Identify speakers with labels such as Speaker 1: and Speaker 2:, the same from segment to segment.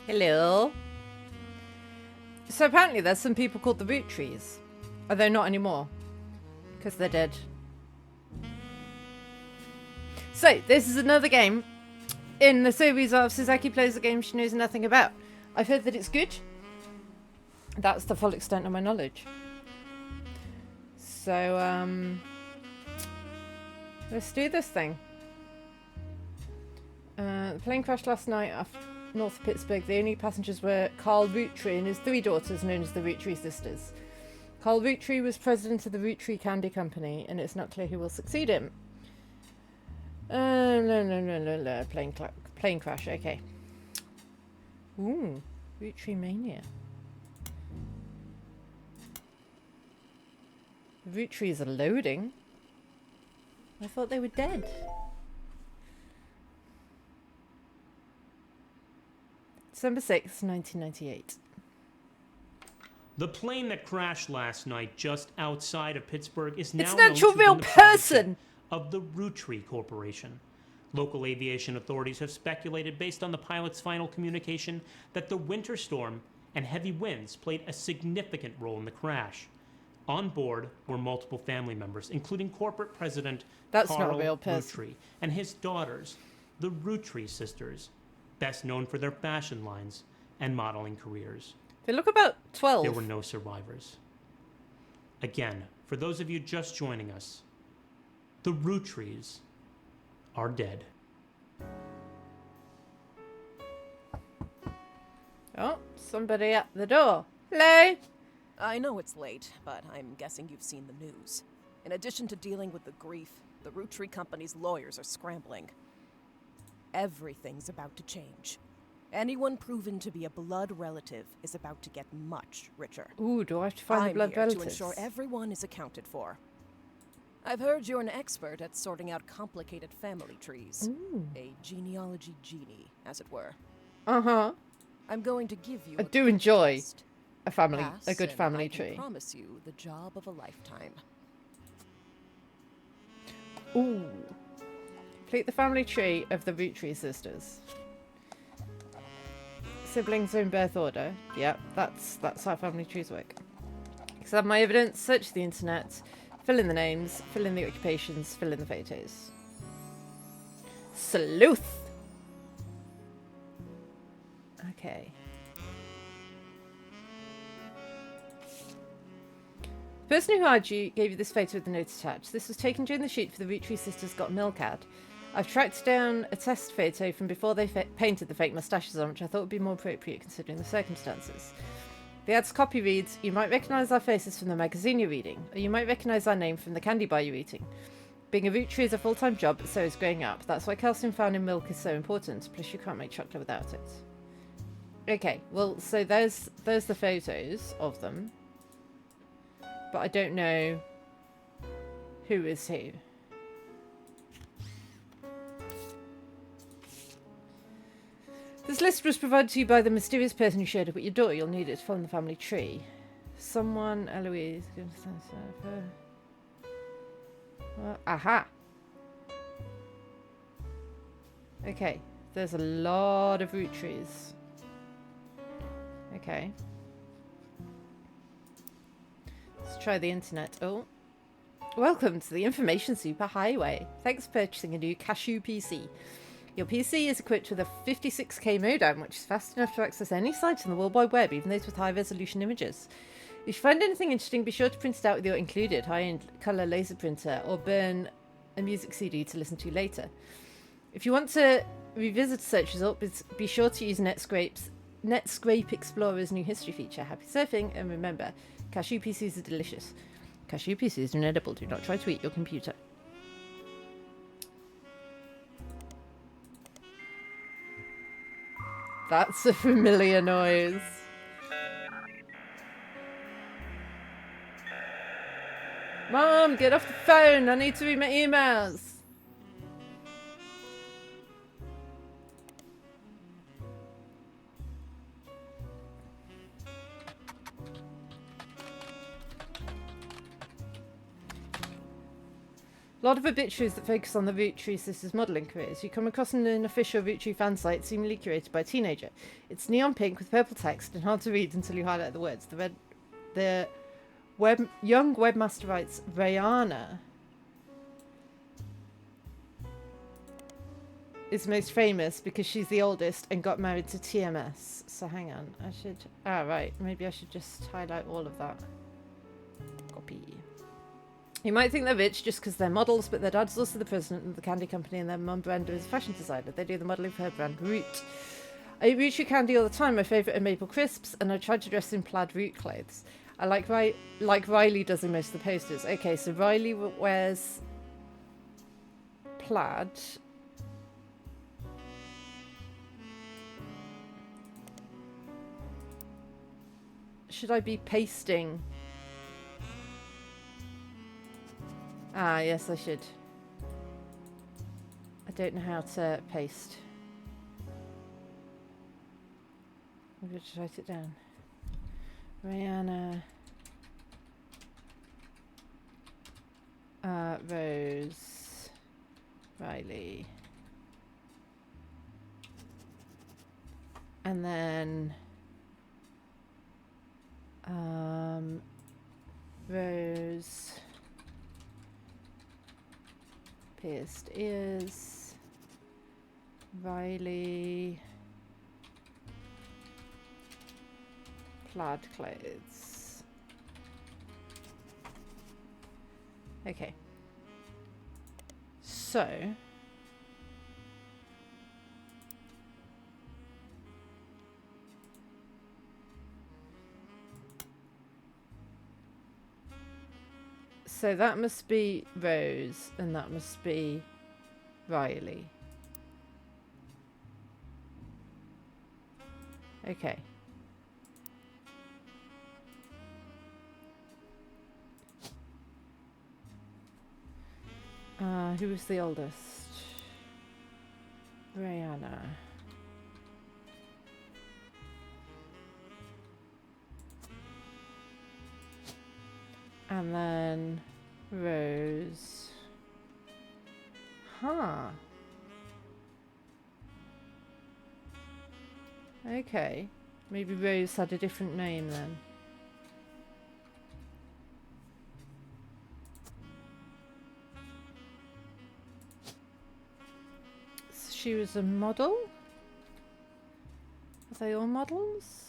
Speaker 1: Hello. So apparently there's some people called the Roottrees. Although not anymore. Because they're dead. So, this is another game in the series of Suzaki plays a game she knows nothing about. I've heard that it's good. That's the full extent of my knowledge. So, let's do this thing. The plane crashed last night north of Pittsburgh. The only passengers were Carl Rootree and his 3 daughters, known as the Rootree sisters. Carl Rootree was president of the Rootree Candy Company, and it's not clear who will succeed him. Plane crash, okay. Ooh, Rootree Mania. The Rootrees are loading. I thought they were dead. December 6th, 1998.
Speaker 2: The plane that crashed last night just outside of Pittsburgh is now
Speaker 1: it's an actual real person
Speaker 2: of the Rootree Corporation. Local aviation authorities have speculated, based on the pilot's final communication, that the winter storm and heavy winds played a significant role in the crash. On board were multiple family members, including corporate president Carl Rootree and his daughters, the Rootree sisters, best known for their fashion lines and modeling careers.
Speaker 1: They look about 12.
Speaker 2: There were no survivors. Again, for those of you just joining us, the Rootrees are dead.
Speaker 1: Oh, somebody at the door. Hello?
Speaker 3: I know it's late, but I'm guessing you've seen the news. In addition to dealing with the grief, the Rootree Company's lawyers are scrambling. Everything's about to change. Anyone proven to be a blood relative is about to get much richer.
Speaker 1: Ooh, do I have to find the blood relatives?
Speaker 3: I'm here to ensure everyone is accounted for. I've heard you're an expert at sorting out complicated family trees.
Speaker 1: Ooh.
Speaker 3: A genealogy genie, as it were.
Speaker 1: Uh-huh.
Speaker 3: I'm going to give you
Speaker 1: I do enjoy
Speaker 3: test.
Speaker 1: a good family
Speaker 3: I
Speaker 1: tree.
Speaker 3: can promise you the job of a lifetime.
Speaker 1: Ooh. Complete the family tree of the Rootree sisters. Siblings in birth order. Yep, that's how family trees work. Examine my evidence, search the internet, fill in the names, fill in the occupations, fill in the photos. Sleuth! Okay. The person who hired you gave you this photo with the note attached. This was taken during the shoot for the Rootree Sisters Got Milk ad. I've tracked down a test photo from before they painted the fake moustaches on, which I thought would be more appropriate considering the circumstances. The ad's copy reads, "You might recognise our faces from the magazine you're reading, or you might recognise our name from the candy bar you're eating. Being a Rootree is a full-time job, but so is growing up. That's why calcium found in milk is so important, plus you can't make chocolate without it." Okay, well, so there's the photos of them. But I don't know who is who. This list was provided to you by the mysterious person who showed up at your door. You'll need it to follow the family tree. Someone, Eloise. Aha! Okay, there's a lot of Rootrees. Okay. Let's try the internet. Oh. Welcome to the Information Superhighway. Thanks for purchasing a new Cashew PC. Your PC is equipped with a 56K modem, which is fast enough to access any site on the World Wide Web, even those with high-resolution images. If you find anything interesting, be sure to print it out with your included high-end colour laser printer, or burn a music CD to listen to later. If you want to revisit a search result, be sure to use Netscape Explorer's new history feature. Happy surfing, and remember, Cashew PCs are delicious. Cashew PCs are inedible. Do not try to eat your computer. That's a familiar noise. Mom, get off the phone. I need to read my emails. A lot of obituaries that focus on the Roottrees sisters' modelling careers. You come across an official Roottree fan site seemingly curated by a teenager. It's neon pink with purple text and hard to read until you highlight the words. The young webmaster writes, Rihanna is most famous because she's the oldest and got married to TMS. So hang on, I should... Ah, right. Maybe I should just highlight all of that. Copy. You might think they're rich just because they're models, but their dad's also the president of the candy company and their mum Brenda is a fashion designer. They do the modelling for her brand Root. I eat Root candy all the time. My favourite are maple crisps, and I tried to dress in plaid Root clothes. I like Riley does in most of the posters. Okay, so Riley wears plaid. Should I be pasting? Ah, yes, I should. I don't know how to paste. Maybe I'll just write it down. Rihanna. Rose. Riley. And then... Rose... Pierced ears. Riley. Plaid clothes. Okay. So. So that must be Rose, and that must be Riley. Okay. Who was the oldest? Rihanna. And then Rose. Huh. Okay. Maybe Rose had a different name then. So she was a model? Are they all models?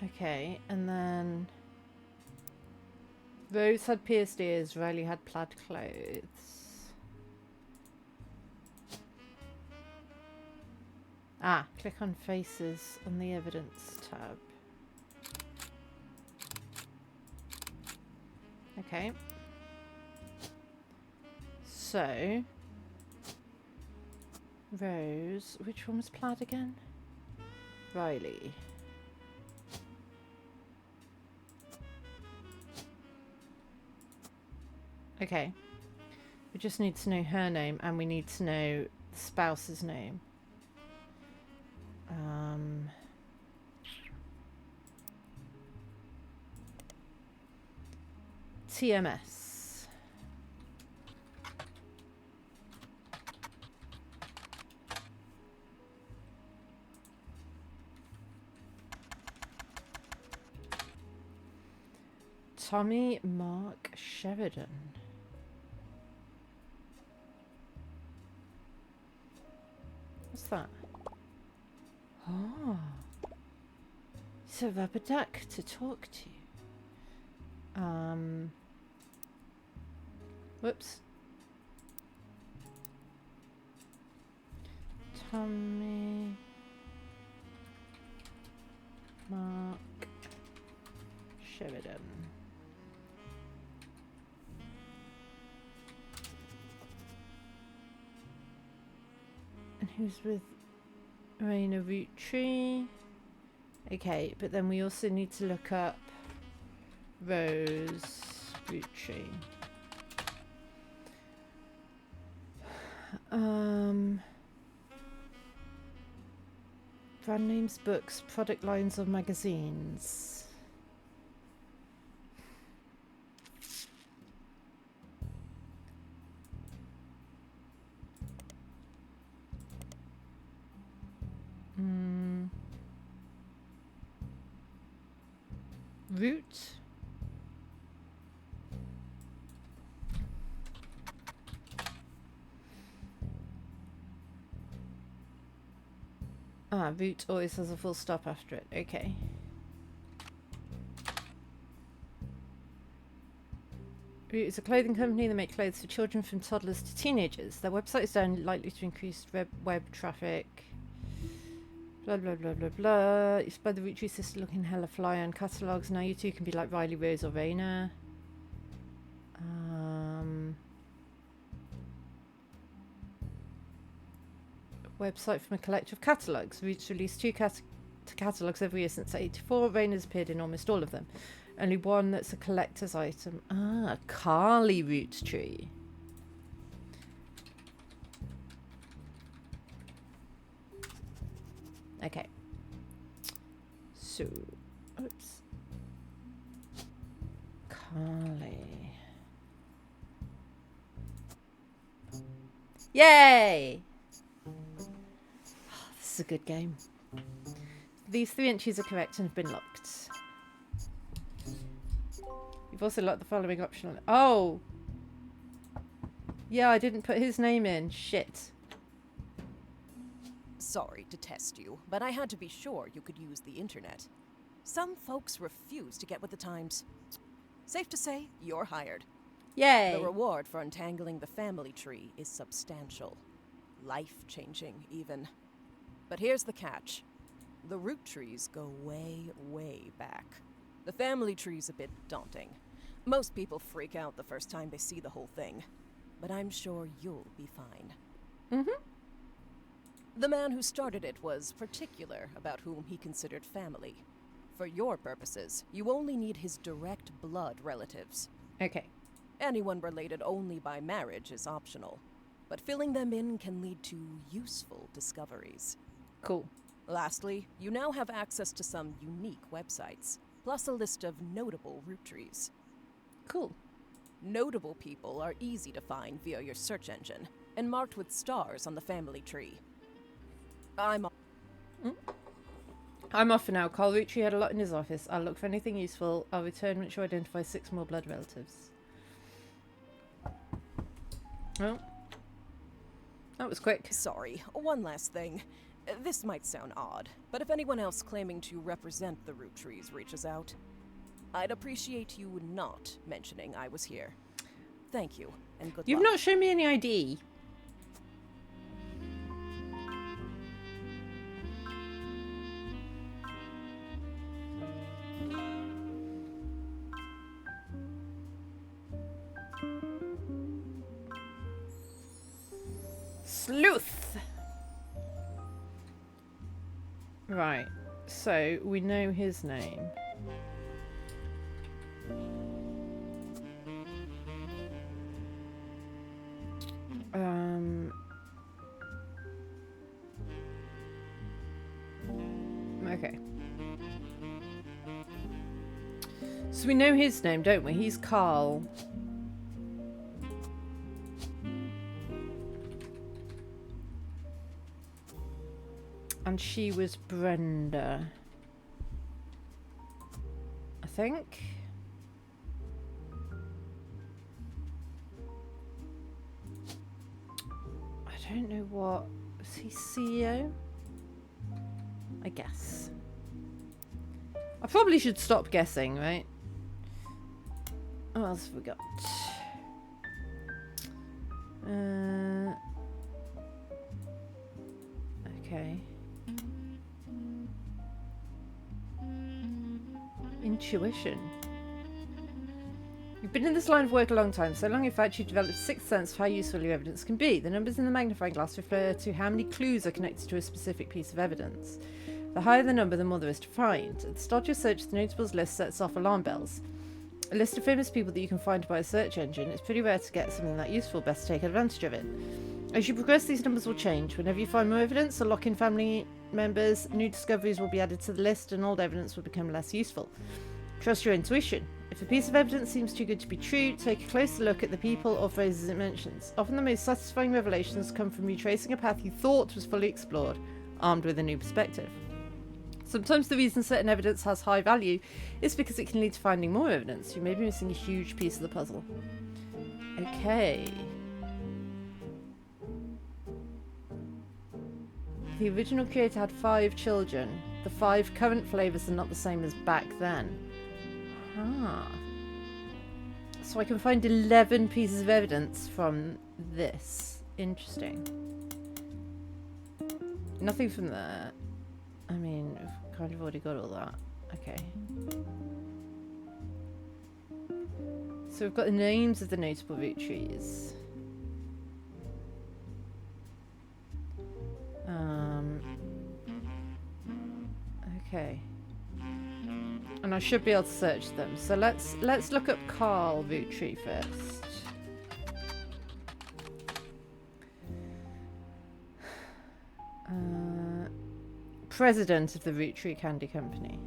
Speaker 1: Okay, and then Rose had pierced ears, Riley had plaid clothes. Ah, click on faces on the evidence tab. Okay. So, Rose, which one was plaid again? Riley. Okay. We just need to know her name and we need to know the spouse's name. TMS. Tommy Mark Sheridan. What's that? Oh. He's a rubber duck to talk to. Whoops. Tommy Mark Sheridan. And who's with Raina Roottrie? Okay, but then we also need to look up Rose Roottrie. Brand names, books, product lines, or magazines. Root. Root always has a full stop after it. Okay. Root is a clothing company that make clothes for children from toddlers to teenagers. Their website is done likely to increase web traffic. Blah, blah, blah, blah, blah. You spread the Roottrees sister looking hella fly on catalogues. Now you two can be like Riley, Rose, or Raina. Website from a collection of catalogues. Roots released 2 catalogues every year since 1984. Raina's appeared in almost all of them. Only one that's a collector's item. Carly Roottrees. Okay. So, oops. Carly. Yay! This is a good game. These 3 entries are correct and have been locked. You've also locked the following option on. Oh! Yeah, I didn't put his name in. Shit.
Speaker 3: Sorry to test you, but I had to be sure you could use the internet. Some folks refuse to get with the times. Safe to say, you're hired.
Speaker 1: Yay!
Speaker 3: The reward for untangling the family tree is substantial. Life-changing, even. But here's the catch. The Roottrees go way, way back. The family tree's a bit daunting. Most people freak out the first time they see the whole thing. But I'm sure you'll be fine.
Speaker 1: Mm-hmm.
Speaker 3: The man who started it was particular about whom he considered family. For your purposes, you only need his direct blood relatives.
Speaker 1: Okay.
Speaker 3: Anyone related only by marriage is optional, but filling them in can lead to useful discoveries.
Speaker 1: Cool.
Speaker 3: Lastly, you now have access to some unique websites, plus a list of notable Roottrees.
Speaker 1: Cool.
Speaker 3: Notable people are easy to find via your search engine, and marked with stars on the family tree. I'm
Speaker 1: off for now. Carl Roottrees had a lot in his office. I'll look for anything useful. I'll return once you identify 6 more blood relatives. Well, that was quick.
Speaker 3: sorry, one last thing. This might sound odd, but if anyone else claiming to represent the Roottrees reaches out, I'd appreciate you not mentioning I was here. Thank you, and good luck.
Speaker 1: You've not shown me any ID. Sleuth! Right, so we know his name. Okay. So we know his name, don't we? He's Carl. And she was Brenda. I think. I don't know what. Was he CEO? I guess. I probably should stop guessing, right? What else have we got? Okay. Intuition. You've been in this line of work a long time, so long in fact you've developed a sixth sense of how useful your evidence can be. The numbers in the magnifying glass refer to how many clues are connected to a specific piece of evidence. The higher the number, the more there is to find. At the start of your search, the notables list sets off alarm bells. A list of famous people that you can find by a search engine. It's pretty rare to get something that useful, best to take advantage of it. As you progress, these numbers will change. Whenever you find more evidence, a lock-in family members. New discoveries will be added to the list and old evidence will become less useful. Trust your intuition. If a piece of evidence seems too good to be true, take a closer look at the people or phrases it mentions. Often the most satisfying revelations come from retracing a path you thought was fully explored, armed with a new perspective. Sometimes the reason certain evidence has high value is because it can lead to finding more evidence. You may be missing a huge piece of the puzzle. Okay. The original creator had 5 children. The 5 current flavours are not the same as back then. So I can find 11 pieces of evidence from this. Interesting. Nothing from there. I mean, we've kind of already got all that. Okay. So we've got the names of the notable root trees. Okay. And I should be able to search them. So let's look up Carl Rootree first. President of the Rootree Candy Company.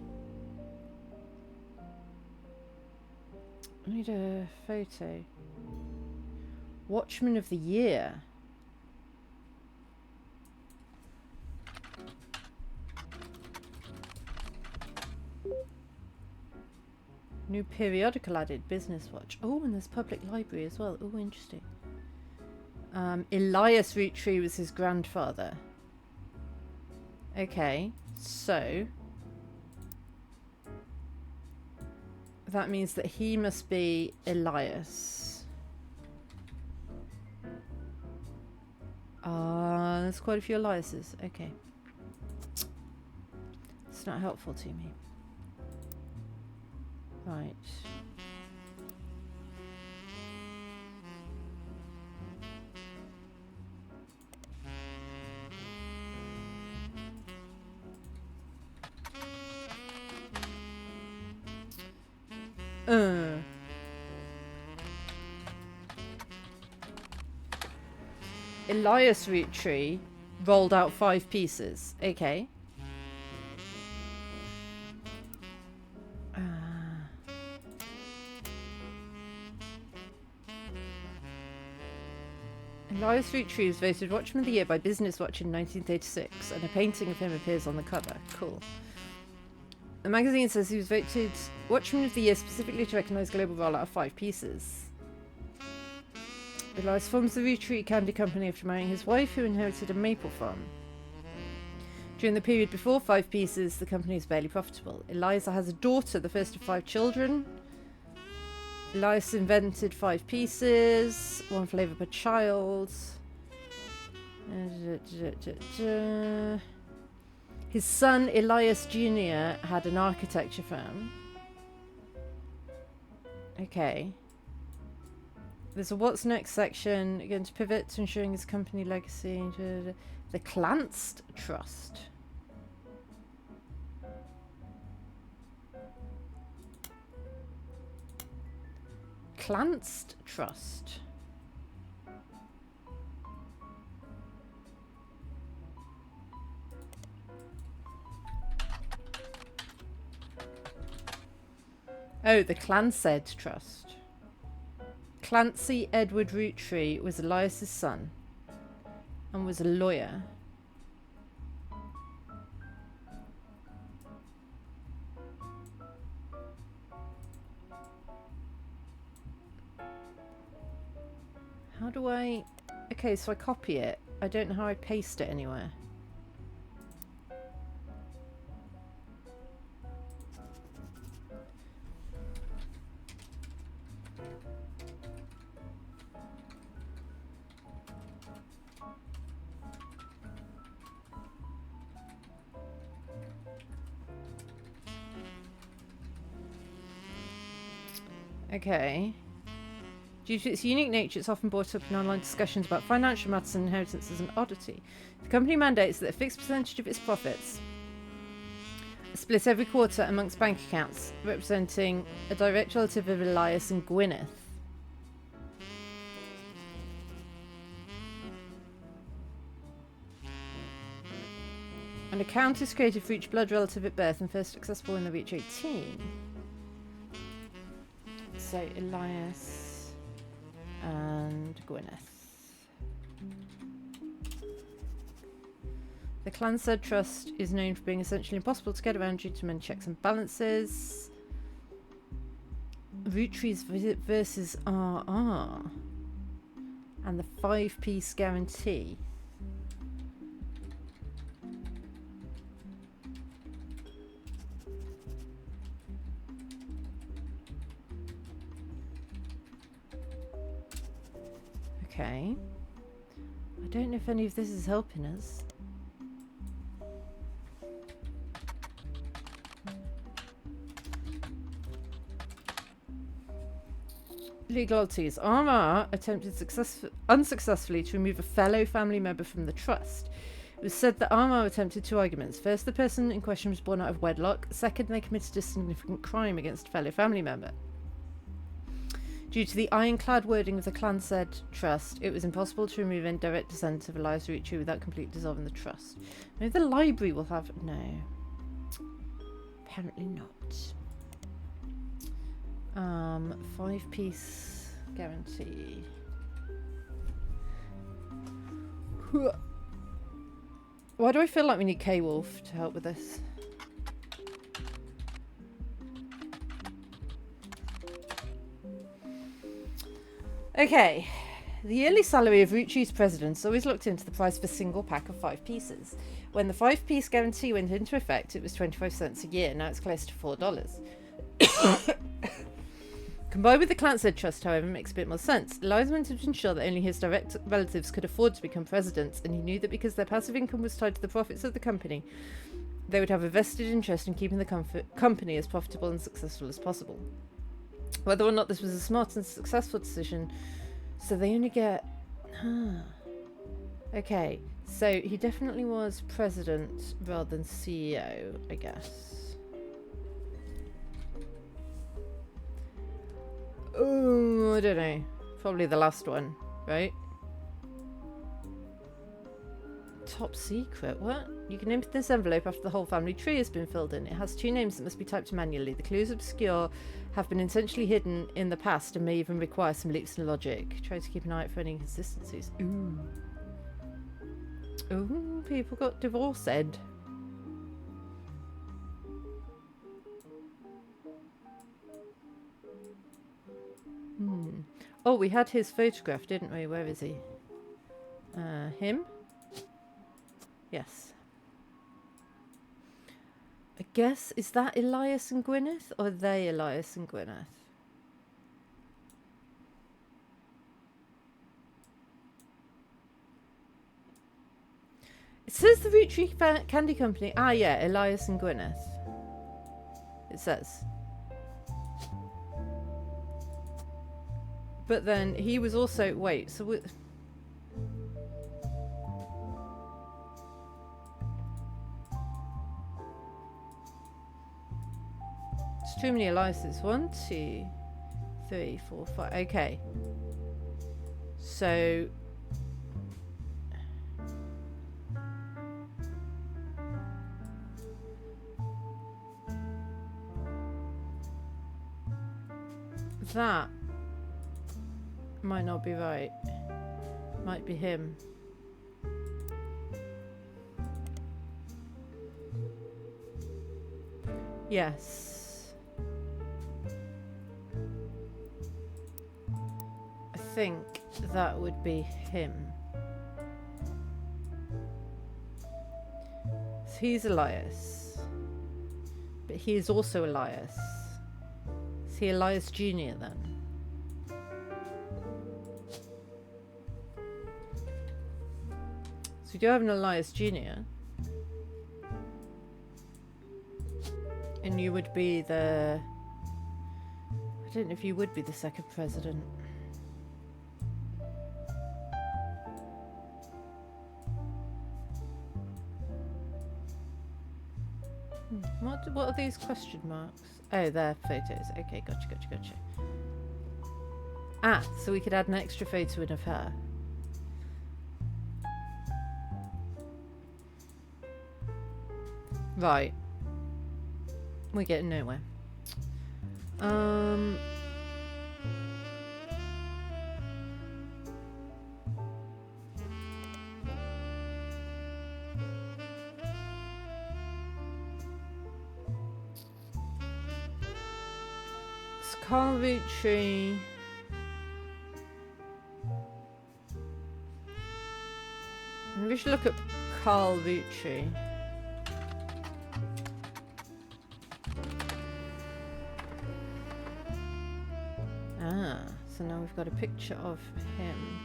Speaker 1: I need a photo. Watchman of the Year. New periodical added, Business Watch. Oh, and there's public library as well. Oh, interesting. Elias Rootree was his grandfather. Okay, so that means that he must be Elias. There's quite a few Eliases. Okay. It's not helpful to me. Right. Elias Rootree rolled out 5 pieces. Okay. Elias Rootree was voted Watchman of the Year by Business Watch in 1936, and a painting of him appears on the cover. Cool. The magazine says he was voted Watchman of the Year specifically to recognise global rollout of 5 pieces. Elias forms the Rootree Candy Company after marrying his wife, who inherited a maple farm. During the period before 5 pieces, the company is barely profitable. Eliza has a daughter, the first of 5 children. Elias invented 5 pieces, 1 flavour per child. His son, Elias Jr., had an architecture firm. Okay. There's a what's next section, going to pivot to ensuring his company legacy. The Clanst Trust. Clanst Trust. Oh, the Clansed Trust. Clancy Edward Rootree was Elias's son and was a lawyer. How do I... Okay, so I copy it. I don't know how I paste it anywhere. Okay. Due to its unique nature, it's often brought up in online discussions about financial matters and inheritance as an oddity. The company mandates that a fixed percentage of its profits are split every quarter amongst bank accounts, representing a direct relative of Elias and Gwyneth. An account is created for each blood relative at birth and first accessible when they reach 18. So Elias and Gwyneth. The Clan Said Trust is known for being essentially impossible to get around due to many checks and balances. Roottrees versus RR. And the 5-piece guarantee. Okay. I don't know if any of this is helping us. Legalities. RR attempted unsuccessfully to remove a fellow family member from the trust. It was said that RR attempted 2 arguments. First, the person in question was born out of wedlock. Second, they committed a significant crime against a fellow family member. Due to the ironclad wording of the Clan Said Trust, it was impossible to remove any direct descendant of Elias Roottrees without completely dissolving the trust. Maybe the library will have... No. Apparently not. 5-piece guarantee. Why do I feel like we need K-Wolf to help with this? Okay. The yearly salary of Roottrees presidents always looked into the price of a single pack of 5 pieces. When the 5-piece guarantee went into effect, it was 25 cents a year. Now it's close to $4. Combined with the Clan Said Trust, however, makes a bit more sense. Elias wanted to ensure that only his direct relatives could afford to become presidents, and he knew that because their passive income was tied to the profits of the company, they would have a vested interest in keeping the company as profitable and successful as possible. Whether or not this was a smart and successful decision, so they only get... Okay, so he definitely was president rather than CEO, I guess. Oh, I don't know. Probably the last one, right? Top secret? What? You can open this envelope after the whole family tree has been filled in. It has 2 names that must be typed manually. The clues obscure, have been intentionally hidden in the past, and may even require some leaps in logic. Try to keep an eye out for any inconsistencies. Ooh. Ooh, people got divorced. Oh, we had his photograph, didn't we? Where is he? Him? Yes. I guess, is that Elias and Gwyneth? Or are they Elias and Gwyneth? It says the Roottrees Candy Company. Ah, yeah, Elias and Gwyneth. It says. But then he was also... Wait, so... It's too many Eliases. 1, 2, 3, 4, 5. Okay. So... That... might not be right. Might be him. Yes. I think that would be him. So he's Elias. But he is also Elias. Is he Elias Jr. then? So we do have an Elias Jr. And you would be the... I don't know if you would be the second president. What are these question marks? Oh, they're photos. Okay, gotcha. Ah, so we could add an extra photo in of her. Right. We're getting nowhere. Carl Roottrees. We should look at Carl Roottrees. Ah, so now we've got a picture of him.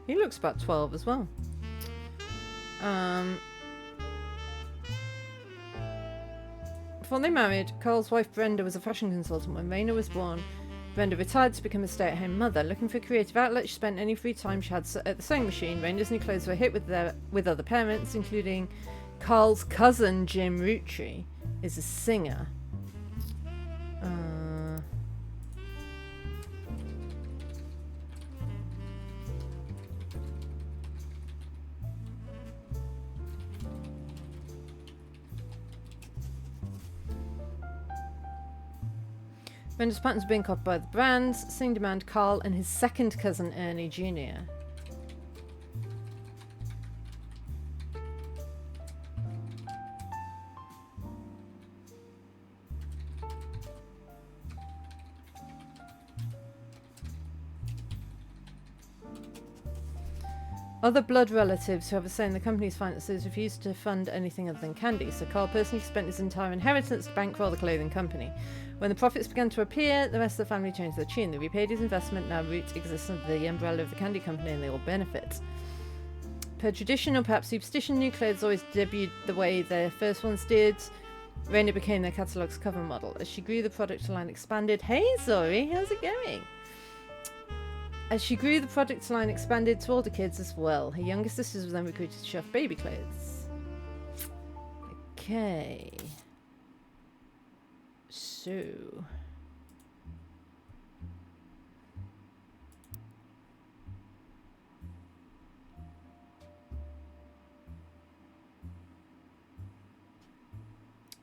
Speaker 1: He looks about 12 as well. Before they married, Carl's wife Brenda was a fashion consultant. When Raina was born, Brenda retired to become a stay-at-home mother. Looking for a creative outlet, she spent any free time she had at the sewing machine. Raina's new clothes were a hit with other parents, including Carl's cousin Jim Roottrees is a singer. Brenda's patterns being copied by the brands. Sing demand Carl and his second cousin Ernie Jr. Other blood relatives who have a say in the company's finances refused to fund anything other than candy, so Carl personally spent his entire inheritance to bankroll the clothing company. When the profits began to appear, the rest of the family changed their tune. They repaid his investment. Now Root exists under the umbrella of the candy company and they all benefit. Per tradition or perhaps superstition, new clothes always debuted the way their first ones did. Raina became their catalogue's cover model. As she grew, the product line expanded. Hey Zori, how's it going? As she grew, the product line expanded to older kids as well. Her younger sisters were then recruited to shove baby clothes. Okay. So...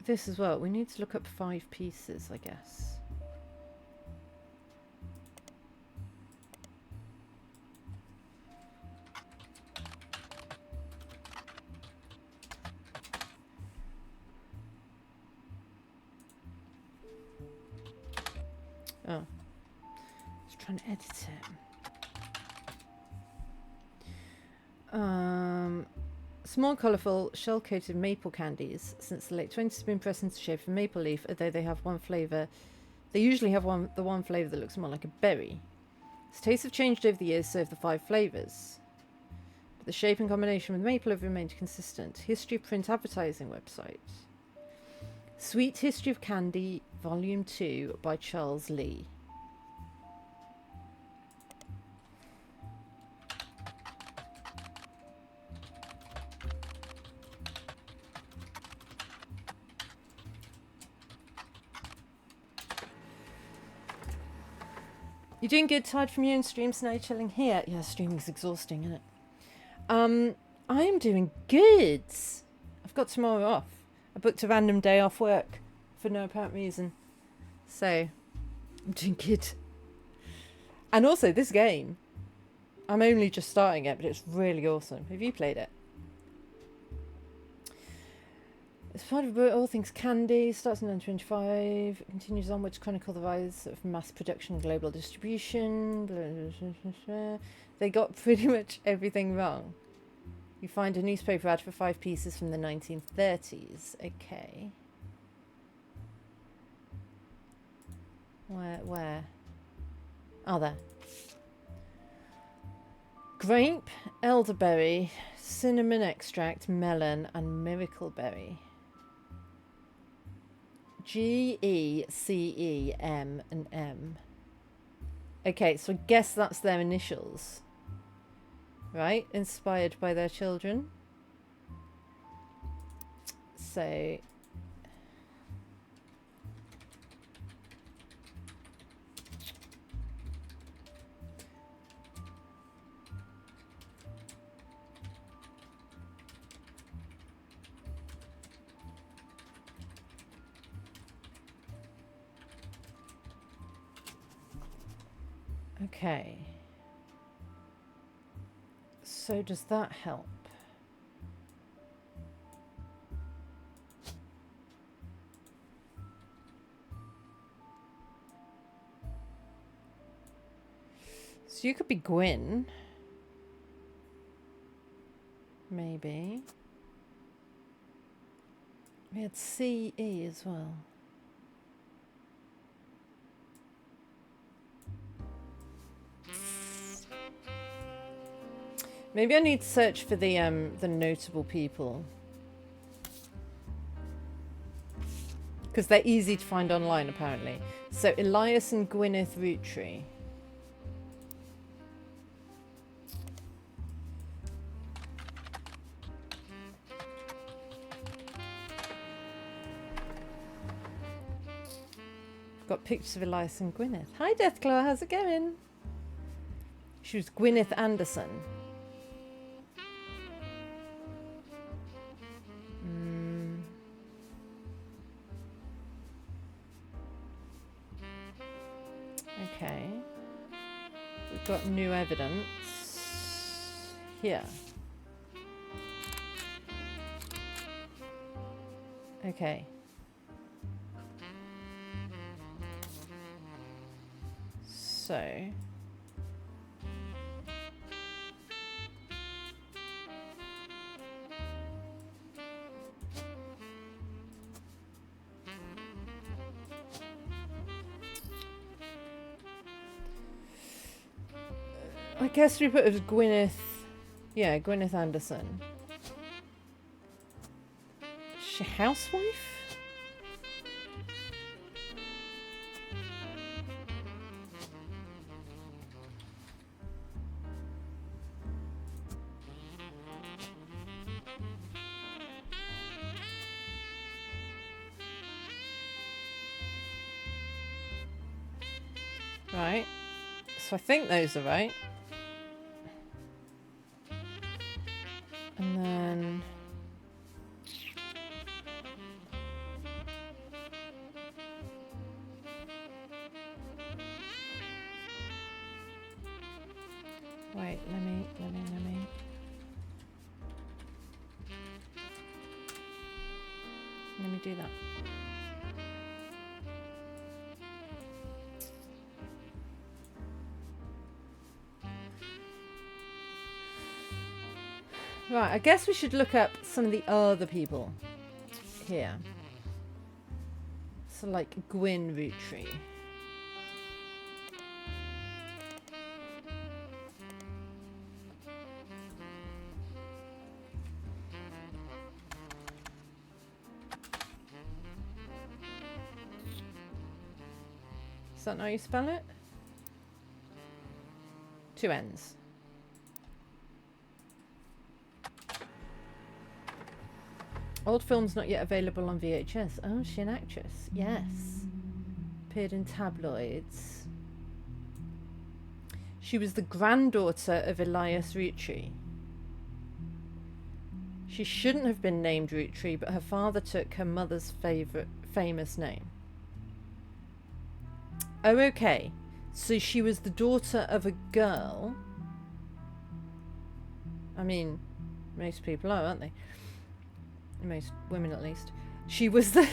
Speaker 1: this as well. We need to look up 5 pieces, I guess. Oh. Just trying to edit it. Small, colourful, shell-coated maple candies since the late 20s have been pressed into shape from maple leaf, although they have one flavour. They usually have the one flavour that looks more like a berry. Its tastes have changed over the years, so have the 5 flavours. But the shape and combination with maple have remained consistent. History of Print Advertising website. Sweet History of Candy, Volume 2 by Charles Lee. You doing good? Tired from your own streams now? Chilling here? Yeah, streaming's exhausting, isn't it? I am doing good. I've got tomorrow off. I booked a random day off work for no apparent reason. So, I'm doing good. And also, this game, I'm only just starting it, but it's really awesome. Have you played it? It's part of All Things Candy, starts in 1925, continues onward to chronicle the rise of mass production and global distribution. Blah, blah, blah, blah. They got pretty much everything wrong. You find a newspaper ad for 5 pieces from the 1930s. Okay. Where? Oh, there. Grape, elderberry, cinnamon extract, melon, and miracleberry. G-E-C-E-M and M. Okay, so I guess that's their initials. Right? Inspired by their children. So... Okay. So does that help? So you could be Gwyn. Maybe. We had CE as well. Maybe I need to search for the notable people. Because they're easy to find online, apparently. So, Elias and Gwyneth Roottrees. Got pictures of Elias and Gwyneth. Hi, Deathclaw, how's it going? She was Gwyneth Anderson. Okay. We've got new evidence here. Okay. So... I guess we put it as Gwyneth. Yeah, Gwyneth Anderson. Is she a housewife? Right. So I think those are right. And then... Wait, let me... Let me do that. Right, I guess we should look up some of the other people here. So like Gwyn Roottrees. Is that not how you spell it? 2 N's. Old films not yet available on VHS. Oh, she's an actress. Yes. Appeared in tabloids. She was the granddaughter of Elias Roottrees. She shouldn't have been named Roottrees, but her father took her mother's famous name. Oh, okay. So she was the daughter of a girl. I mean, most people are, aren't they? Most women, at least. She was the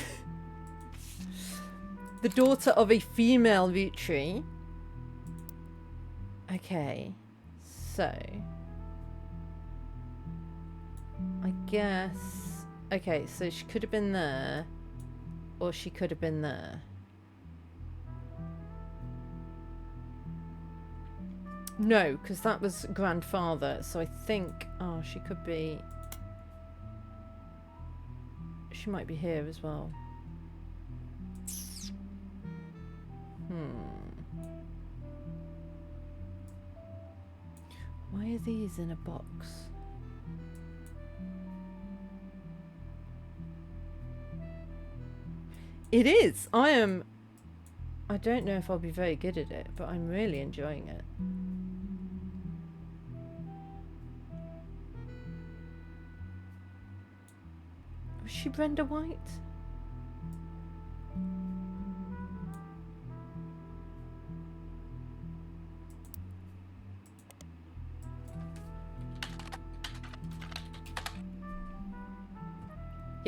Speaker 1: the daughter of a female Roottrees. Okay, so I guess. Okay, so she could have been there, or she could have been there. No, because that was grandfather. So I think. Oh, she could be. She might be here as well. Why are these in a box? It is! I don't know if I'll be very good at it, but I'm really enjoying it. Was she Brenda White?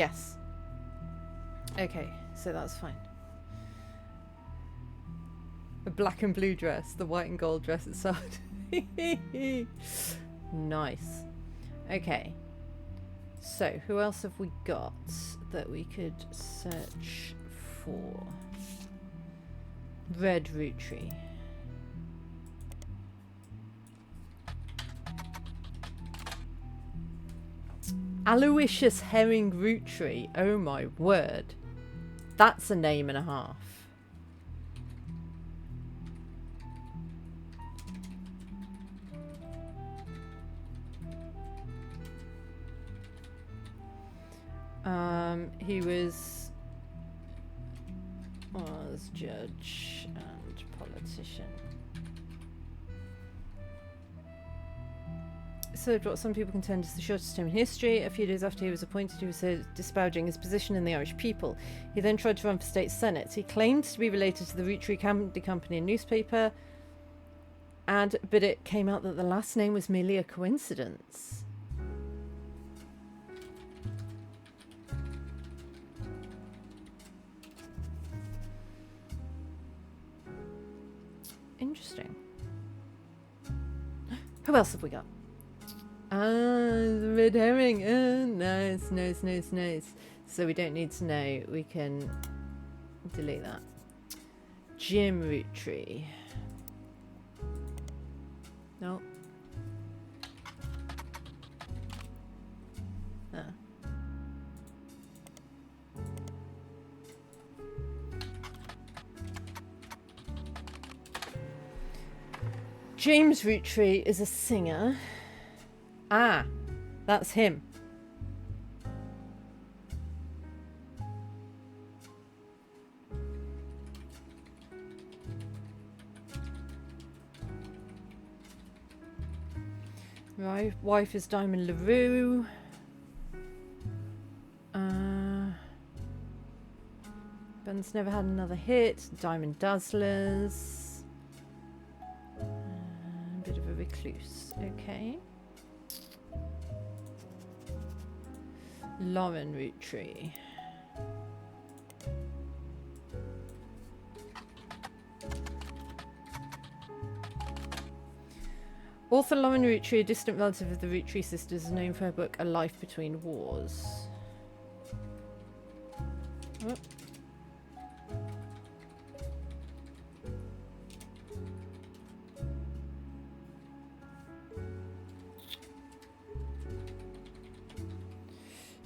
Speaker 1: Yes. Okay, so that's fine. A black and blue dress. The white and gold dress itself. Nice. Okay. So, who else have we got that we could search for? Red Rootree. Aloysius Herring Rootree. Oh my word. That's a name and a half. He was judge and politician. Served what some people contend is the shortest term in history. A few days after he was appointed, he was disparaging his position in the Irish people. He then tried to run for state senate. He claimed to be related to the Rootree Candy Company and newspaper, but it came out that the last name was merely a coincidence. Interesting. Who else have we got? The red herring. Nice, nice, nice, nice. So we don't need to know. We can delete that. Jim Rootree. No. Ah. James Rootree is a singer. Ah, that's him. Right, wife is Diamond LaRue. Ben's never had another hit. Diamond Dazzlers. Bit of a recluse. Okay. Lauren Rootree. Author Lauren Rootree, a distant relative of the Rootree sisters, is known for her book A Life Between Wars. Oh.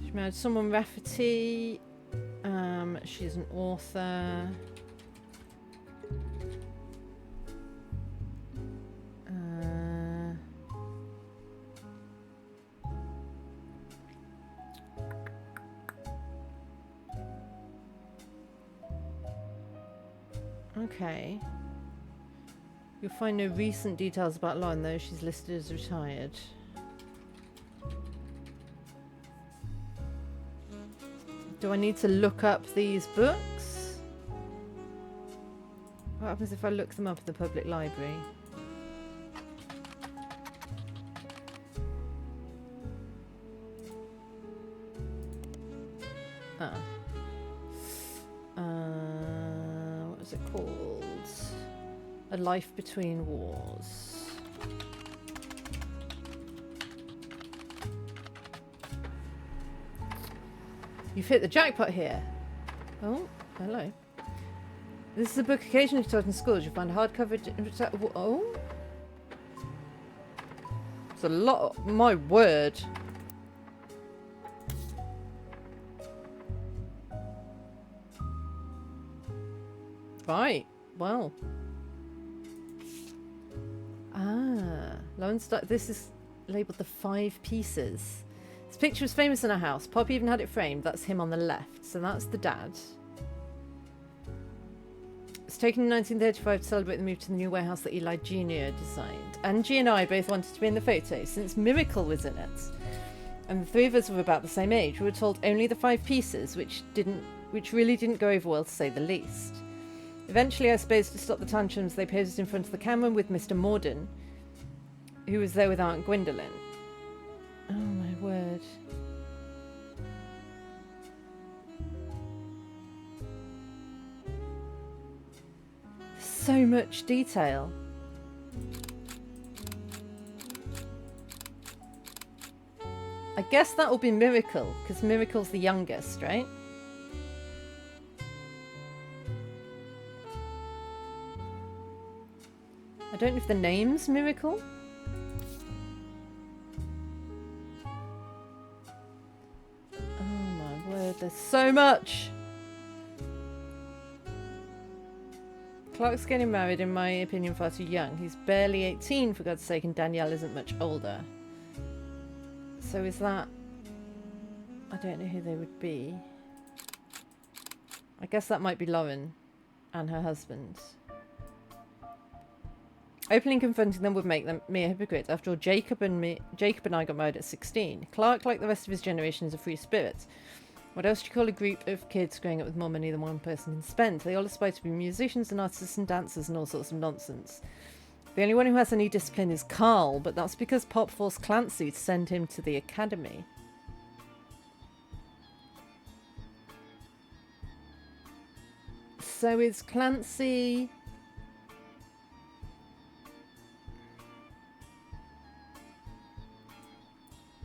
Speaker 1: She married someone Rafferty. She's an author. Okay. You'll find no recent details about Lauren, though. She's listed as retired. Do I need to look up these books? What happens if I look them up at the public library? What is it called? A Life Between Wars. You've hit the jackpot here. Oh, hello. This is a book occasionally taught in schools. You'll find a hardcover. Oh, it's a lot. My word. Right. Well. This is labelled the 5 pieces. This picture was famous in our house. Pop even had it framed. That's him on the left. So that's the dad. It was taken in 1935 to celebrate the move to the new warehouse that Eli Jr. designed. Angie and I both wanted to be in the photo since Miracle was in it. And the 3 of us were about the same age. We were told only the 5 pieces, which really didn't go over well, to say the least. Eventually, I suppose, to stop the tantrums, they posed in front of the camera with Mr. Morden, who was there with Aunt Gwendolyn. Oh my word. so much detail. I guess that will be Miracle, because Miracle's the youngest, right? I don't know if the name's Miracle. Oh my word, there's so much! Clark's getting married, in my opinion, far too young. He's barely 18, for God's sake, and Danielle isn't much older. So is that... I don't know who they would be. I guess that might be Lauren and her husband. Openly confronting them would make me a hypocrite. After all, Jacob and I got married at 16. Clark, like the rest of his generation, is a free spirit. What else do you call a group of kids growing up with more money than one person can spend? They all aspire to be musicians and artists and dancers and all sorts of nonsense. The only one who has any discipline is Carl, but that's because Pop forced Clancy to send him to the academy. So is Clancy...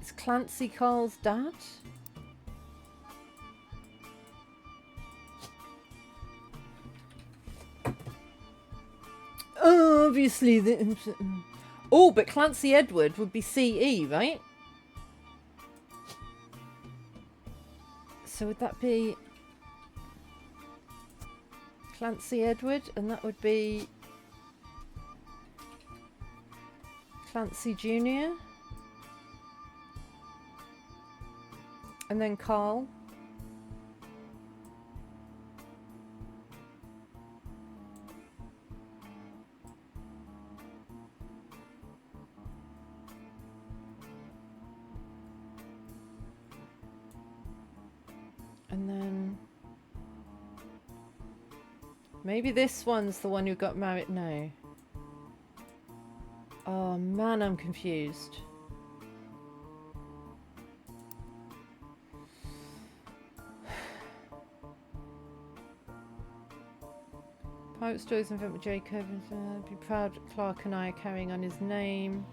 Speaker 1: Is Clancy Carl's dad? Oh, obviously the... Oh, but Clancy Edward would be CE, right? So would that be... Clancy Edward, and that would be... Clancy Jr. And then Carl. And then maybe this one's the one who got married. No. Oh man, I'm confused. Pirate Stories invent with Jacob. Be proud Clark and I are carrying on his name.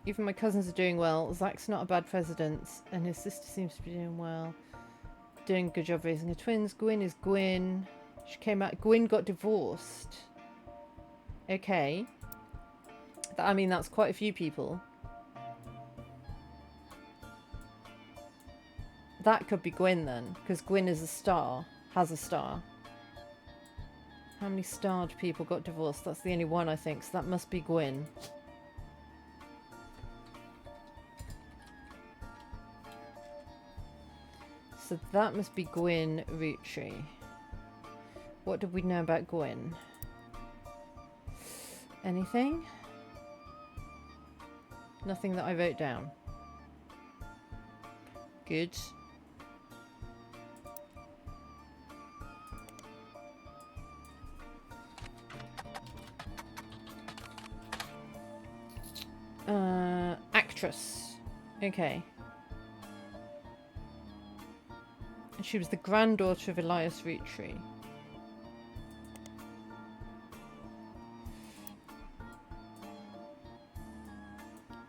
Speaker 1: Even my cousins are doing well. Zach's not a bad president, and his sister seems to be doing well. Doing a good job raising her twins. Gwyn is Gwyn. She came out. Gwyn got divorced. Okay. I mean, that's quite a few people. That could be Gwyn then, because Gwyn is a star. Has a star. How many starred people got divorced? That's the only one, I think, so that must be Gwyn. So that must be Gwyn Roottrees. What did we know about Gwyn? Anything? Nothing that I wrote down. Good. Actress. Okay. And she was the granddaughter of Elias Roottrees.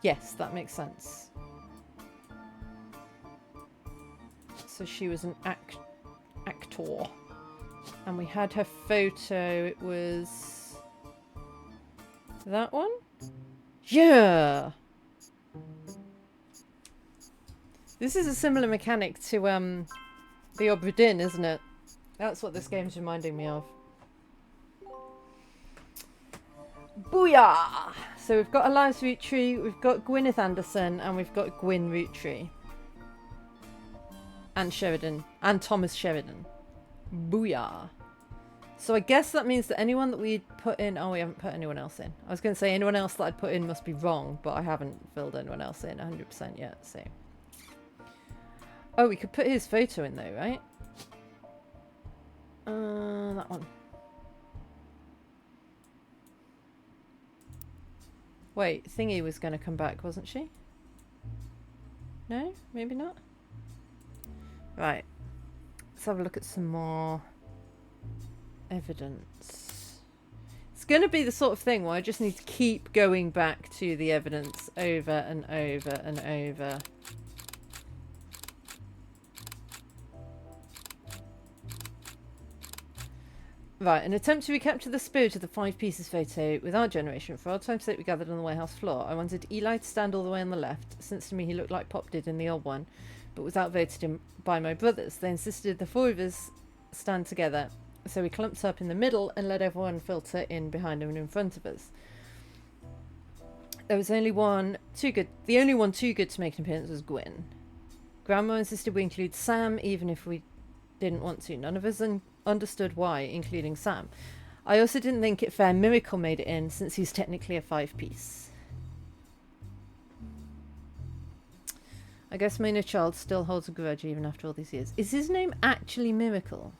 Speaker 1: Yes, that makes sense. So she was an actor. And we had her photo. It was... that one? Yeah! This is a similar mechanic to the Obra Dinn, isn't it? That's what this game's reminding me of. Booyah! So we've got Elias Roottrees, we've got Gwyneth Anderson, and we've got Gwyn Roottrees. And Sheridan. And Thomas Sheridan. Booyah! So I guess that means that anyone that we'd put in... Oh, we haven't put anyone else in. I was going to say anyone else that I'd put in must be wrong, but I haven't filled anyone else in 100% yet, so... Oh, we could put his photo in though, right? That one. Wait, Thingy was going to come back, wasn't she? No? Maybe not? Right. Let's have a look at some more Evidence. It's going to be the sort of thing where I just need to keep going back to the evidence over and over and over. Right, an attempt to recapture the spirit of the 5 pieces photo with our generation. For our time's sake, we gathered on the warehouse floor. I wanted Eli to stand all the way on the left, since to me he looked like Pop did in the old one, but was outvoted him by my brothers. They insisted the 4 of us stand together, so we clumped up in the middle and let everyone filter in behind him and in front of us. There was only one too good. The only one too good to make an appearance was Gwyn. Grandma insisted we include Sam, even if we didn't want to. None of us understood why, including Sam. I also didn't think it fair Miracle made it in, since he's technically a 5-piece. I guess my inner child still holds a grudge even after all these years. Is his name actually Miracle?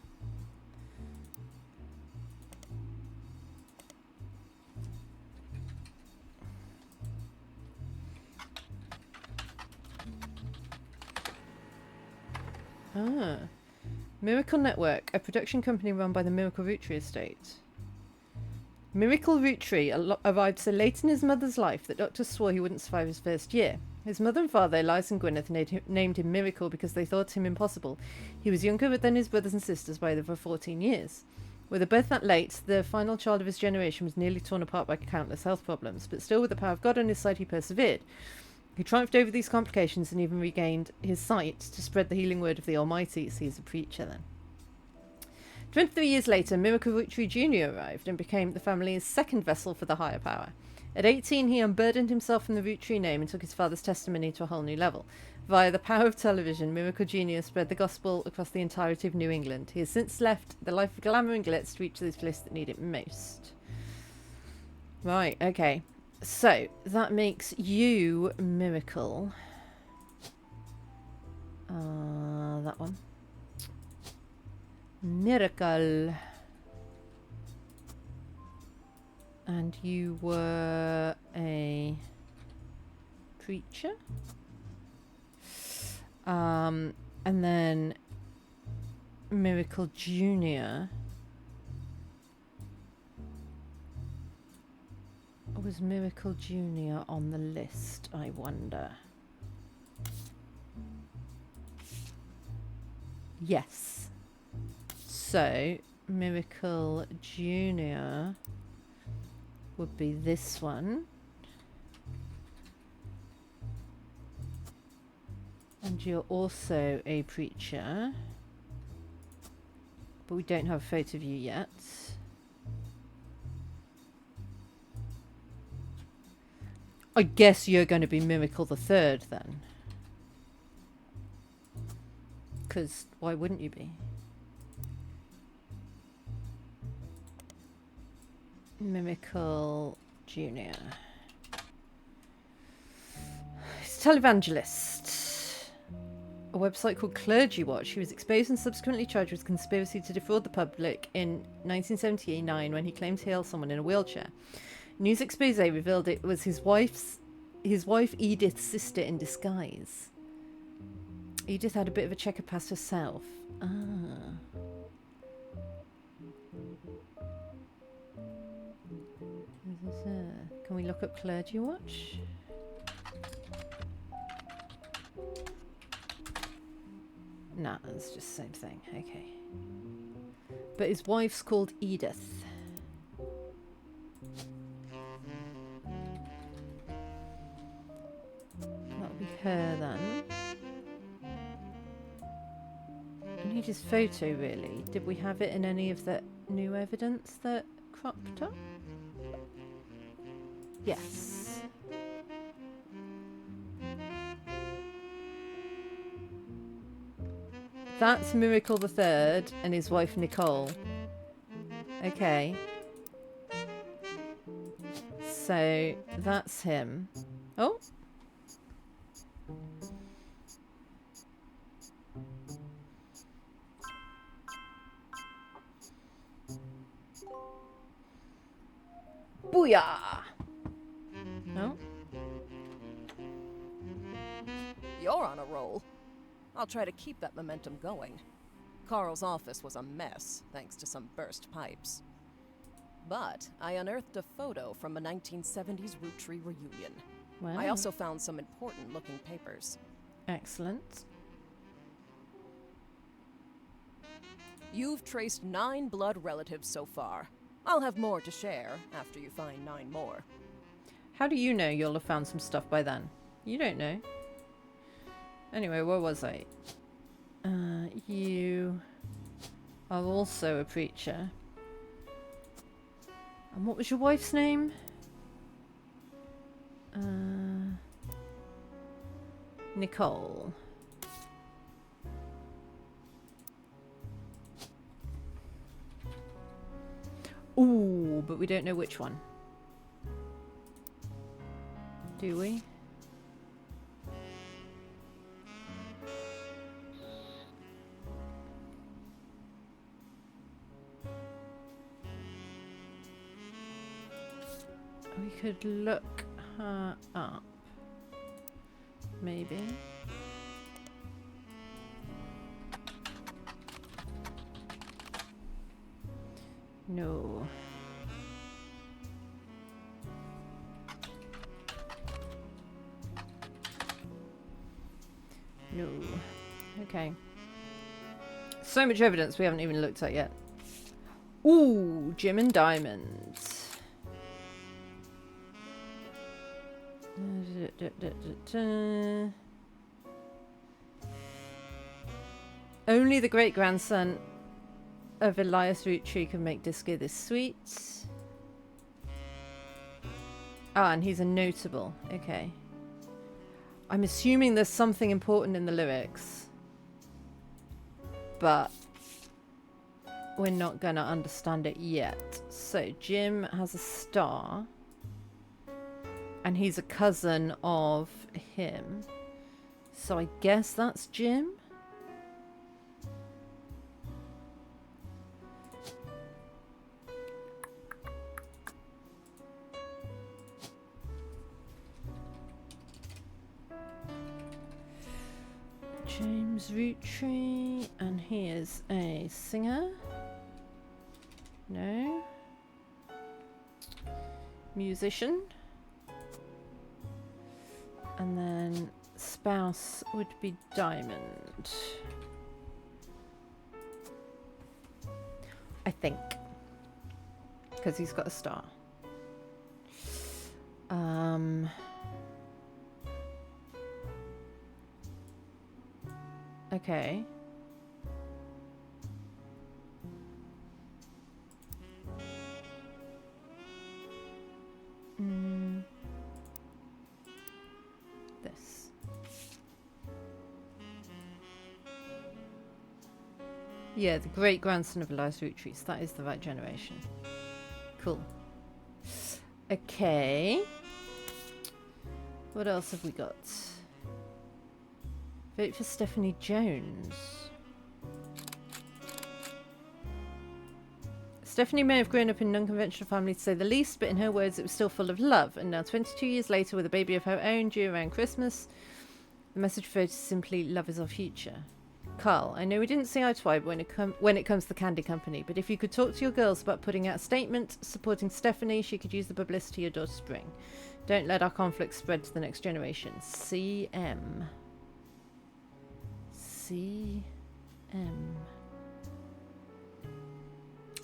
Speaker 1: Ah. Miracle Network, a production company run by the Miracle Roottrees estate. Miracle Rootree arrived so late in his mother's life that doctors swore he wouldn't survive his first year. His mother and father, Elias and Gwyneth, named him Miracle because they thought him impossible. He was younger than his brothers and sisters by over 14 years. With a birth that late, the final child of his generation was nearly torn apart by countless health problems, but still with the power of God on his side he persevered. He triumphed over these complications and even regained his sight to spread the healing word of the Almighty. So he's a preacher then. 23 years later, Miracle Rootree Jr. arrived and became the family's second vessel for the higher power. At 18, he unburdened himself from the Rootree name and took his father's testimony to a whole new level. Via the power of television, Miracle Jr. spread the gospel across the entirety of New England. He has since left the life of glamour and glitz to reach those places that need it most. Right, okay. So, that makes you Miracle. That one. Miracle. And you were a preacher? And then Miracle Jr. Was Miracle Jr. on the list, I wonder? Yes. So, Miracle Jr. would be this one. And you're also a preacher. But we don't have a photo of you yet. I guess you're going to be Miracle the Third then. Because why wouldn't you be? Miracle Jr. He's a televangelist. A website called Clergy Watch. He was exposed and subsequently charged with conspiracy to defraud the public in 1979 when he claimed to heal someone in a wheelchair. News expose revealed it was his wife Edith's sister in disguise. Edith had a bit of a checker past herself. Ah. Can we look up Clergy Watch? Nah, it's just the same thing. Okay. But his wife's called Edith. That'll be her then. I need his photo really. Did we have it in any of the new evidence that cropped up? Yes. That's Miracle the Third and his wife Nicole. Okay. So that's him. Oh. Booyah! No?
Speaker 3: You're on a roll. I'll try to keep that momentum going. Carl's office was a mess, thanks to some burst pipes. But I unearthed a photo from a 1970s Roottrees reunion.
Speaker 1: Wow.
Speaker 3: I also found some important looking papers.
Speaker 1: Excellent.
Speaker 3: You've traced 9 blood relatives so far. I'll have more to share after you find 9 more.
Speaker 1: How do you know you'll have found some stuff by then? You don't know. Anyway, where was I? You are also a preacher. And what was your wife's name? Nicole. Ooh, but we don't know which one. Do we? We could look her up. Maybe. No. No. Okay. So much evidence we haven't even looked at yet. Ooh, Jim and Diamond. Only the great-grandson of Elias Roottrees can make disco this sweet. Ah, and he's a notable. Okay. I'm assuming there's something important in the lyrics. But we're not gonna understand it yet. So, Jim has a star. And he's a cousin of him. So I guess that's Jim? James Roottrees, and he is a singer. No. Musician. And then spouse would be Diamond. I think. Because he's got a star. Okay. This. Yeah, the great-grandson of Elias Roottrees. That is the right generation. Cool. Okay. What else have we got? Vote for Stephanie Jones. Stephanie may have grown up in an unconventional family to say the least, but in her words it was still full of love. And now 22 years later with a baby of her own due around Christmas, the message for her is simply love is our future. Carl, I know we didn't see eye to eye when it comes to the candy company, but if you could talk to your girls about putting out a statement supporting Stephanie, she could use the publicity your daughters bring. Don't let our conflict spread to the next generation. CM.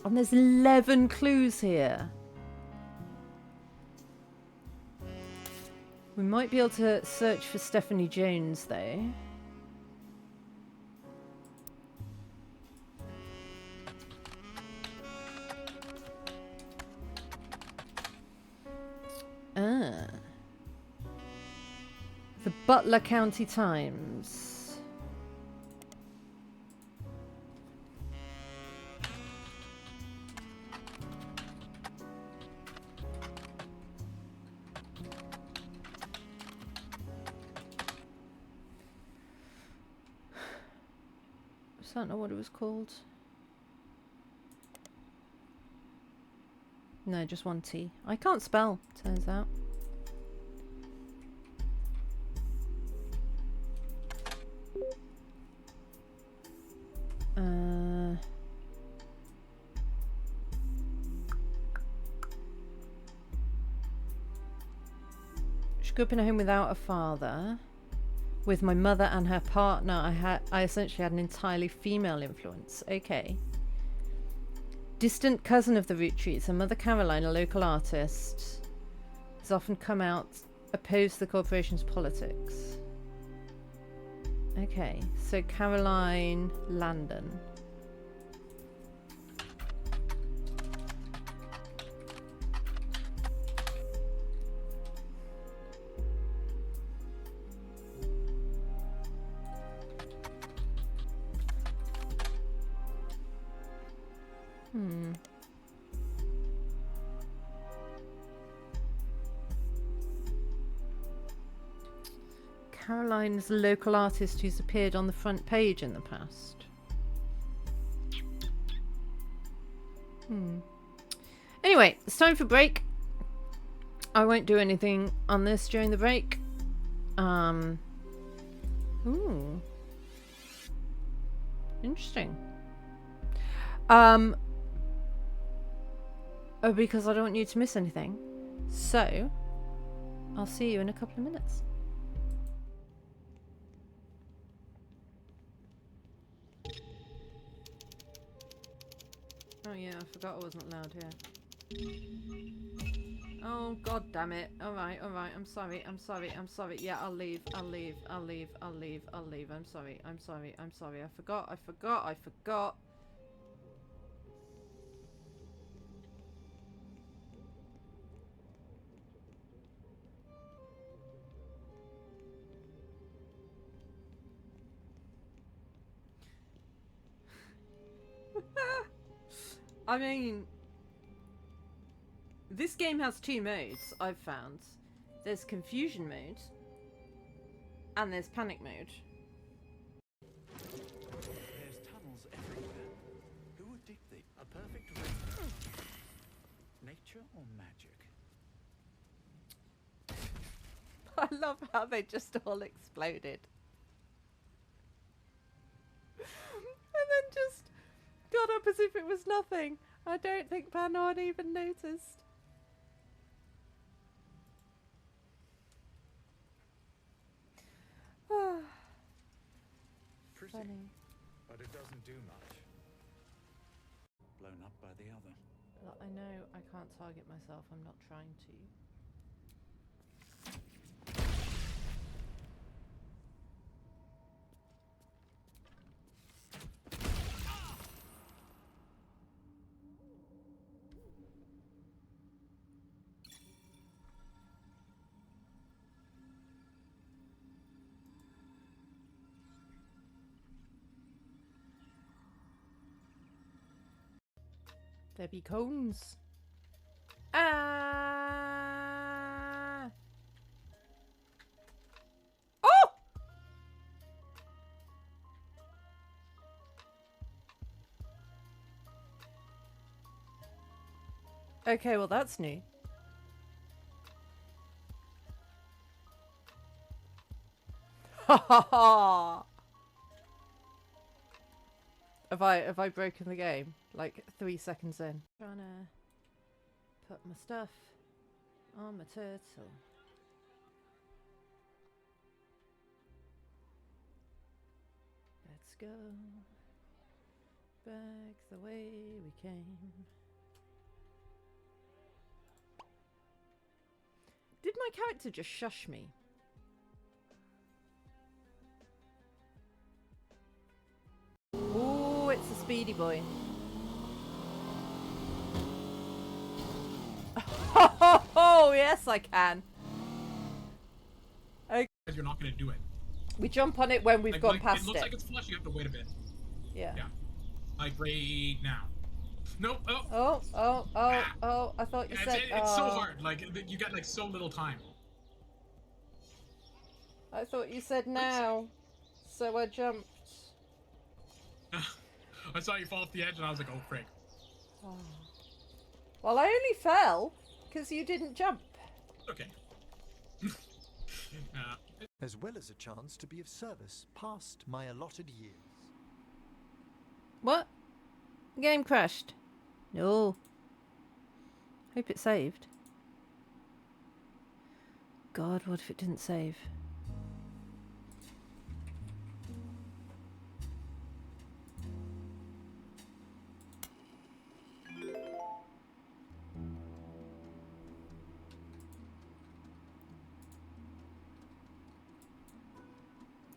Speaker 1: And there's 11 clues here. We might be able to search for Stephanie Jones, though. The Butler County Times. I don't know what it was called. No, just one T. I can't spell, turns out. She grew up in a home without a father. With my mother and her partner, I essentially had an entirely female influence. Okay. Distant cousin of the Roottrees, her mother Caroline, a local artist, has often come out opposed to the corporation's politics. Okay, so Caroline Landon. Caroline's a local artist who's appeared on the front page in the past. Anyway, it's time for break. I won't do anything on this during the break. Ooh. Interesting. Because I don't want you to miss anything. So, I'll see you in a couple of minutes. Oh yeah, I forgot I wasn't allowed here. Oh god damn it. Alright, I'm sorry. Yeah, I'll leave. I'm sorry. I forgot. I mean, this game has two modes, I've found. There's confusion mode, and there's panic mode.
Speaker 4: There's tunnels everywhere. Who would dig the a perfect rainbow? Nature or magic?
Speaker 1: I love how they just all exploded. And then just got up as if it was nothing. I don't think Panon even noticed.
Speaker 4: Pretty,
Speaker 1: Funny.
Speaker 4: but it doesn't do much. Blown up by the other.
Speaker 1: I know I can't target myself. I'm not trying to. There be cones. Ah! Oh! Okay, well that's new. Ha ha ha! Have I broken the game? Like 3 seconds in. Trying to put my stuff on my turtle. Let's go back the way we came. Did my character just shush me? Oh, it's a speedy boy. Oh, yes, I can. Okay.
Speaker 5: You're not going to do it.
Speaker 1: We jump on it when we've gone past it.
Speaker 5: It looks like it's flush. You have to wait a bit.
Speaker 1: Yeah.
Speaker 5: Yeah. Like right now. Nope.
Speaker 1: Oh! I thought you said.
Speaker 5: It's so hard. Like you got like so little time.
Speaker 1: I thought you said now, so I jumped.
Speaker 5: I saw you fall off the edge, and I was like, "Oh, frick."
Speaker 1: Oh. Well, I only fell because you didn't jump.
Speaker 5: Okay.
Speaker 6: As well as a chance to be of service past my allotted years.
Speaker 1: What? The game crashed. No. Hope it saved. God, what if it didn't save?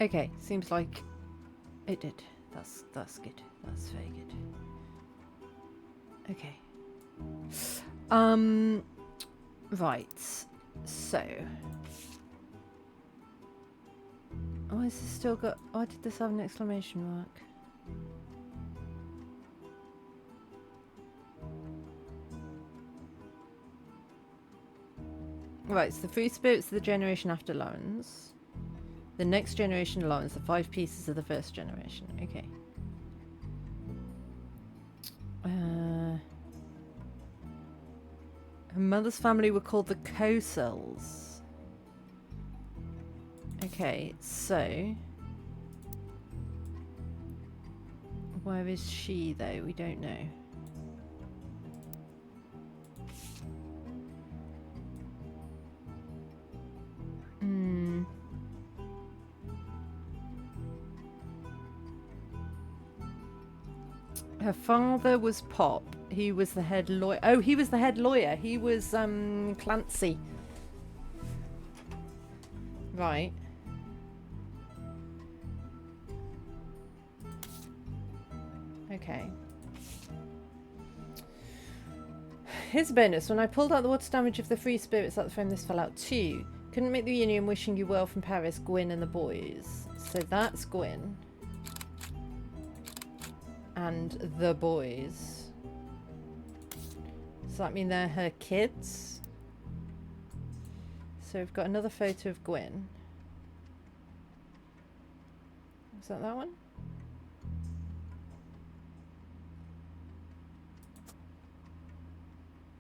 Speaker 1: Okay, seems like it did. That's good. That's very good. Okay. Right. So. Why has this still got... Why did this have an exclamation mark? Right, so the free spirits of the generation after Lawrence. The next generation Lawrence, the 5 pieces of the first generation. Okay. Her mother's family were called the Kosels. Okay, so... Where is she, though? We don't know. Her father was Pop. He was the head lawyer. Oh, he was the head lawyer. He was Clancy. Right. Okay. Here's a bonus. When I pulled out the water damage of the free spirits at the frame, this fell out too. Couldn't make the reunion. Wishing you well from Paris, Gwyn and the boys. So that's Gwyn. And the boys. Does that mean they're her kids? So we've got another photo of Gwyn. Is that one?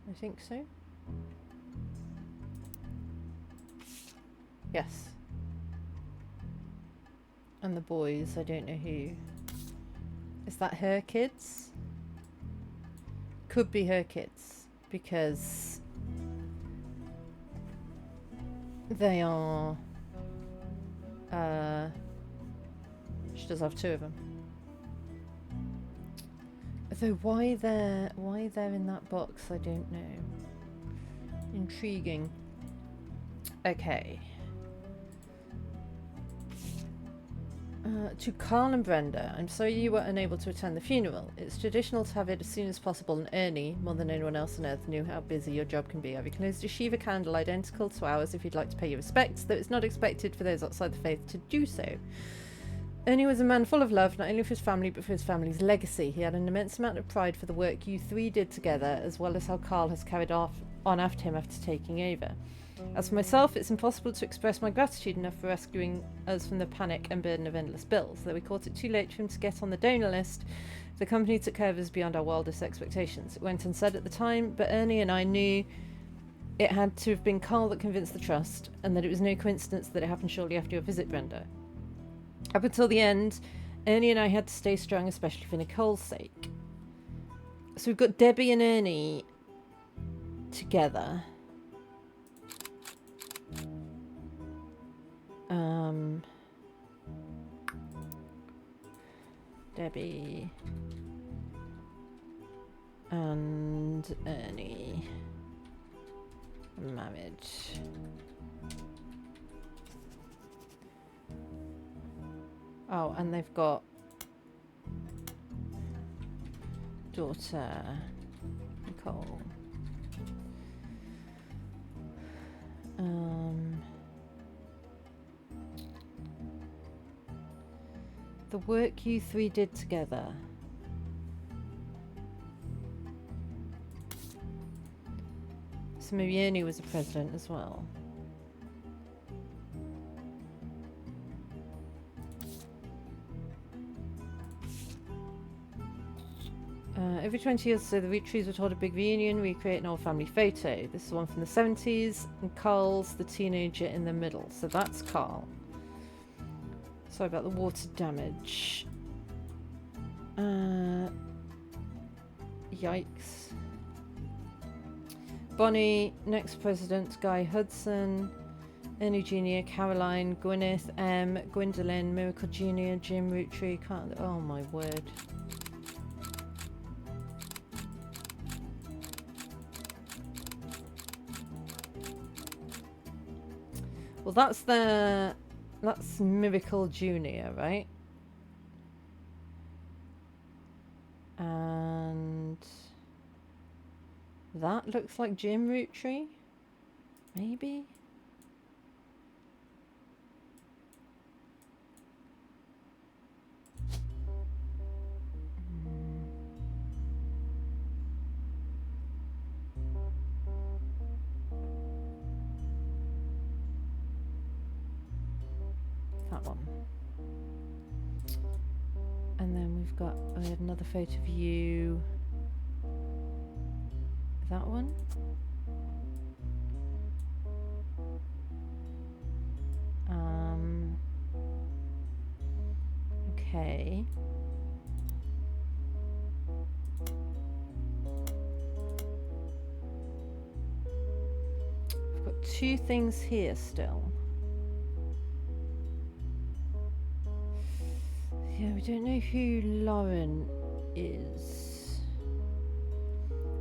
Speaker 1: I think so. Yes. And the boys, I don't know who. Is that her kids? Could be her kids, because they are... she does have 2 of them. Though why they're in that box, I don't know. Intriguing. Okay. To Carl and Brenda, I'm sorry you were unable to attend the funeral. It's traditional to have it as soon as possible, and Ernie, more than anyone else on Earth, knew how busy your job can be. I've enclosed a Shiva candle identical to ours if you'd like to pay your respects, though it's not expected for those outside the faith to do so. Ernie was a man full of love, not only for his family, but for his family's legacy. He had an immense amount of pride for the work you 3 did together, as well as how Carl has carried on after him after taking over. As for myself, it's impossible to express my gratitude enough for rescuing us from the panic and burden of endless bills. Though we caught it too late for him to get on the donor list, the company took care of us beyond our wildest expectations. It went unsaid at the time, but Ernie and I knew it had to have been Carl that convinced the trust, and that it was no coincidence that it happened shortly after your visit, Brenda. Up until the end, Ernie and I had to stay strong, especially for Nicole's sake. So we've got Debbie and Ernie together. Debbie and Ernie married. Oh, and they've got daughter Nicole. The work you 3 did together. So maybe Ernie was a president as well. Every 20 years or so, the Roottrees would hold a big reunion, recreate an old family photo. This is one from the 70s, and Carl's the teenager in the middle. So that's Carl. Sorry about the water damage. Yikes. Bonnie, next president, Guy Hudson. Ernie Jr., Caroline, Gwyneth, M, Gwendolyn, Miracle Jr., Jim, Roottrees, can't. Oh my word. Well, that's Miracle Jr., right? And that looks like Jim Roottrees, maybe. That one. And then we've got another photo of you. That one. Okay. I've got two things here still. Yeah, we don't know who Lauren is.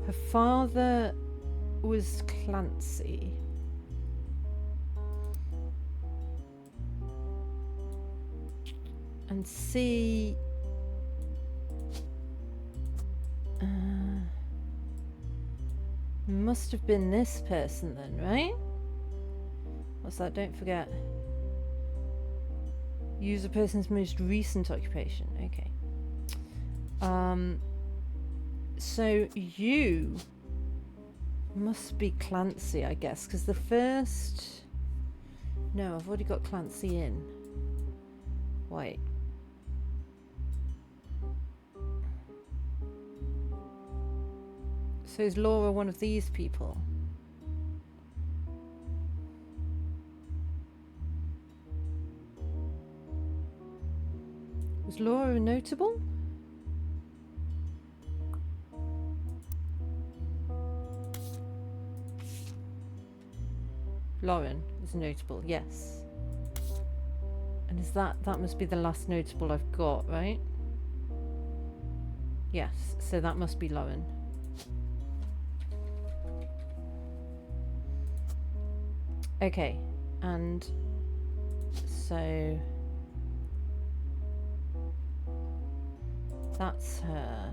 Speaker 1: Her father was Clancy. And C... must have been this person then, right? What's that? Don't forget. Use a person's most recent occupation. Okay. So you must be Clancy, I guess, because the first... No, I've already got Clancy in. Wait. So is Laura one of these people? Was Laura notable? Lauren is notable, yes. And is that must be the last notable I've got, right? Yes, so that must be Lauren. Okay, and so that's her.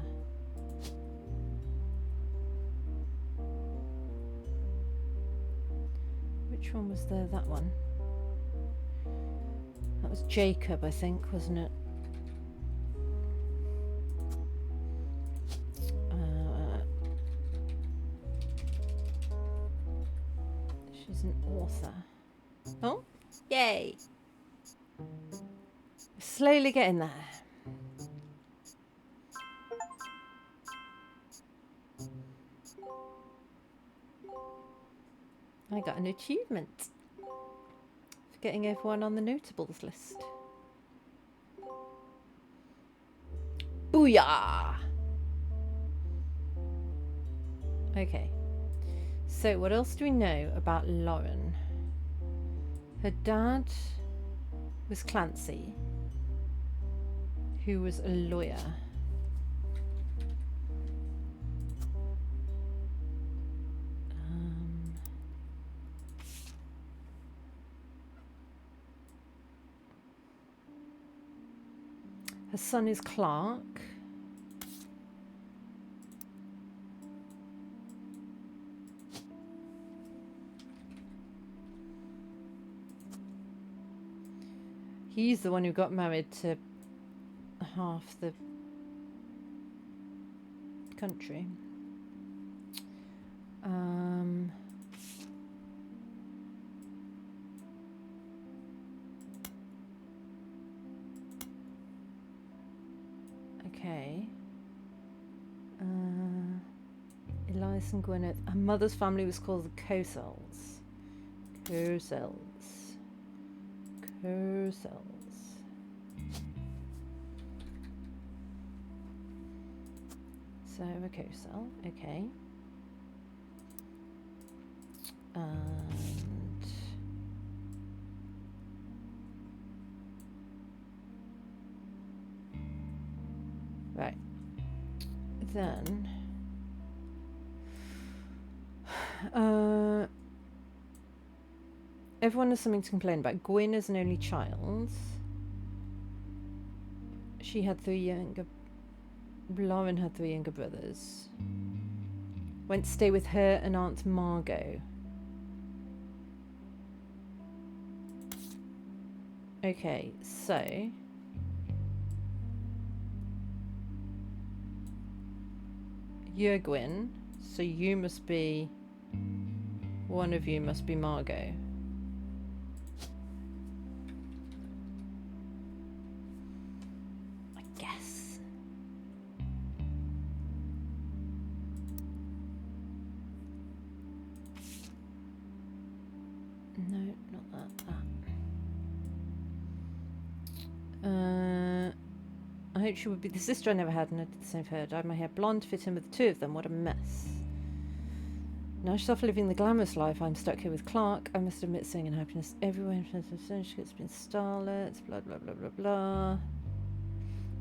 Speaker 1: Which one was there? That one. That was Jacob, I think, wasn't it? She's an author. Oh, yay! Slowly getting there. I got an achievement for getting everyone on the notables list. Booyah! Okay. So what else do we know about Lauren? Her dad was Clancy, who was a lawyer. Her son is Clark. He's the one who got married to half the country. Okay. Elias and Gwyneth. Her mother's family was called the Cosels. Cosels. So a Cosel, okay. And Then... everyone has something to complain about. Gwyn is an only child. She had 3 younger... Lauren had 3 younger brothers. Went to stay with her and Aunt Margot. Okay, so... you're Gwyn, so you must be... one of you must be Margot. I guess. No, not that. I hope she would be the sister I never had, and I did the same for her. Dyed my hair blonde to fit in with the 2 of them. What a mess. Now she's off living the glamorous life. I'm stuck here with Clark. I must admit, singing and happiness everywhere. She gets been starlet. Blah blah blah blah blah.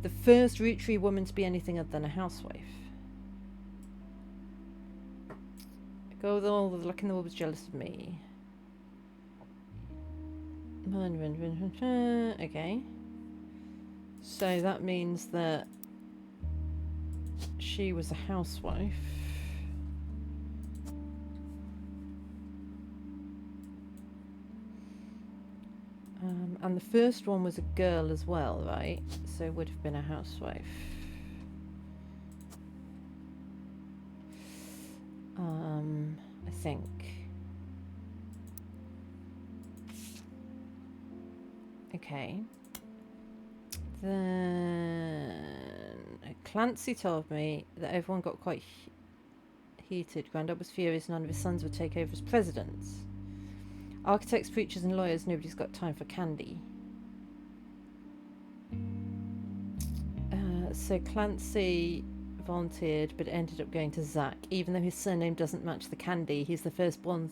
Speaker 1: The first Rootree woman to be anything other than a housewife. I go with all the luck in the world was jealous of me. Okay. So that means that she was a housewife. And the first one was a girl as well, right? So would have been a housewife. I think. Okay. Then Clancy told me that everyone got quite heated. Grandad was furious none of his sons would take over as presidents. Architects, preachers and lawyers, nobody's got time for candy. So Clancy volunteered but ended up going to Zach. Even though his surname doesn't match the candy, he's the firstborn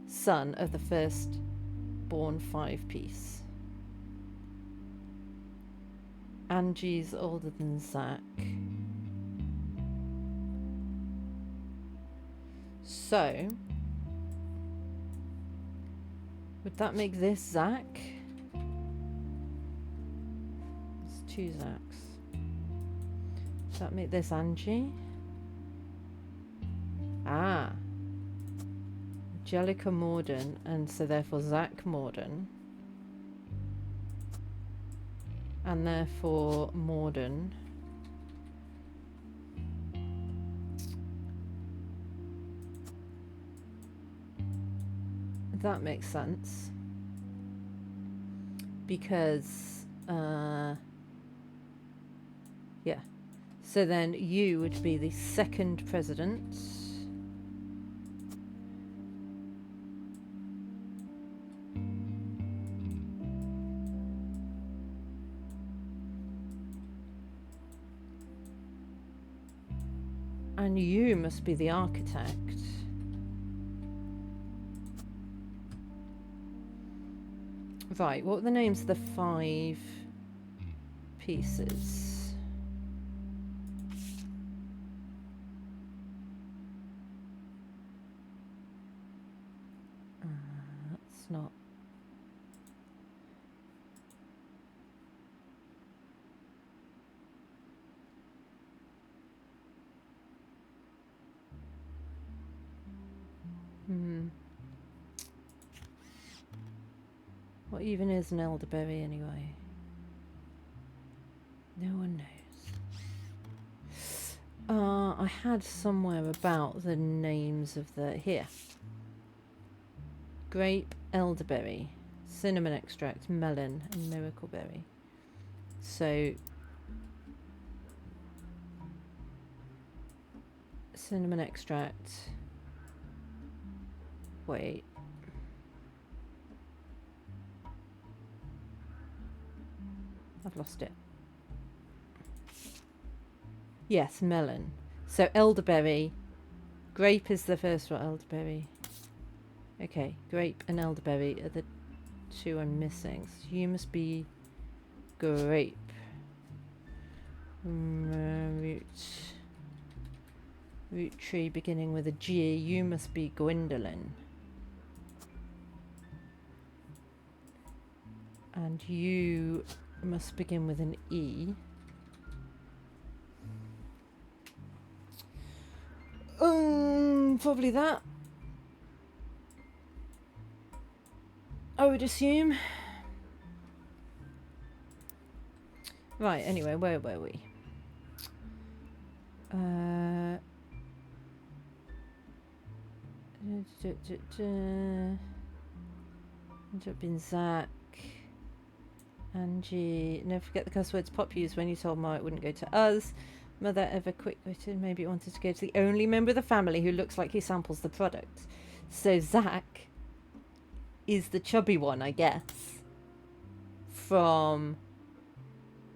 Speaker 1: son of the firstborn 5-piece. Angie's older than Zach. So, would that make this Zach? It's 2 Zachs. Does that make this Angie? Ah. Angelica Morden, and so therefore Zach Morden. And therefore Morden. That makes sense. Because, yeah. So then you would be the 2nd president. And you must be the architect. Right, what were the names of the 5 pieces? That's not... What even is an elderberry anyway? No one knows. I had somewhere about the names of the... Here. Grape, elderberry, cinnamon extract, melon, and miracleberry. So... cinnamon extract... Wait. I've lost it. Yes, melon. So elderberry. Grape is the first one. Elderberry. Okay, grape and elderberry are the 2 I'm missing. So you must be grape. Root. Root tree beginning with a G. You must be Gwendolyn. And you must begin with an E. Probably that. I would assume. Right, anyway, where were we? Ended up being Zach. Angie. Never forget the cuss words Pop used when you told Ma it wouldn't go to us. Mother ever quick-witted. Maybe it wanted to go to the only member of the family who looks like he samples the product. So Zach is the chubby one, I guess. From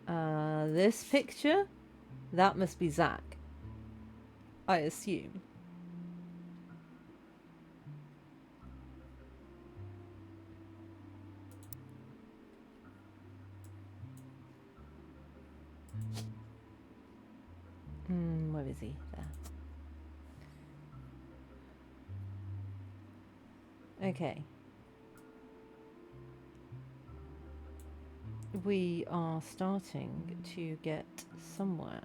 Speaker 1: this picture? That must be Zach. I assume. Where is he? There. Okay. We are starting to get somewhere.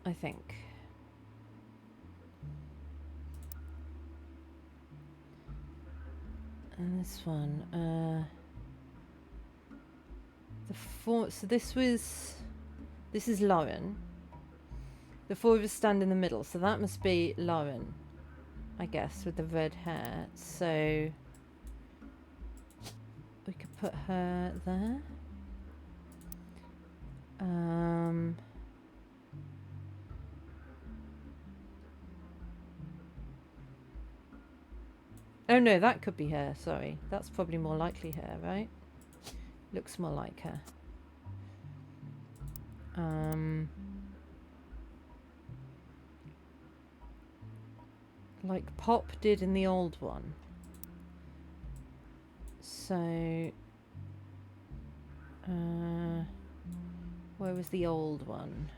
Speaker 1: I think. And this one, so this is Lauren. The four of us stand in the middle, so that must be Lauren, I guess, with the red hair. So we could put her there. Oh no, that could be her, sorry. That's probably more likely her, right? Looks more like her. Like Pop did in the old one. So... where was the old one?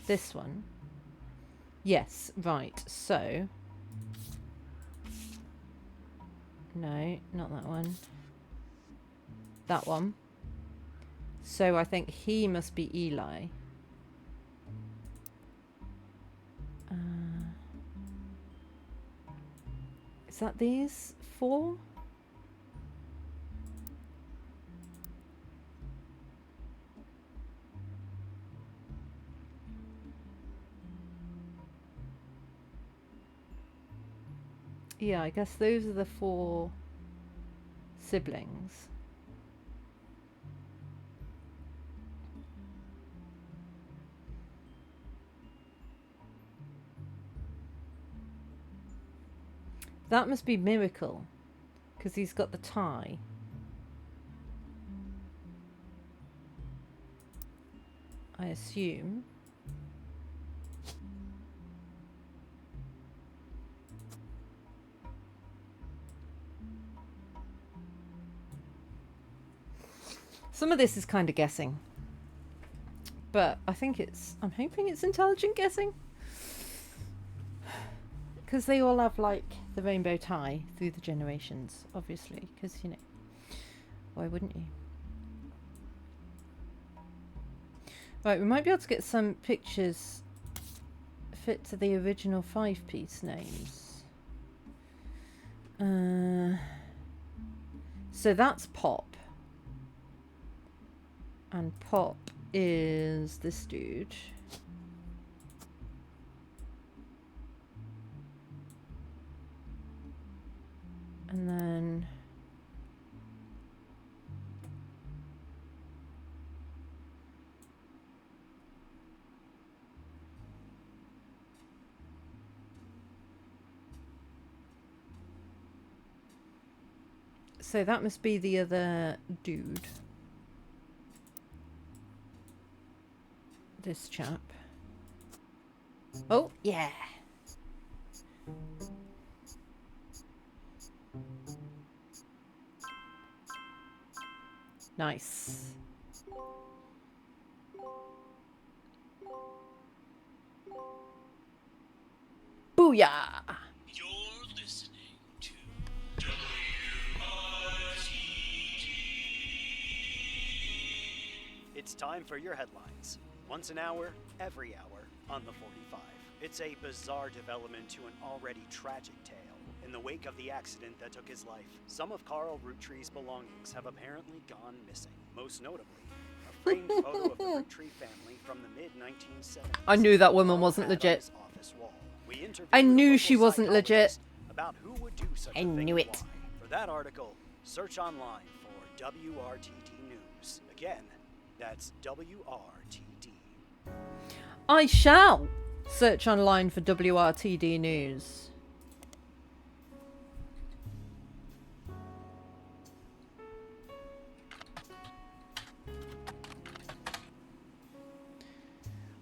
Speaker 1: This one. Yes, right, so... No, not that one. That one. So I think he must be Eli. Is that these four? Yeah, I guess those are the four siblings. That must be Miracle, because he's got the tie. I assume. Some of this is kind of guessing, but I think I'm hoping it's intelligent guessing. Because they all have, like, the rainbow tie through the generations, obviously. Because, you know, why wouldn't you? Right, we might be able to get some pictures fit to the original 5-piece names. So that's Pop. And Pop is this dude. And then so that must be the other dude. This chap. Oh, yeah. Nice. Booyah!
Speaker 7: You're listening to WRTD.
Speaker 8: It's time for your headlines. Once an hour, every hour, on the 45. It's a bizarre development to an already tragic tale. In the wake of the accident that took his life, some of Carl Roottrees' belongings have apparently gone missing. Most notably, a framed photo of the Rootree family from the mid-1970s.
Speaker 1: I knew that woman wasn't
Speaker 8: had on
Speaker 1: legit.
Speaker 8: his office wall. We interviewed
Speaker 1: I
Speaker 8: a
Speaker 1: knew
Speaker 8: local
Speaker 1: she wasn't legit.
Speaker 8: psychologist about who would do such
Speaker 1: I
Speaker 8: a thing
Speaker 1: knew
Speaker 8: and
Speaker 1: it.
Speaker 8: why. For that article, search online for WRTD News. Again, that's WRTD.
Speaker 1: I shall search online for WRTD News.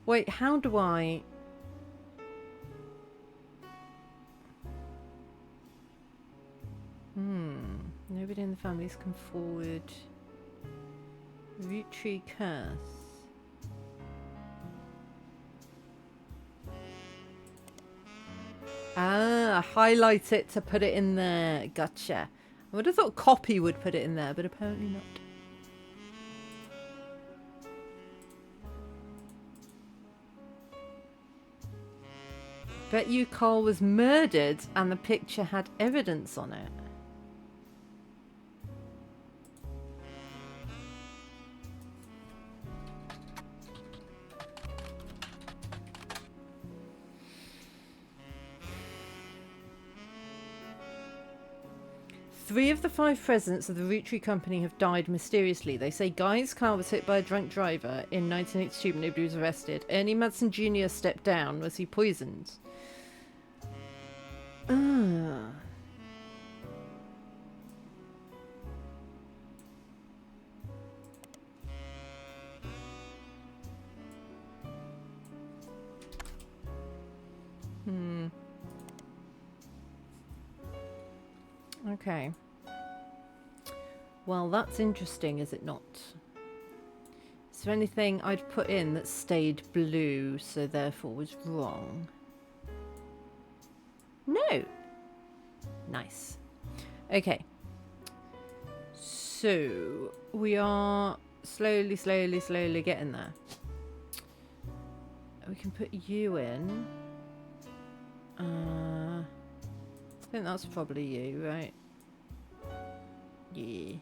Speaker 1: Wait, how do I... Nobody in the family's come forward. Rootree curse. Ah, highlight it to put it in there. Gotcha. I would have thought copy would put it in there, but apparently not. Bet you Carl was murdered and the picture had evidence on it. Three of the 5 presidents of the Rootree Company have died mysteriously. They say Guy's car was hit by a drunk driver in 1982, but nobody was arrested. Ernie Madsen Jr. stepped down. Was he poisoned? Ah. Okay. Well, that's interesting, is it not? Is there anything I'd put in that stayed blue, so therefore was wrong? No. Nice. Okay. So, we are slowly getting there. We can put you in. I think that's probably you, right? Yeah.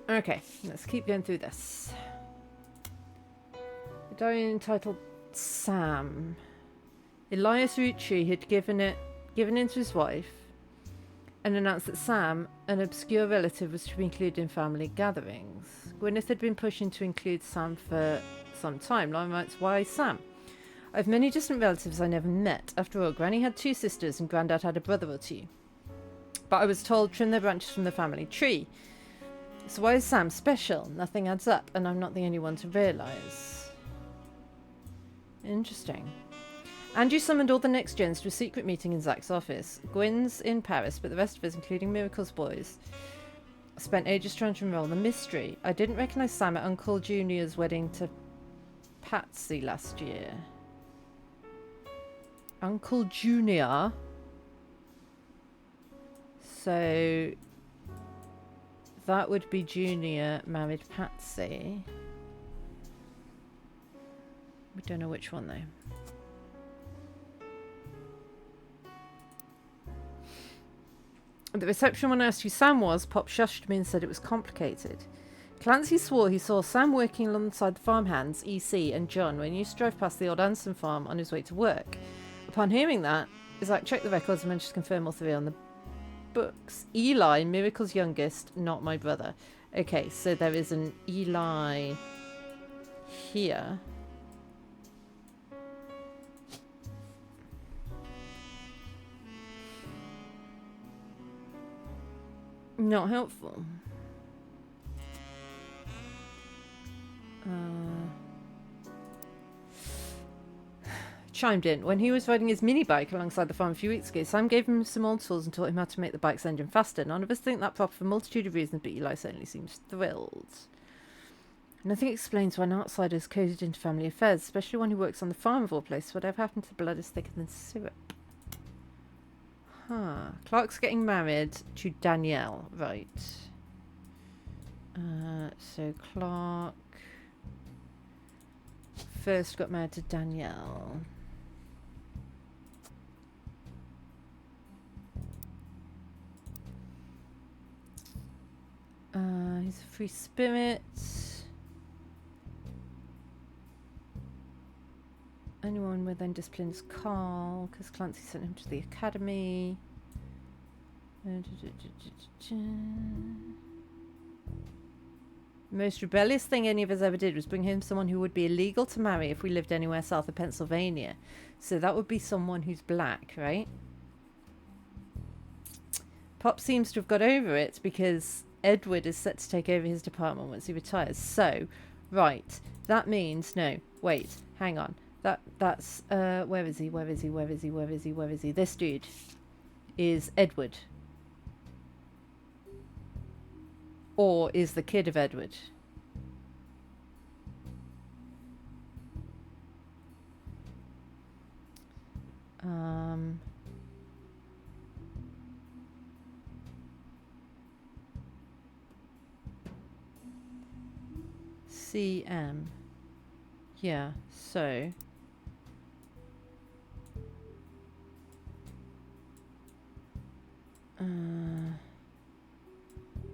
Speaker 1: Okay, let's keep going through this. A diary entitled Sam. Elias Rootree had given in to his wife and announced that Sam, an obscure relative, was to be included in family gatherings. Gwyneth had been pushing to include Sam for some time. Lauren writes, why Sam? I have many distant relatives I never met. After all, Granny had 2 sisters and Grandad had a brother or 2. But I was told trim their branches from the family tree. So why is Sam special? Nothing adds up, and I'm not the only one to realise. Interesting. Andrew summoned all the next gens to a secret meeting in Zach's office. Gwyn's in Paris, but the rest of us, including Miracle's boys, spent ages trying to unravel the mystery. I didn't recognise Sam at Uncle Junior's wedding to Patsy last year. Uncle Junior? So that would be Junior married Patsy. We don't know which one though. At the reception, when I asked who Sam was, Pop shushed me and said it was complicated. Clancy swore he saw Sam working alongside the farmhands, EC and John, when he used to drive past the old Anson farm on his way to work. Upon hearing that, Isaac checked the records and managed to confirm all 3 on the books. Eli, Miracle's youngest, not my brother. Okay, so there is an Eli here. Not helpful. chimed in. When he was riding his mini bike alongside the farm a few weeks ago, Sam gave him some old tools and taught him how to make the bike's engine faster. None of us think that proper for a multitude of reasons, but Eli certainly seems thrilled. Nothing explains why an outsider is coded into family affairs, especially one who works on the farm of all places. Whatever happened to the blood is thicker than syrup. Huh. Clark's getting married to Danielle, right. So Clark first got married to Danielle. He's a free spirit. Anyone with undisciplined is Carl, because Clancy sent him to the academy. The most rebellious thing any of us ever did was bring home someone who would be illegal to marry if we lived anywhere south of Pennsylvania. So that would be someone who's black, right? Pop seems to have got over it because Edward is set to take over his department once he retires. So, right, that means no. Wait, hang on. That's where is he? Where is he? Where is he? Where is he? Where is he? This dude is Edward. Or is the kid of Edward? CM. Yeah, so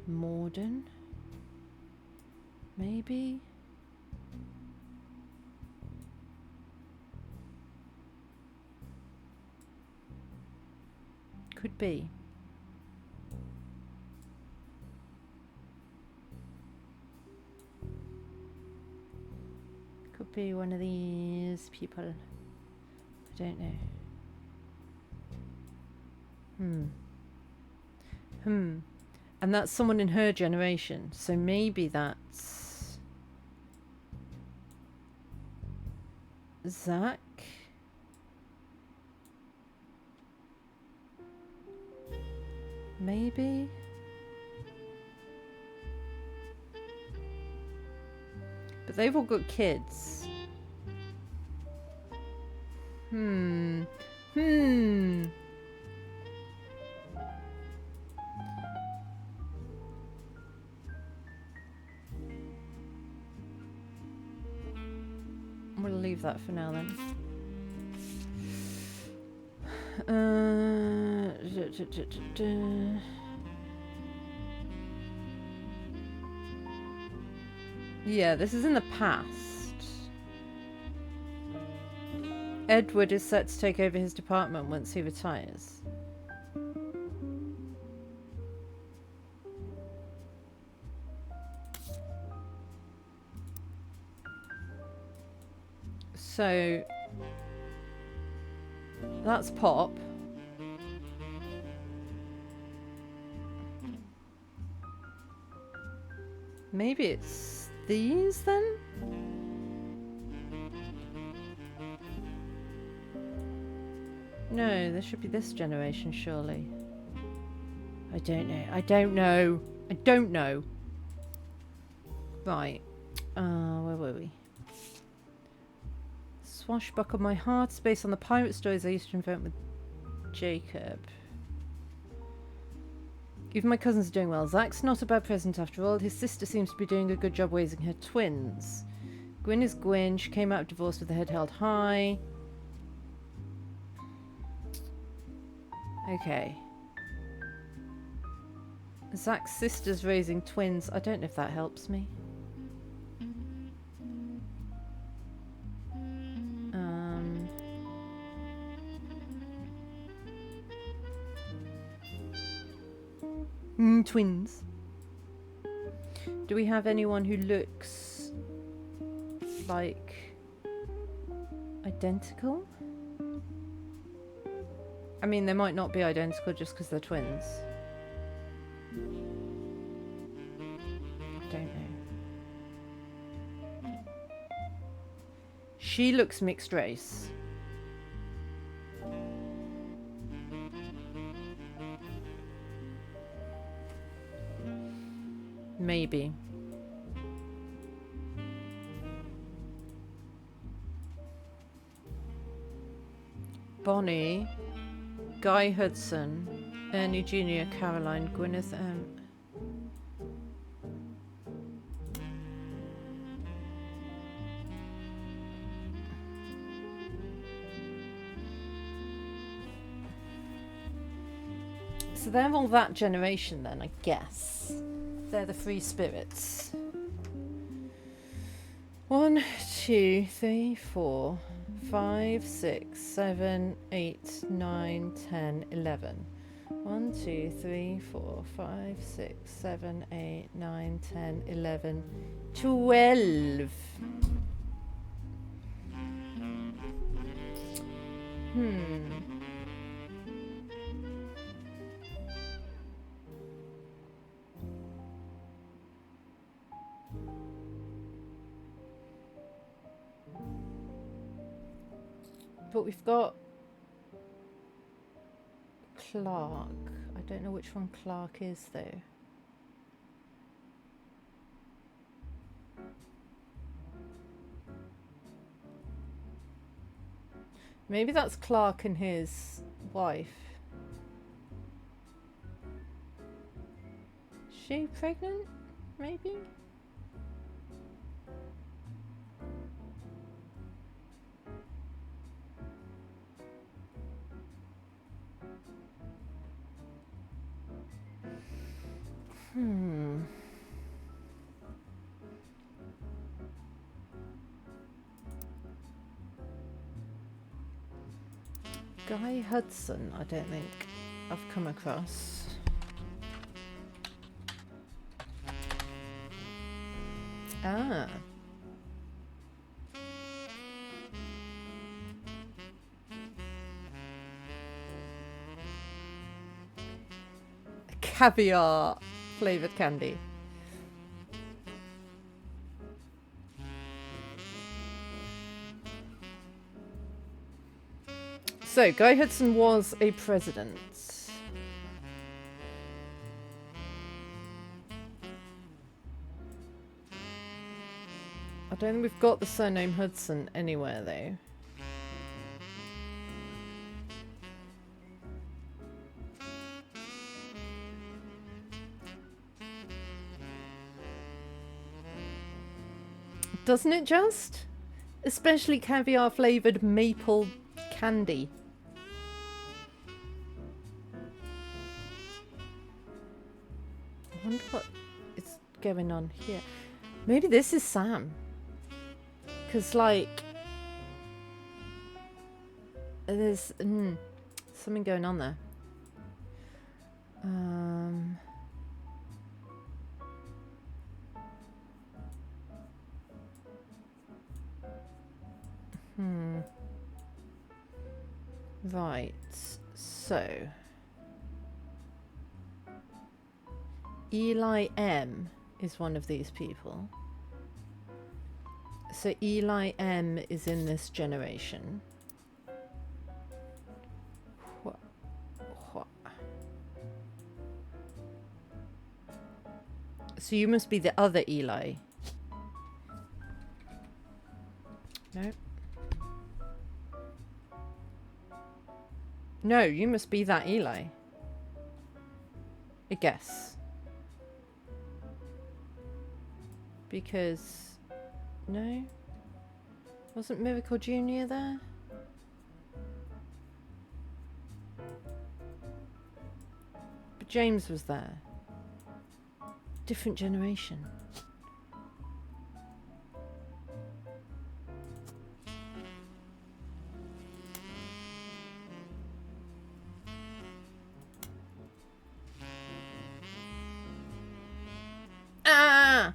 Speaker 1: Morden, maybe. Could be. Could be one of these people. I don't know. And that's someone in her generation. So maybe that's Zach. Maybe. But they've all got kids. We'll leave that for now then. Yeah, this is in the past. Edward is set to take over his department once he retires. So that's Pop. Maybe it's these then? No, there should be this generation, surely. I don't know. I don't know. I don't know. Right. Where were we? Swashbuckle my heart. Based on the pirate stories I used to invent with Jacob. Even my cousins are doing well. Zach's not a bad present after all. His sister seems to be doing a good job raising her twins. Gwyn is Gwyn. She came out of divorce with her head held high. Okay. Zach's sister's raising twins. I don't know if that helps me. Twins. Do we have anyone who looks like identical? I mean, they might not be identical just because they're twins. I don't know. She looks mixed race. Maybe. Bonnie, Guy Hudson, Ernie Jr., Caroline, Gwyneth M. So they're all that generation then, I guess. They're the free spirits. 1, 2, 3, 4, 5, 6, 7, 8, 9, 10, 11. 1, 2, 3, 4, 5, 6, 7, 8, 9, 10, 11, 12. But we've got Clark. I don't know which one Clark is though. Maybe that's Clark and his wife. Is she pregnant? Maybe? Guy Hudson, I don't think I've come across. Ah. Caviar flavoured candy. So, Guy Hudson was a president. I don't think we've got the surname Hudson anywhere, though. Doesn't it just? Especially caviar flavoured maple candy. I wonder what is going on here. Maybe this is Sam. Because, like, there's something going on there. Right, so Eli M is one of these people. So Eli M is in this generation. What? So you must be the other Eli. No. No, you must be that Eli. I guess. Because... No? Wasn't Miracle Jr. there? But James was there. Different generation. Ah!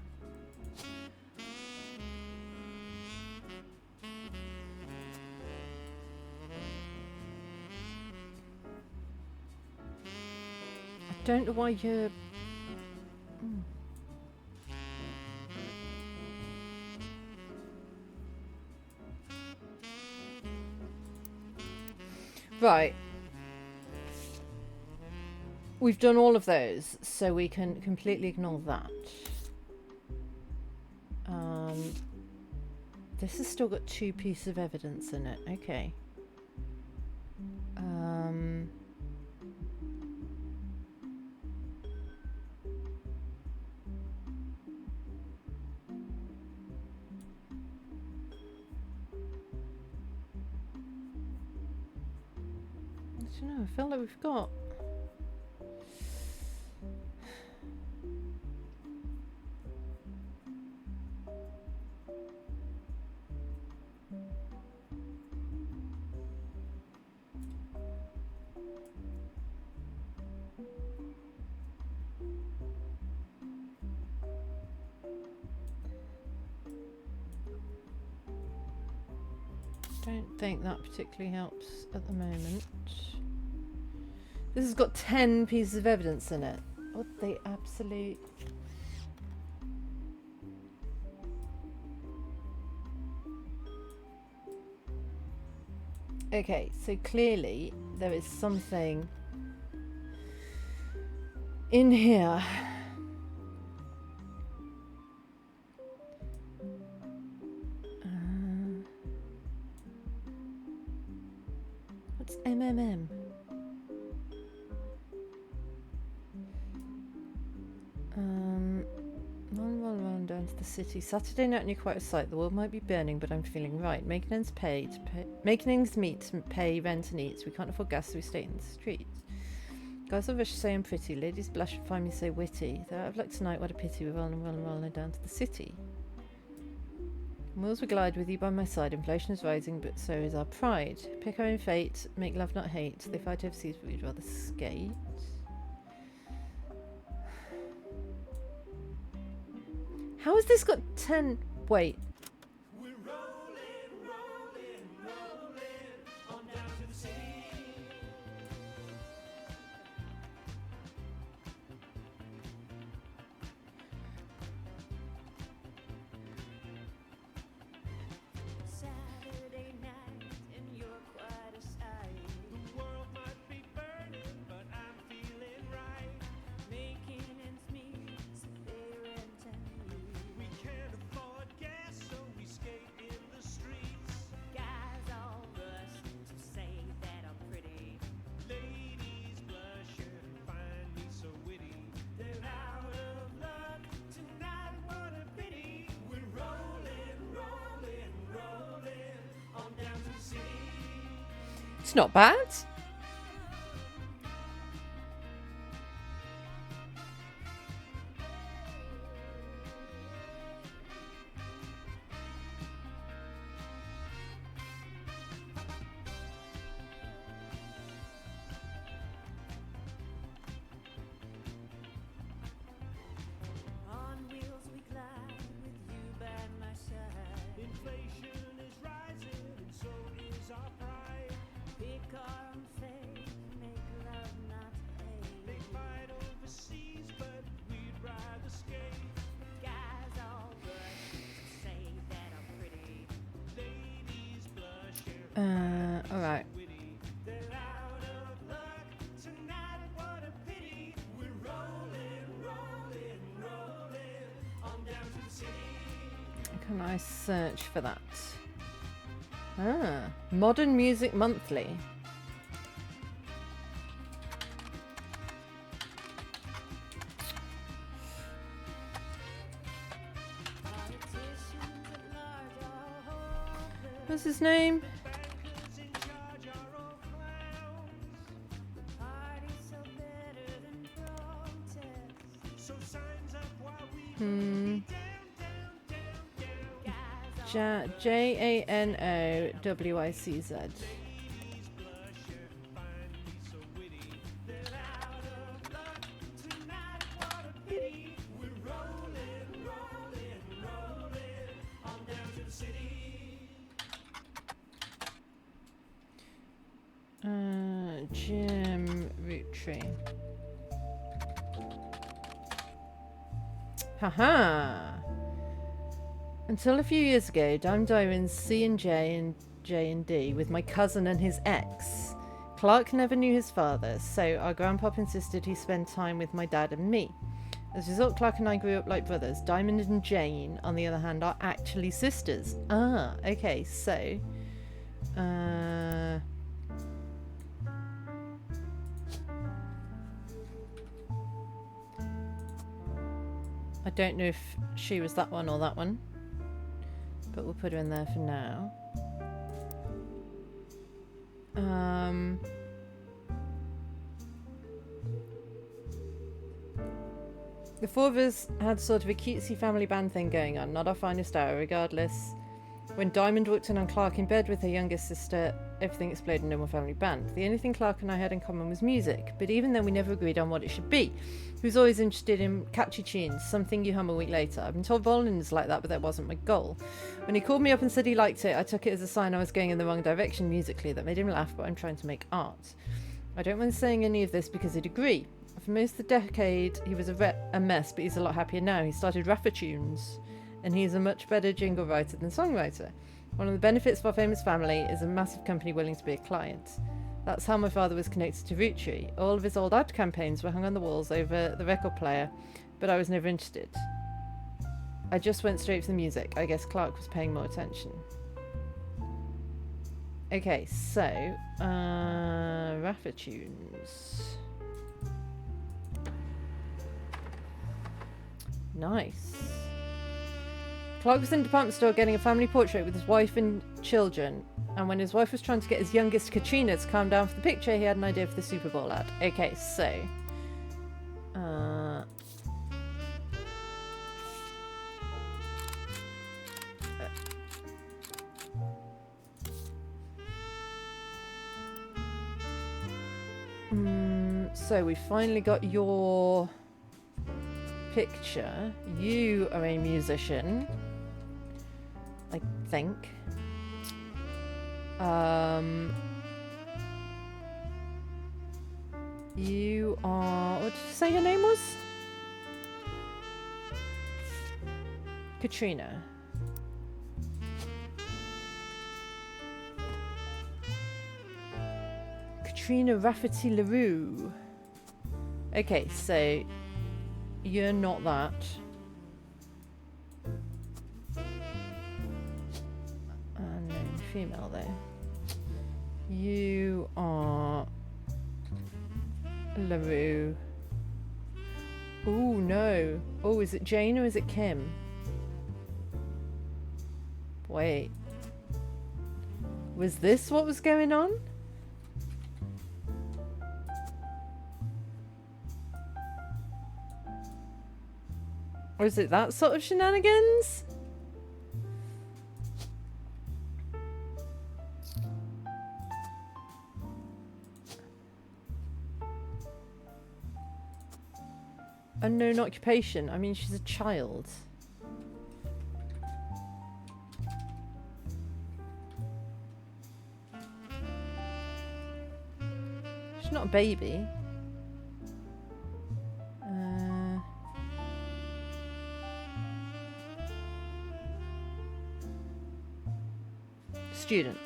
Speaker 1: I don't know why you're... Right. We've done all of those, so we can completely ignore that. This has still got 2 pieces of evidence in it. Okay. I don't know. I feel like we've got. Don't think that particularly helps at the moment. This has got 10 pieces of evidence in it. What the absolute... Okay, so clearly there is something in here. What's MMM? Run down to the city. Saturday night near quite a sight. The world might be burning, but I'm feeling right. Making ends meet to pay rent and eat. We can't afford gas, so we stay in the streets. Guys of us say I'm pretty. Ladies blush and find me so witty. They're out of luck tonight. What a pity. We're rolling down to the city. Wheels will glide with you by my side. Inflation is rising, but so is our pride. Pick our own fate. Make love, not hate. They fight overseas, but we'd rather skate. How has this got 10? Wait.
Speaker 7: We're rolling on down to the city.
Speaker 9: Saturday night and you're quite a sight.
Speaker 7: The world might be burning, but I'm feeling right.
Speaker 9: Making ends meet, so they rent and eat.
Speaker 7: We can't afford gas, so we skate in the streets.
Speaker 9: Guys all rush to say that I'm pretty.
Speaker 7: Ladies blush and find me so witty. They're out of luck tonight, what a pity. We're rolling on down to the city.
Speaker 1: It's not bad.
Speaker 9: On wheels we glide with you by my side.
Speaker 7: Inflation is rising, and so is our pride.
Speaker 9: Pick our own fate, make love not
Speaker 7: They
Speaker 9: hate.
Speaker 7: fight overseas, but we'd rather skate.
Speaker 9: Guys all rush to say that I'm pretty.
Speaker 7: Ladies blush and
Speaker 1: All right.
Speaker 7: witty. They're out of luck tonight, what a pity. We're rolling on down to the city.
Speaker 1: Can I search for that? Modern Music Monthly.
Speaker 9: Politicians at large are hopeless.
Speaker 1: What's his name?
Speaker 7: Bankers in charge are all clowns.
Speaker 9: Parties so better than protest.
Speaker 7: So signs up while we
Speaker 1: Hmm.
Speaker 7: down.
Speaker 9: Guys all
Speaker 1: Janowicz.
Speaker 7: Ladies blush and find me so witty. They're out of luck tonight, what a pity. We're rolling on down to the city.
Speaker 1: Jim Roottrees. Haha. Until a few years ago, I'm doing C&J and J&D with my cousin and his ex. Clark never knew his father, so our grandpop insisted he spend time with my dad and me. As a result, Clark and I grew up like brothers. Diamond and Jane, on the other hand, are actually sisters. Ah, okay, so... I don't know if she was that one or that one, but we'll put her in there for now. The four of us had sort of a cutesy family band thing going on, not our finest hour, regardless. When Diamond walked in on Clark in bed with her youngest sister, everything exploded in normal family band. The only thing Clark and I had in common was music, but even then we never agreed on what it should be. He was always interested in catchy tunes, something you hum a week later. I've been told bowling is like that, but that wasn't my goal. When he called me up and said he liked it, I took it as a sign I was going in the wrong direction musically. That made him laugh, but I'm trying to make art. I don't mind saying any of this because I'd agree. For most of the decade, he was a mess, but he's a lot happier now. He started rapper tunes, and he's a much better jingle writer than songwriter. One of the benefits of our famous family is a massive company willing to be a client. That's how my father was connected to Roottrees. All of his old ad campaigns were hung on the walls over the record player, but I was never interested. I just went straight for the music. I guess Clark was paying more attention. Okay, so, rapper tunes. Nice. Clark was in the department store getting a family portrait with his wife and children, and when his wife was trying to get his youngest Katrina to calm down for the picture, he had an idea for the Super Bowl ad. Okay, so... so we finally got your picture. You are a musician, I think. You are... what did you say your name was? Katrina. Katrina Rafferty LaRue. Okay, so you're not that. No, female though. You are LaRue. Oh no. Oh, is it Jane or is it Kim? Wait. Was this what was going on? Or is it that sort of shenanigans? Unknown occupation. I mean, she's a child. She's not a baby. Student.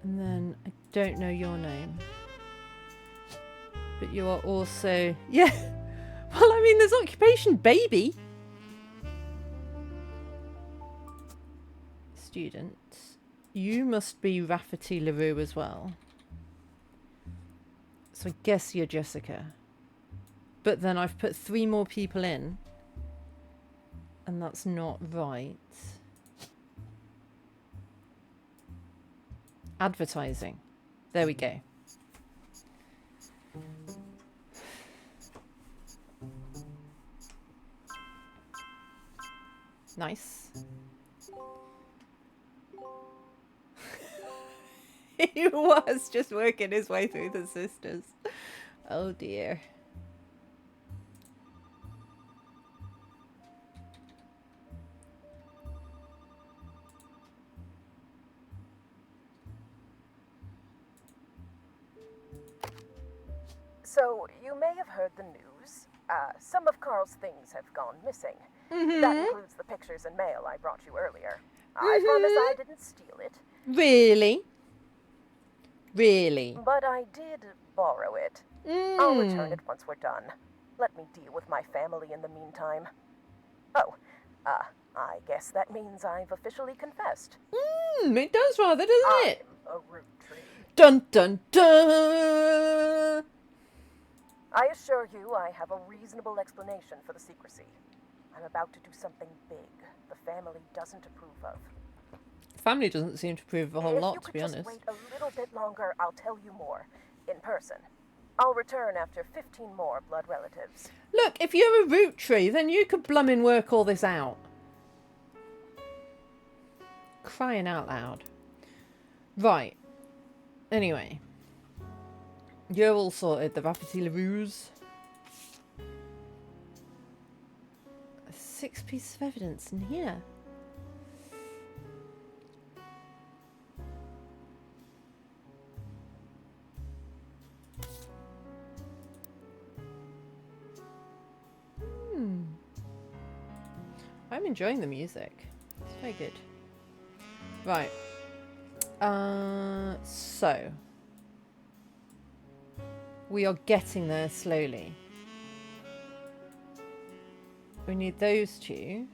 Speaker 1: And then I don't know your name. But you are also... yeah! Well, I mean, there's occupation baby. Student. You must be Rafferty LaRue as well. So I guess you're Jessica. But then I've put 3 more people in. And that's not right. Advertising. There we go. Nice. He was just working his way through the sisters. Oh dear.
Speaker 3: So, you may have heard the news. Some of Carl's things have gone missing. That includes the pictures and mail I brought you earlier. I promise I didn't steal it.
Speaker 1: Really? Really?
Speaker 3: But I did borrow it. I'll return
Speaker 1: Mmm.
Speaker 3: it once we're done. Let me deal with my family in the meantime. Oh, I guess that means I've officially confessed.
Speaker 1: It does rather, doesn't
Speaker 3: I'm
Speaker 1: it?
Speaker 3: a root tree.
Speaker 1: Dun dun dun!
Speaker 3: I assure you I have a reasonable explanation for the secrecy. I'm about to do something big the family doesn't approve of.
Speaker 1: Family doesn't seem to approve of a whole
Speaker 3: If
Speaker 1: lot,
Speaker 3: you
Speaker 1: to
Speaker 3: could
Speaker 1: be
Speaker 3: just
Speaker 1: honest.
Speaker 3: wait a little bit longer, I'll tell you more. In person. I'll return after 15 more blood relatives.
Speaker 1: Look, if you're a root tree, then you could blummin' work all this out. Crying out loud. Right. Anyway. You're all sorted. The Rapidly LaRue's. 6 pieces of evidence in here. I'm enjoying the music. It's very good. Right. So. We are getting there slowly. We need those two.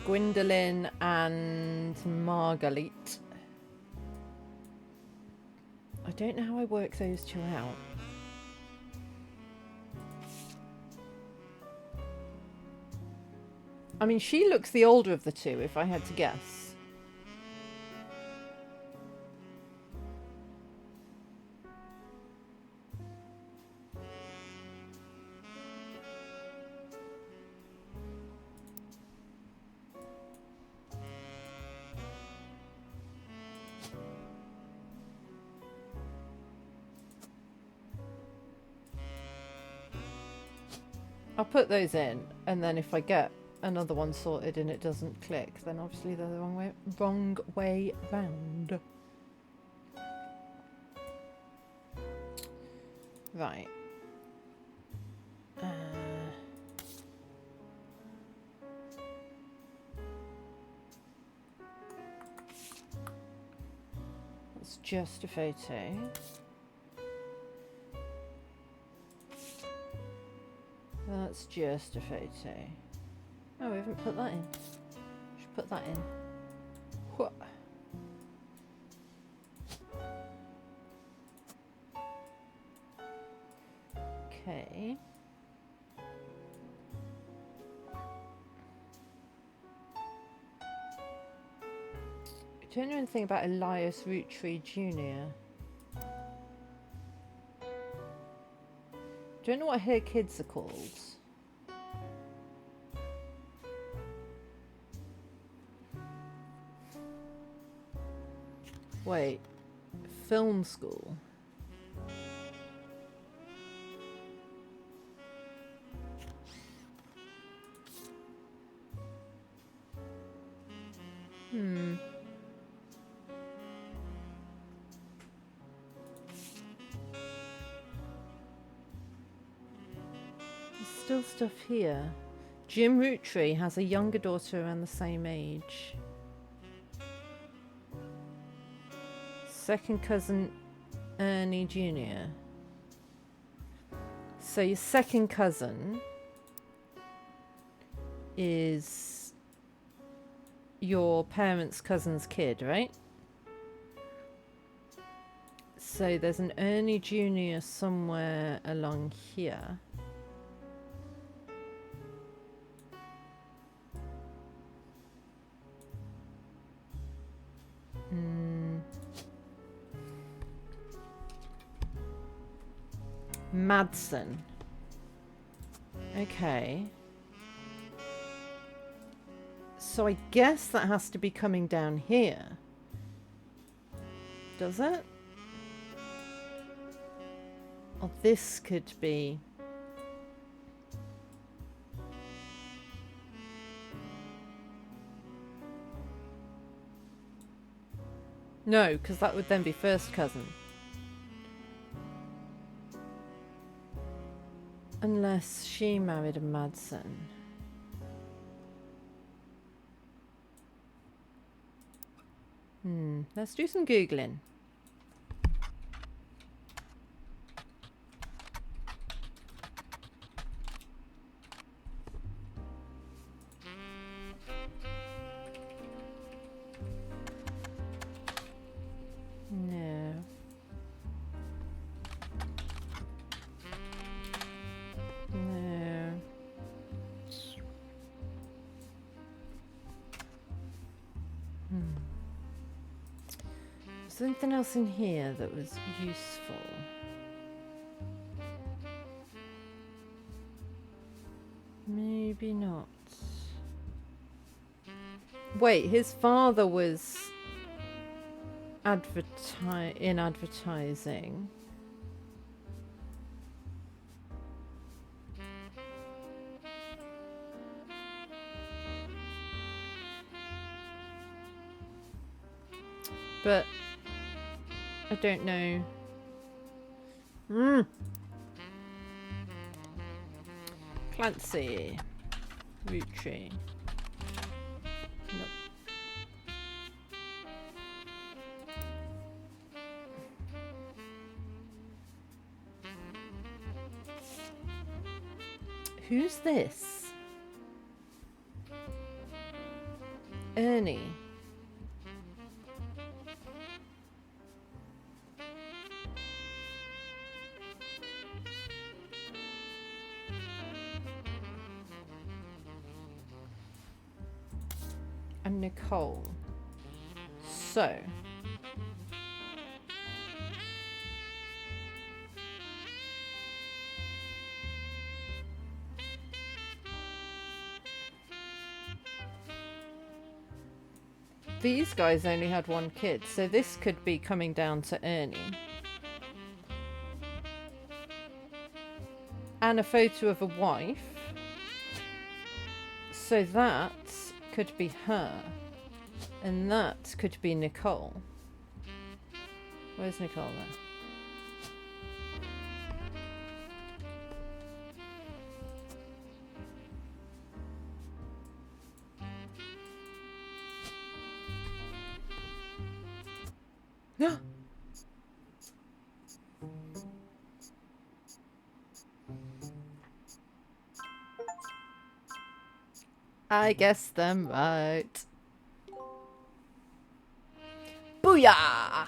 Speaker 1: Gwendolyn and Margalit. I don't know how I work those two out. I mean, she looks the older of the two, if I had to guess. I'll put those in, and then if I get another one sorted and it doesn't click, then obviously they're the wrong way round. Right. That's just a photo. That's just a photo. Oh, we haven't put that in. Should put that in. What? Okay. I don't know anything about Elias Roottrees Jr. Don't know what her kids are called. Wait, film school. There's still stuff here. Jim Roottrees has a younger daughter around the same age. Second cousin Ernie Jr. So your second cousin is your parents' cousin's kid, right? So there's an Ernie Jr. somewhere along here. Madsen. Okay. So I guess that has to be coming down here. Does it? Or this could be... No, because that would then be first cousin. Unless she married a Madsen. Let's do some Googling. No. No. Something else in here that was useful. Maybe not. Wait, his father was in advertising. But I don't know. Clancy. Roottrees. Nope. Who's this? Ernie. And Nicole. So. These guys only had one kid, so this could be coming down to Ernie. And a photo of a wife. So that could be her. And that could be Nicole. Where's Nicole then? No. I guess them right. Booyah!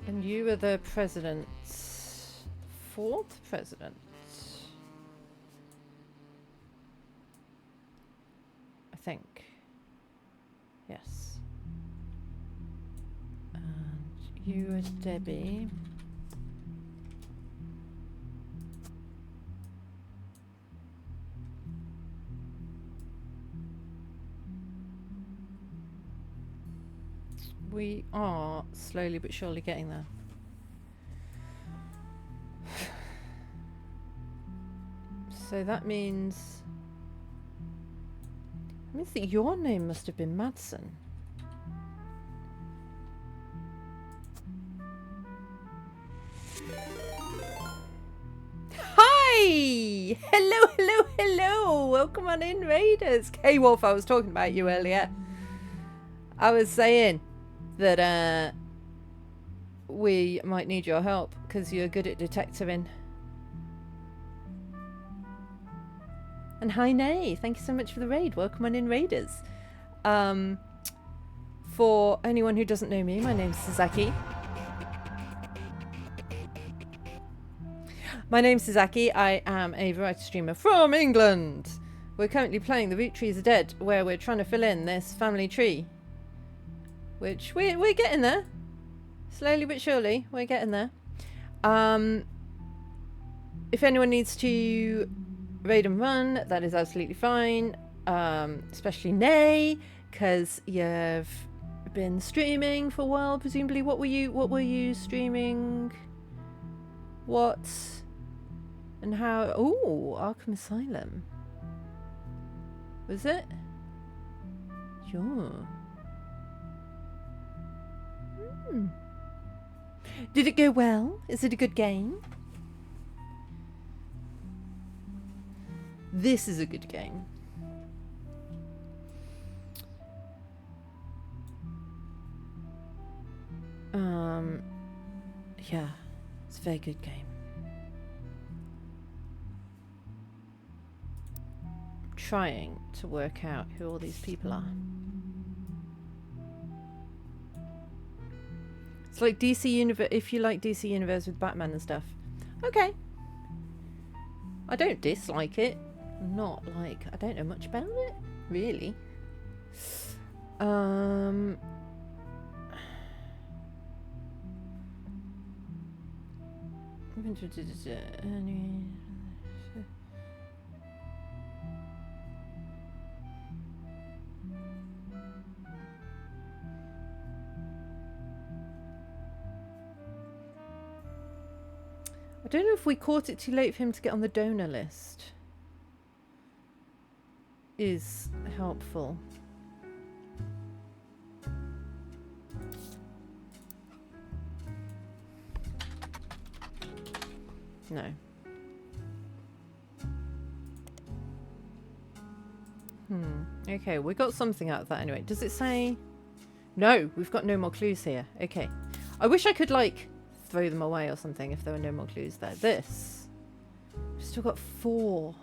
Speaker 1: And you were the president. Fourth president. I think. Yes. And you were Debbie. We are slowly but surely getting there. So that means that your name must have been Madsen. Hi! Hello, hello, hello! Welcome on in, Raiders. K-Wolf, I was talking about you earlier. I was saying that we might need your help because you're good at detectiving. And hi, Nay. Thank you so much for the raid. Welcome on in, Raiders. For anyone who doesn't know me, my name's Sasaki. My name's Sasaki. I am a variety streamer from England. We're currently playing The Roottrees Are Dead, where we're trying to fill in this family tree. Which we're getting there. Slowly but surely, we're getting there. If anyone needs to raid and run, that is absolutely fine. Especially Nay, because you've been streaming for a while, presumably. What were you streaming? What and how? Oh, Arkham Asylum. Was it? Sure. Hmm. Did it go well? Is it a good game? This is a good game. Yeah, it's a very good game. I'm trying to work out who all these people are. It's like DC Universe, if you like DC Universe with Batman and stuff. Okay. I don't dislike it. Not like, I don't know much about it, really. I don't know if we caught it too late for him to get on the donor list. Is helpful. No. Okay, we got something out of that anyway. Does it say... No, we've got no more clues here. Okay. I wish I could, like, throw them away or something if there were no more clues there. This. We've still got 4.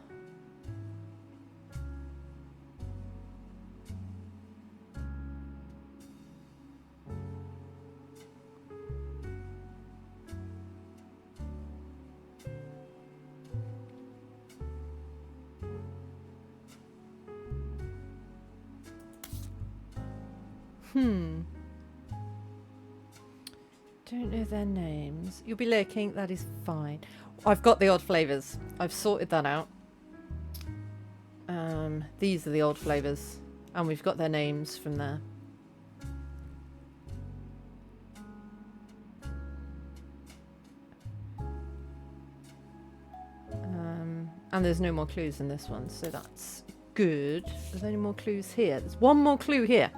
Speaker 1: Don't know their names. You'll be lurking, that is fine. I've got the odd flavours. I've sorted that out. These are the odd flavours. And we've got their names from there. And there's no more clues in this one, so that's good. There's any more clues here? There's one more clue here.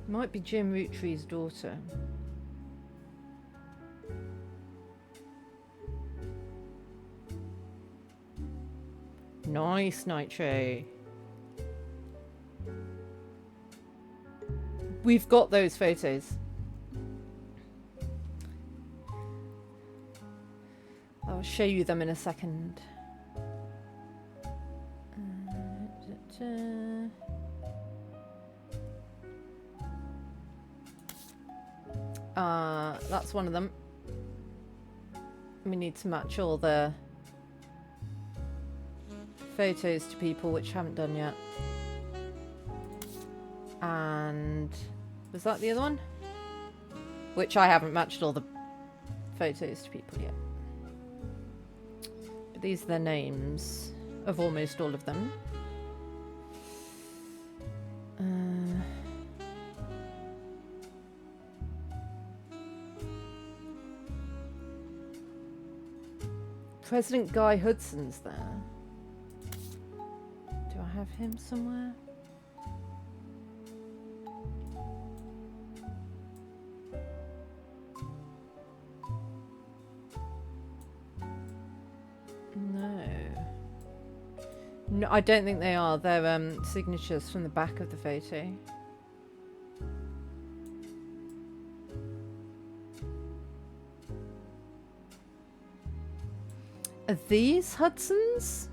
Speaker 1: Might be Jim Roottrees' daughter. Nice, Nitro. We've got those photos. I'll show you them in a second. That's one of them. We need to match all the photos to people, which haven't done yet. And was that the other one? Which I haven't matched all the photos to people yet. But these are the names of almost all of them. President Guy Hudson's there. Do I have him somewhere? No. No, I don't think they are. They're signatures from the back of the photo. Are these Hudsons?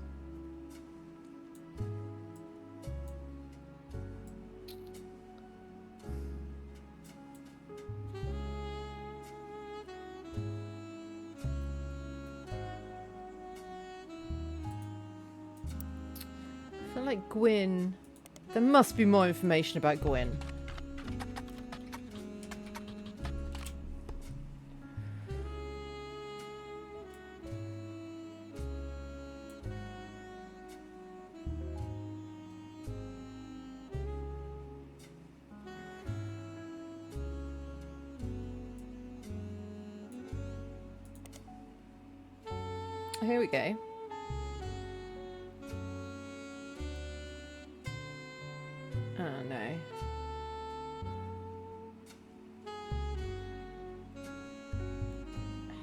Speaker 1: I feel like Gwyn. There must be more information about Gwyn. Here we go. Oh no.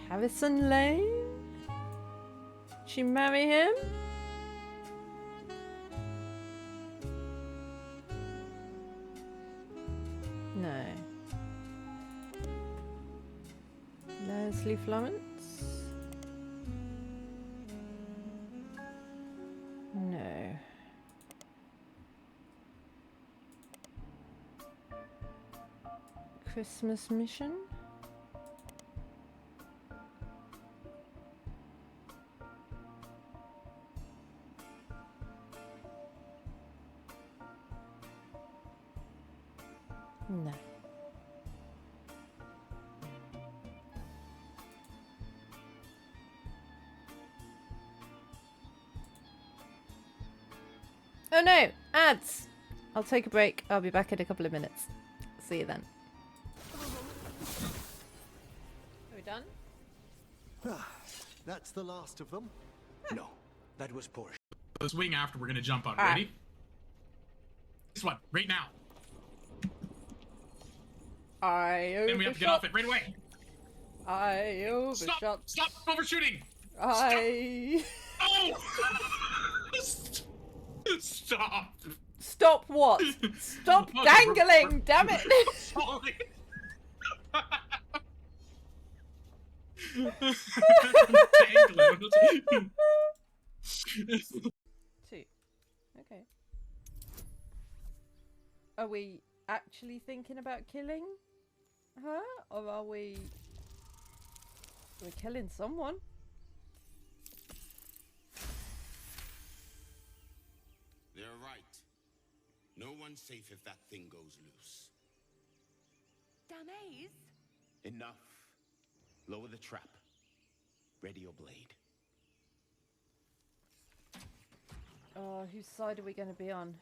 Speaker 1: Harrison Lane? Did she marry him? No. Leslie Florence? No. Christmas Mission? No. Oh no! Ads! I'll take a break. I'll be back in a couple of minutes. See you then. Are we done?
Speaker 6: That's the last of them.
Speaker 4: No, that was poor.
Speaker 5: The swing after we're gonna jump on.
Speaker 1: Ah.
Speaker 5: Ready? This one, right now.
Speaker 1: I overshot.
Speaker 5: Then we have to get off it right away.
Speaker 1: I overshot.
Speaker 5: Stop overshooting.
Speaker 1: I...
Speaker 5: Oh! Stop.
Speaker 1: Stop what? Stop
Speaker 5: Okay,
Speaker 1: dangling, damn it!
Speaker 5: Sorry. Dangling.
Speaker 1: 2. Okay. Are we actually thinking about killing her? Or are we... We're killing someone?
Speaker 10: They're right. No one's safe if that thing goes loose.
Speaker 9: Danais?
Speaker 10: Enough. Lower the trap. Ready your blade.
Speaker 1: Oh, whose side are we going to be on?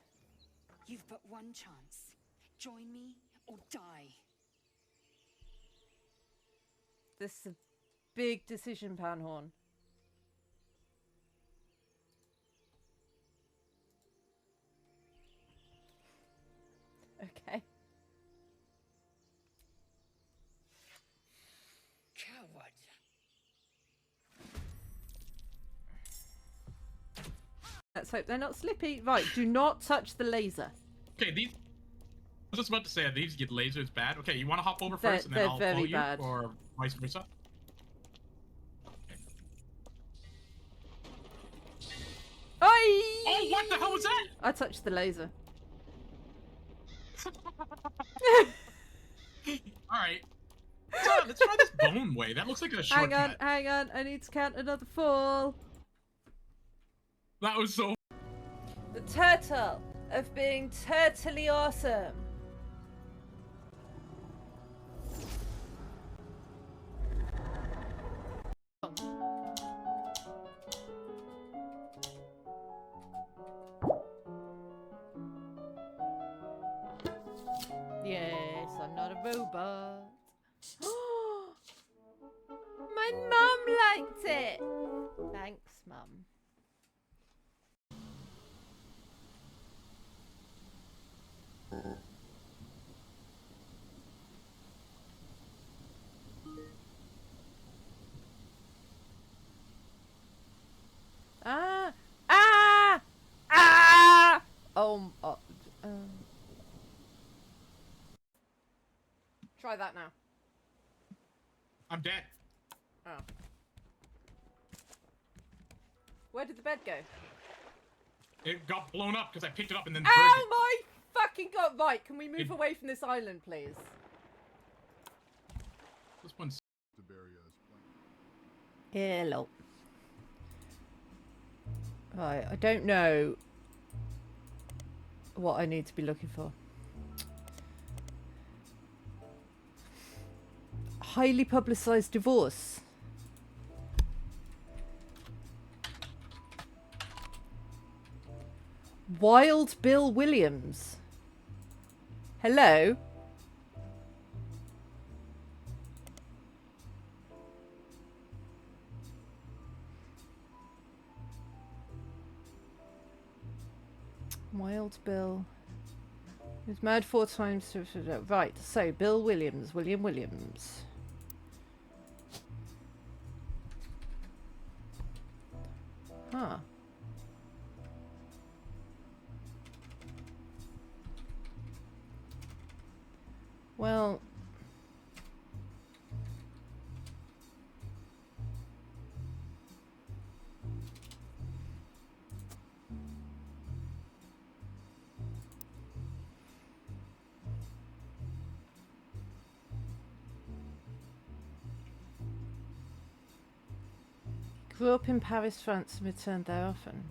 Speaker 9: You've but one chance. Join me or die.
Speaker 1: This is a big decision, Panhorn. Okay.
Speaker 9: Coward.
Speaker 1: Let's hope they're not slippy. Right, do not touch the laser.
Speaker 5: Okay, these. I was just about to say, these get lasers bad. Okay, you want to hop over
Speaker 1: They're-
Speaker 5: first, and then
Speaker 1: they're
Speaker 5: I'll
Speaker 1: very
Speaker 5: follow you,
Speaker 1: bad.
Speaker 5: or vice versa.
Speaker 1: Oi!
Speaker 5: Oh, what the hell was that?
Speaker 1: I touched the laser.
Speaker 5: All right. Let's try this bone way. That looks like a shortcut.
Speaker 1: Hang on. I need to count another fall.
Speaker 5: That was so.
Speaker 1: The turtle of being turtly awesome. Yes, I'm not a robot. My mum liked it. Thanks, Mum. Ah! Ah! Ah! Oh, try that now.
Speaker 5: I'm dead.
Speaker 1: Oh. Where did the bed go?
Speaker 5: It got blown up because I picked it up and then.
Speaker 1: Oh my fucking god! Right, can we move away from this island, please?
Speaker 5: This one's.
Speaker 1: Hello. Right, I don't know what I need to be looking for. Highly publicized divorce. Wild Bill Williams. Hello? Wild Bill. He was married 4 times. Right, so Bill Williams. William Williams. Huh. Well... Grew up in Paris, France, and returned there often.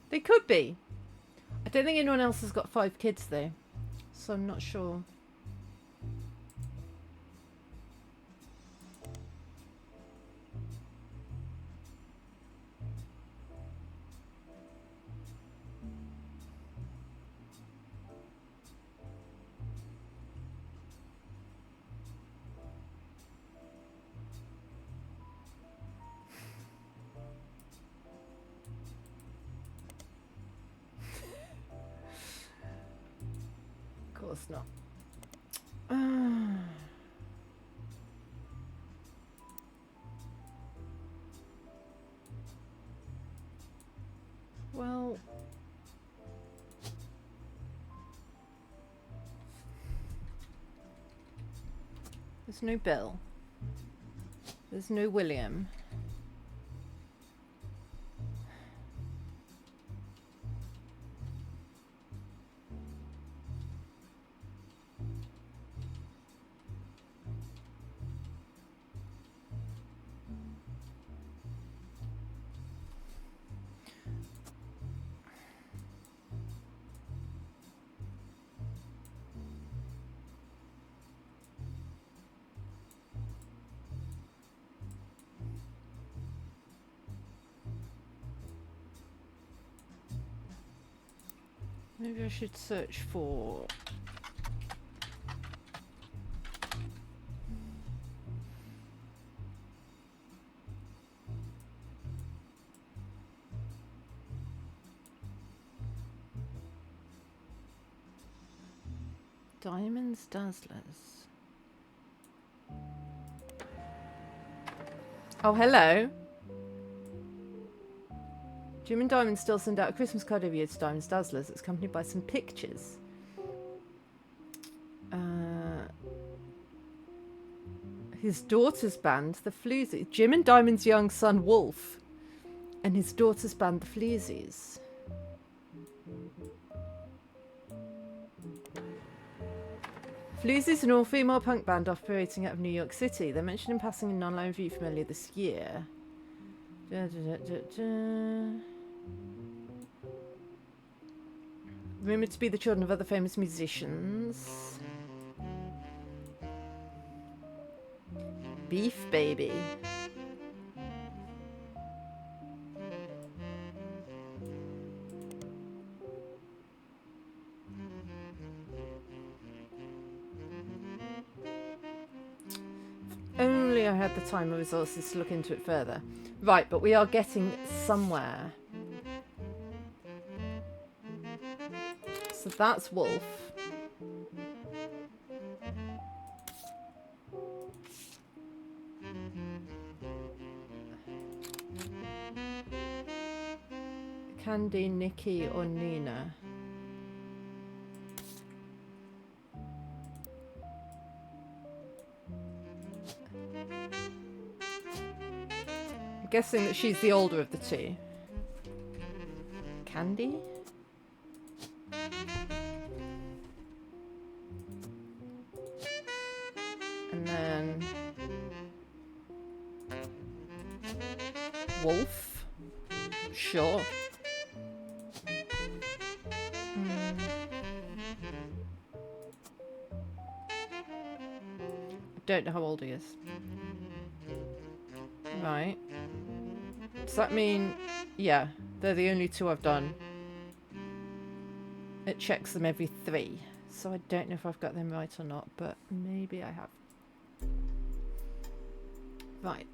Speaker 1: They could be. I don't think anyone else has got 5 kids though, so I'm not sure. Of course not. Well, there's no Bill. There's no William. Maybe I should search for... Diamonds Dazzlers. Oh, hello. Jim and Diamond still send out a Christmas card every year to Diamonds Dazzlers. It's accompanied by some pictures. His daughter's band, the Floozies. Jim and Diamond's young son, Wolf. And his daughter's band, the Floozies. Floozies is an all-female punk band operating out of New York City. They're mentioned in passing in an online review from earlier this year. Rumoured to be the children of other famous musicians. Beef Baby. Only I had the time and resources to look into it further. Right, but we are getting somewhere. So that's Wolf. Candy, Nikki, or Nina? I'm guessing that she's the older of the two. Candy? And then Wolf? Sure. I don't know how old he is. Right. Does that mean... Yeah, they're the only two I've done. It checks them every 3. So I don't know if I've got them right or not, but maybe I have. Right.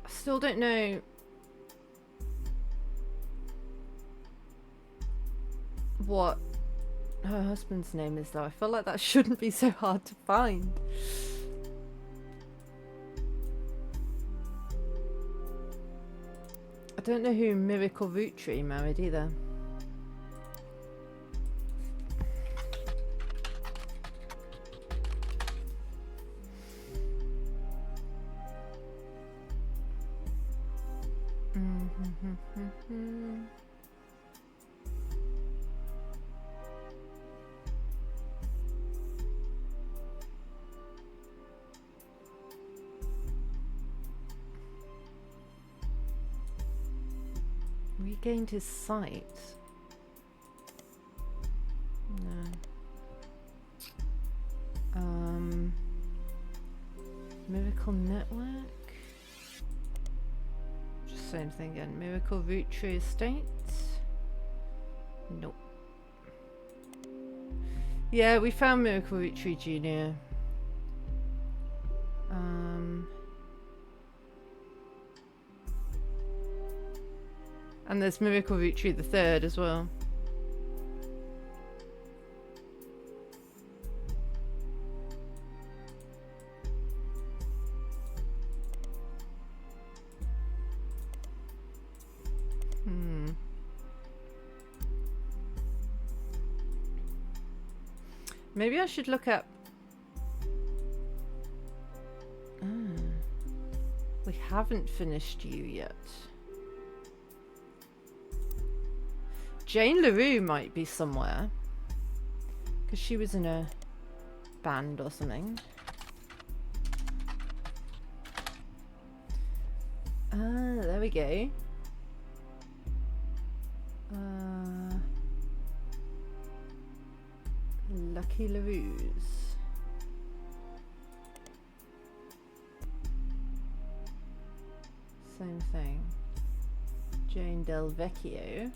Speaker 1: I still don't know what her husband's name is, though. I feel like that shouldn't be so hard to find. I don't know who Miracle Rootree married either. Regained his sight. No. Miracle Network. Just same thing again. Miracle Rootree Estate. Nope. Yeah, we found Miracle Rootree Jr. And there's Miracle Rootree the Third as well. Maybe I should look up... We haven't finished you yet. Jane LaRue might be somewhere. Because she was in a band or something. Ah, there we go. Lucky LaRue's. Same thing. Jane Del Vecchio.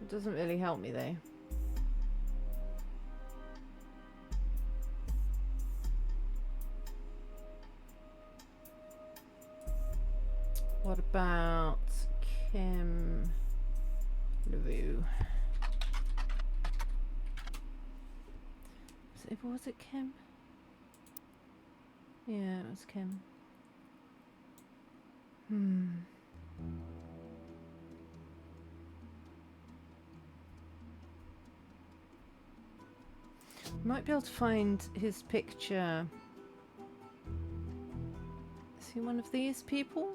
Speaker 1: It doesn't really help me though. What about Kim LaRue? Was it Kim? Yeah, it was Kim. Might be able to find his picture. Is he one of these people?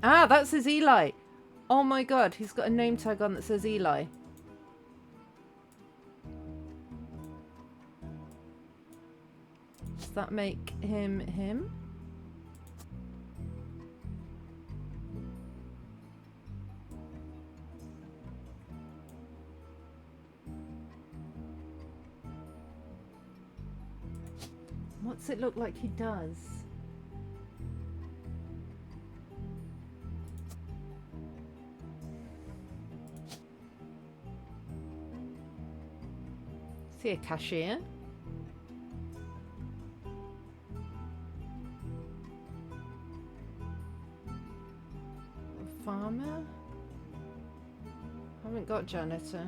Speaker 1: Ah, that says Eli. Oh my god, he's got a name tag on that says Eli. Does that make him him? What's it look like he does? Is he a cashier? A farmer? Haven't got janitor.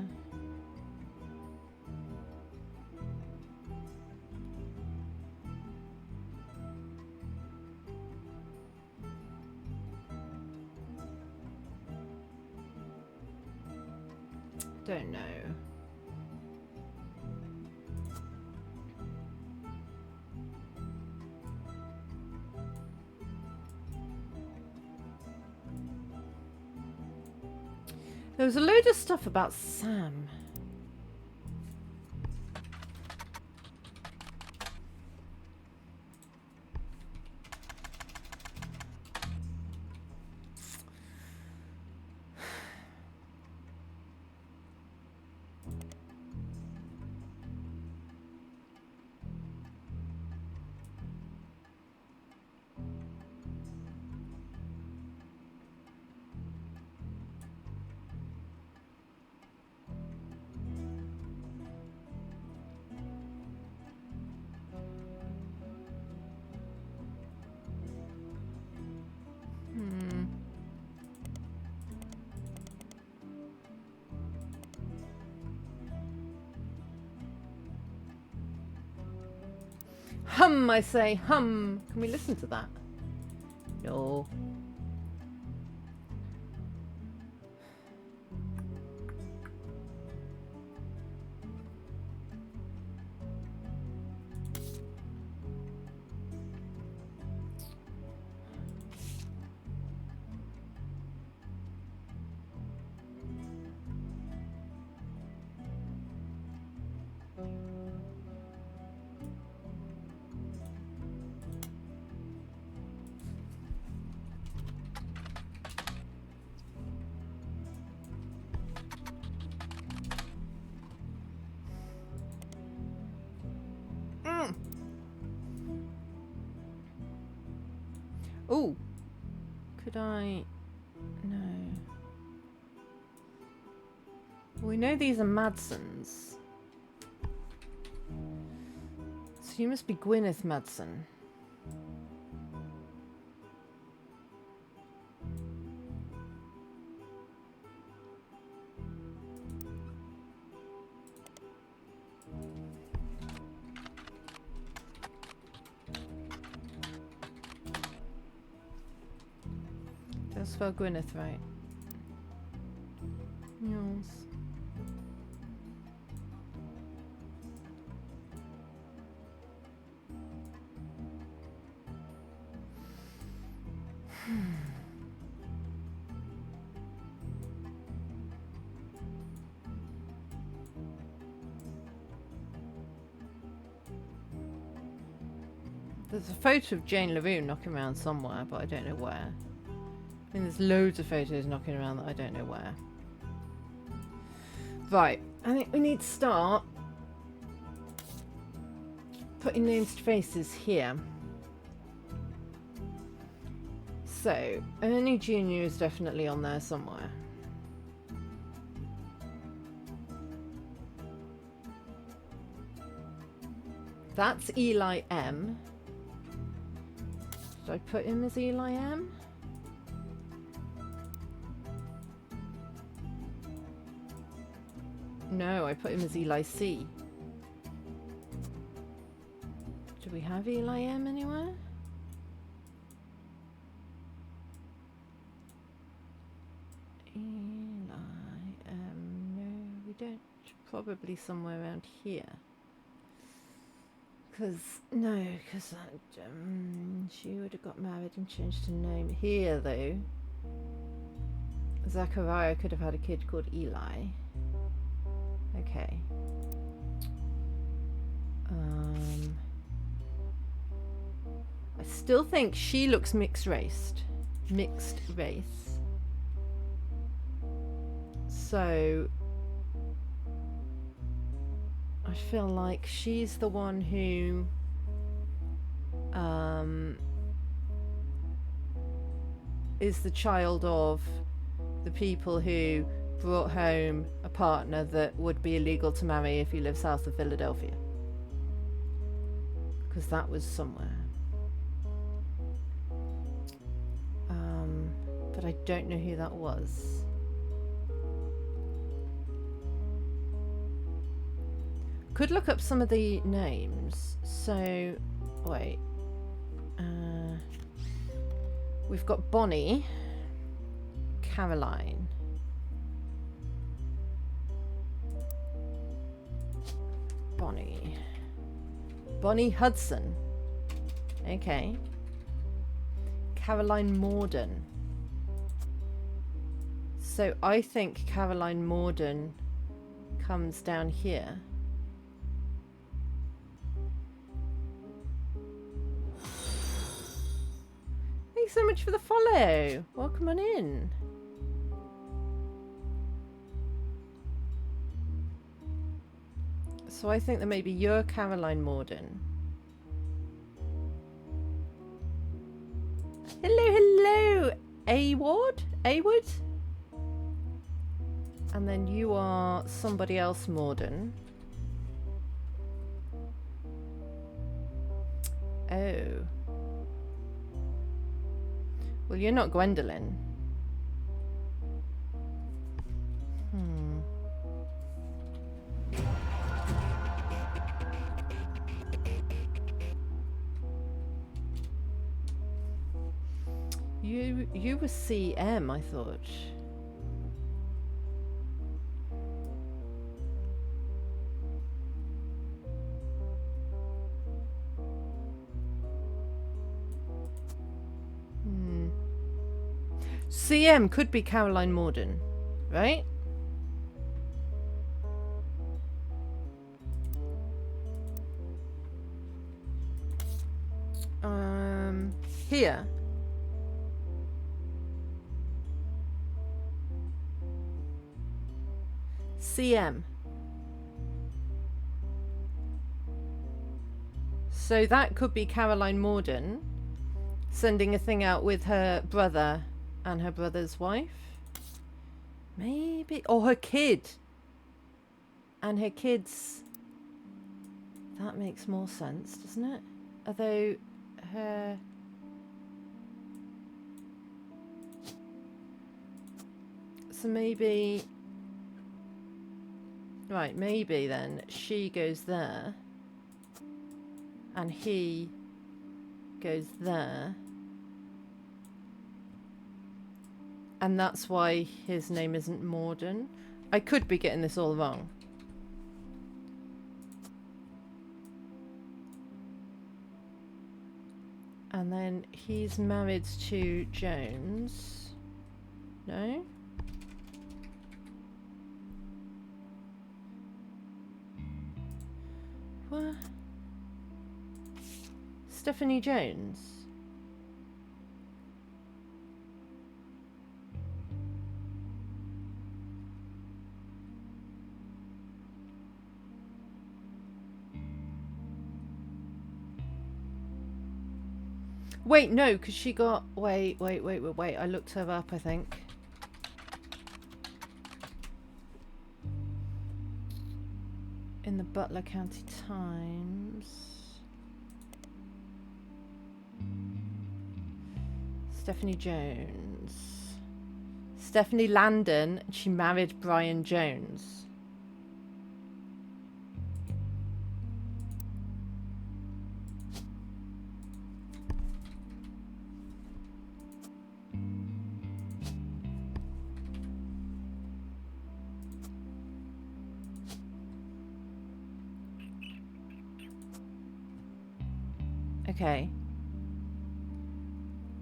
Speaker 1: Don't know. There was a load of stuff about Sam. Hum, I say, hum. Can we listen to that? No. Oh, could I? No. We know these are Madsons. So you must be Gwyneth Madsen. That's spell Gwyneth right. Yes. There's a photo of Jane LaRue knocking around somewhere, but I don't know where. I mean, there's loads of photos knocking around that I don't know where. Right, I think we need to start putting names to faces here. So, Ernie Jr. is definitely on there somewhere. That's Eli M. Did I put him as Eli M? No, I put him as Eli C. Do we have Eli M anywhere? Eli M. No, we don't. Probably somewhere around here. Because she would have got married and changed her name. Here, though, Zachariah could have had a kid called Eli. Okay. I still think she looks mixed race. So I feel like she's the one who is the child of the people who brought home a partner that would be illegal to marry if you live south of Philadelphia. Because that was somewhere. But I don't know who that was. Could look up some of the names. So, wait. We've got Bonnie, Caroline, Bonnie Hudson. Okay. Caroline Morden. So I think Caroline Morden comes down here. Thanks so much for the follow. Welcome on in. So I think that maybe you're Caroline Morden. Hello, hello, Award? Awood? And then you are somebody else, Morden. Oh. Well, you're not Gwendolyn. You were CM, I thought. CM could be Caroline Morden, right? Here. CM. So that could be Caroline Morden sending a thing out with her brother and her brother's wife. Maybe. Or her kid. And her kids. That makes more sense, doesn't it? Although her... So maybe... Right, maybe then she goes there. And he goes there. And that's why his name isn't Morden. I could be getting this all wrong. And then he's married to Jones. No? What? Stephanie Jones? Wait, no, because she got... Wait. I looked her up, I think. In the Butler County Times. Stephanie Jones. Stephanie Landon. She married Brian Jones. Okay.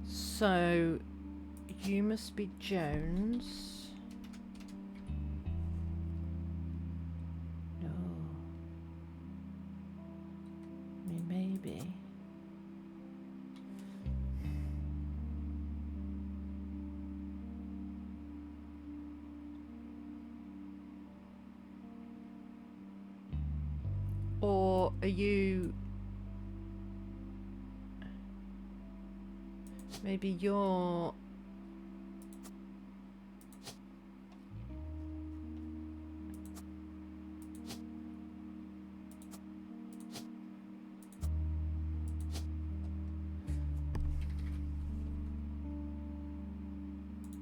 Speaker 1: So, you must be Jones. No. I mean, maybe. Or are you... Maybe you're...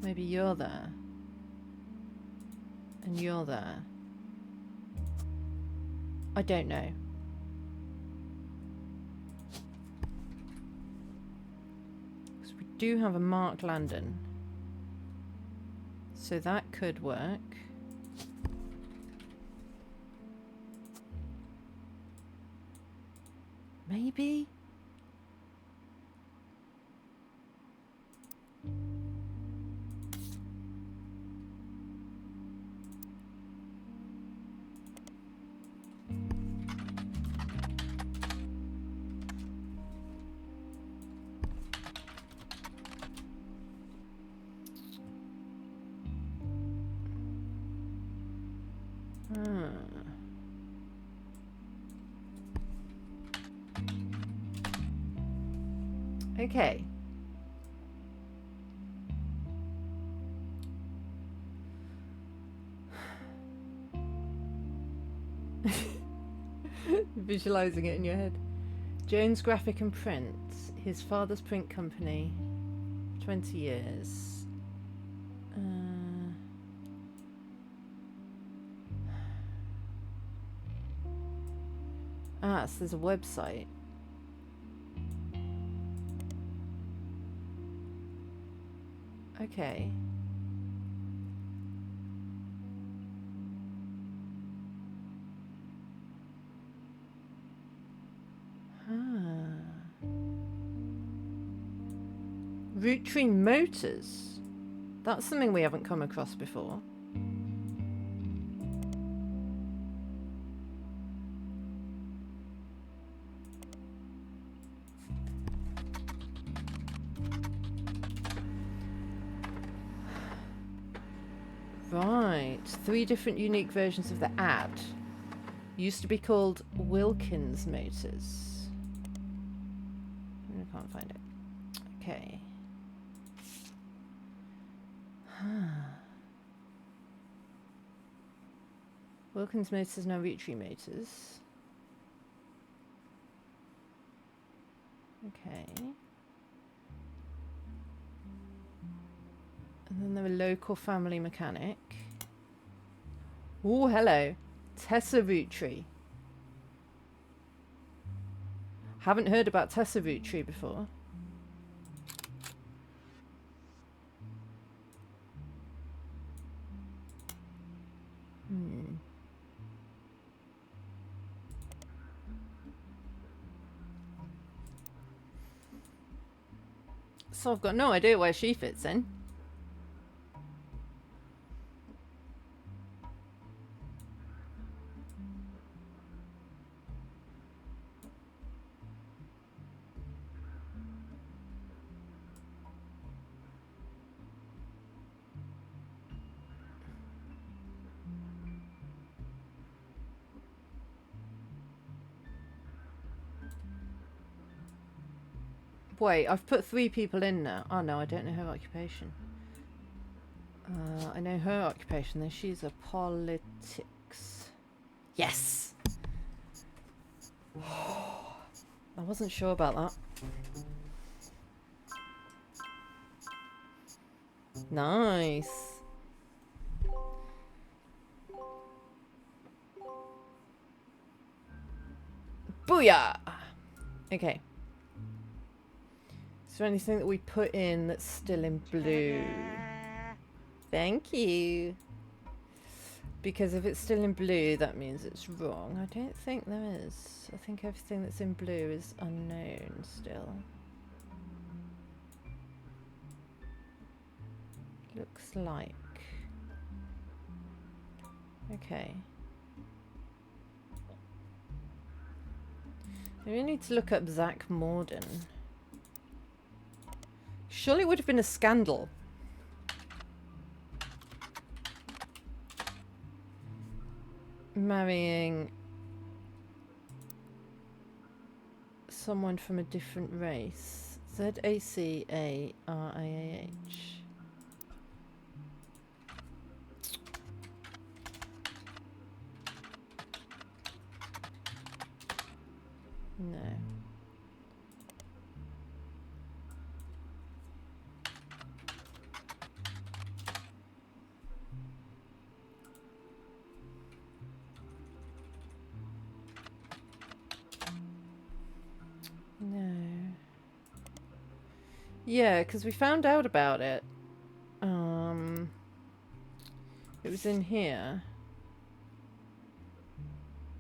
Speaker 1: Maybe you're there. And you're there. I don't know. Do have a Mark Landon, so that could work. Maybe. Hmm. Okay. Visualizing it in your head. Jones Graphic and Print. His father's print company. 20 years. So there's a website. Okay. Roottrees Motors. That's something we haven't come across before. Right. 3 different unique versions of the ad. Used to be called Wilkins Motors. I can't find it. Okay. Wilkins Motors, now Roottrees Motors. Okay. And then they're a local family mechanic. Oh, hello. Tessa Roottrees. Haven't heard about Tessa Roottrees before. So I've got no idea where she fits in. Wait, I've put 3 people in now. Oh no, I don't know her occupation. I know her occupation, though. She's a politics. Yes! I wasn't sure about that. Nice. Booyah! Okay. Is there anything that we put in that's still in blue? Thank you. Because if it's still in blue, that means it's wrong. I don't think there is. I think everything that's in blue is unknown still. Looks like. Okay. We need to look up Zach Morden. Surely it would have been a scandal. Marrying someone from a different race. Z-A-C-A-R-I-A-H. No. No. Yeah, because we found out about it. It was in here.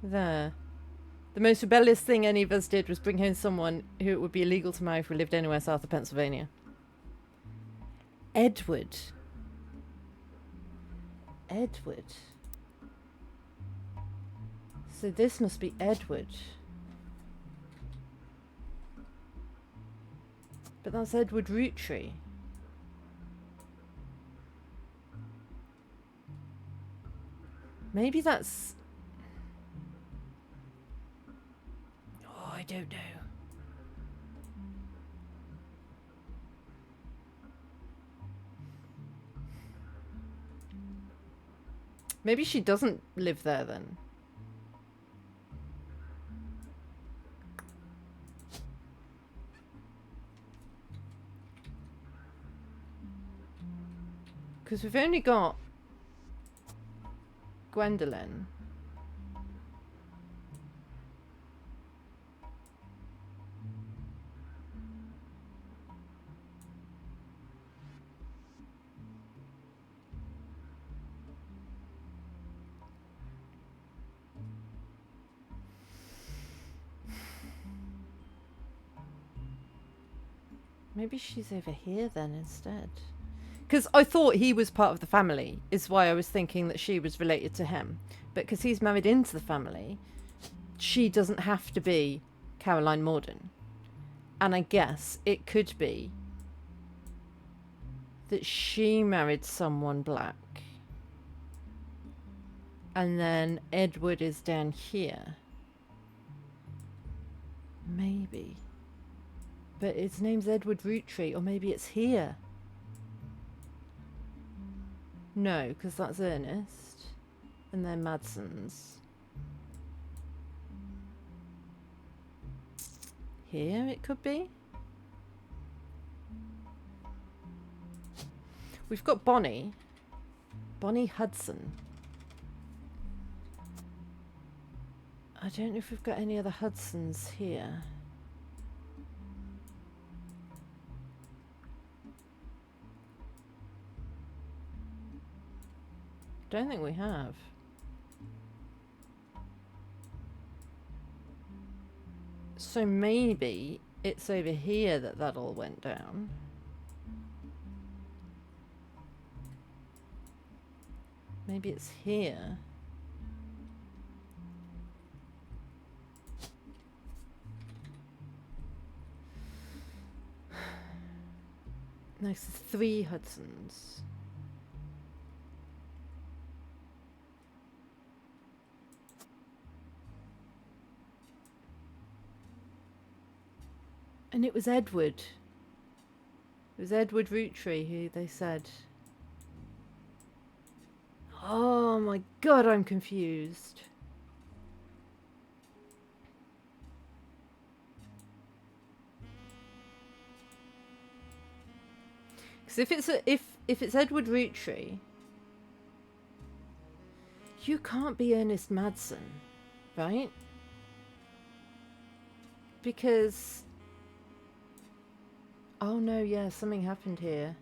Speaker 1: There. The most rebellious thing any of us did was bring home someone who it would be illegal to marry if we lived anywhere south of Pennsylvania. Edward. Edward. So this must be Edward. But that's Edward Roottrees. Maybe that's... Oh, I don't know. Maybe she doesn't live there then. Because we've only got Gwendolyn. Maybe she's over here then instead. Because I thought he was part of the family, is why I was thinking that she was related to him. But because he's married into the family, she doesn't have to be Caroline Morden. And I guess it could be that she married someone black. And then Edward is down here. Maybe. But his name's Edward Roottree, or maybe it's here. No, because that's Ernest. And they're Madsons. Here it could be. We've got Bonnie. Bonnie Hudson. I don't know if we've got any other Hudsons here. Don't think we have. So maybe it's over here that all went down. Maybe it's here. No, it's 3 Hudsons. And it was Edward. It was Edward Roottree who they said. Oh my god, I'm confused. Because if it's Edward Roottree, you can't be Ernest Madsen, right? Because oh no, yeah, something happened here.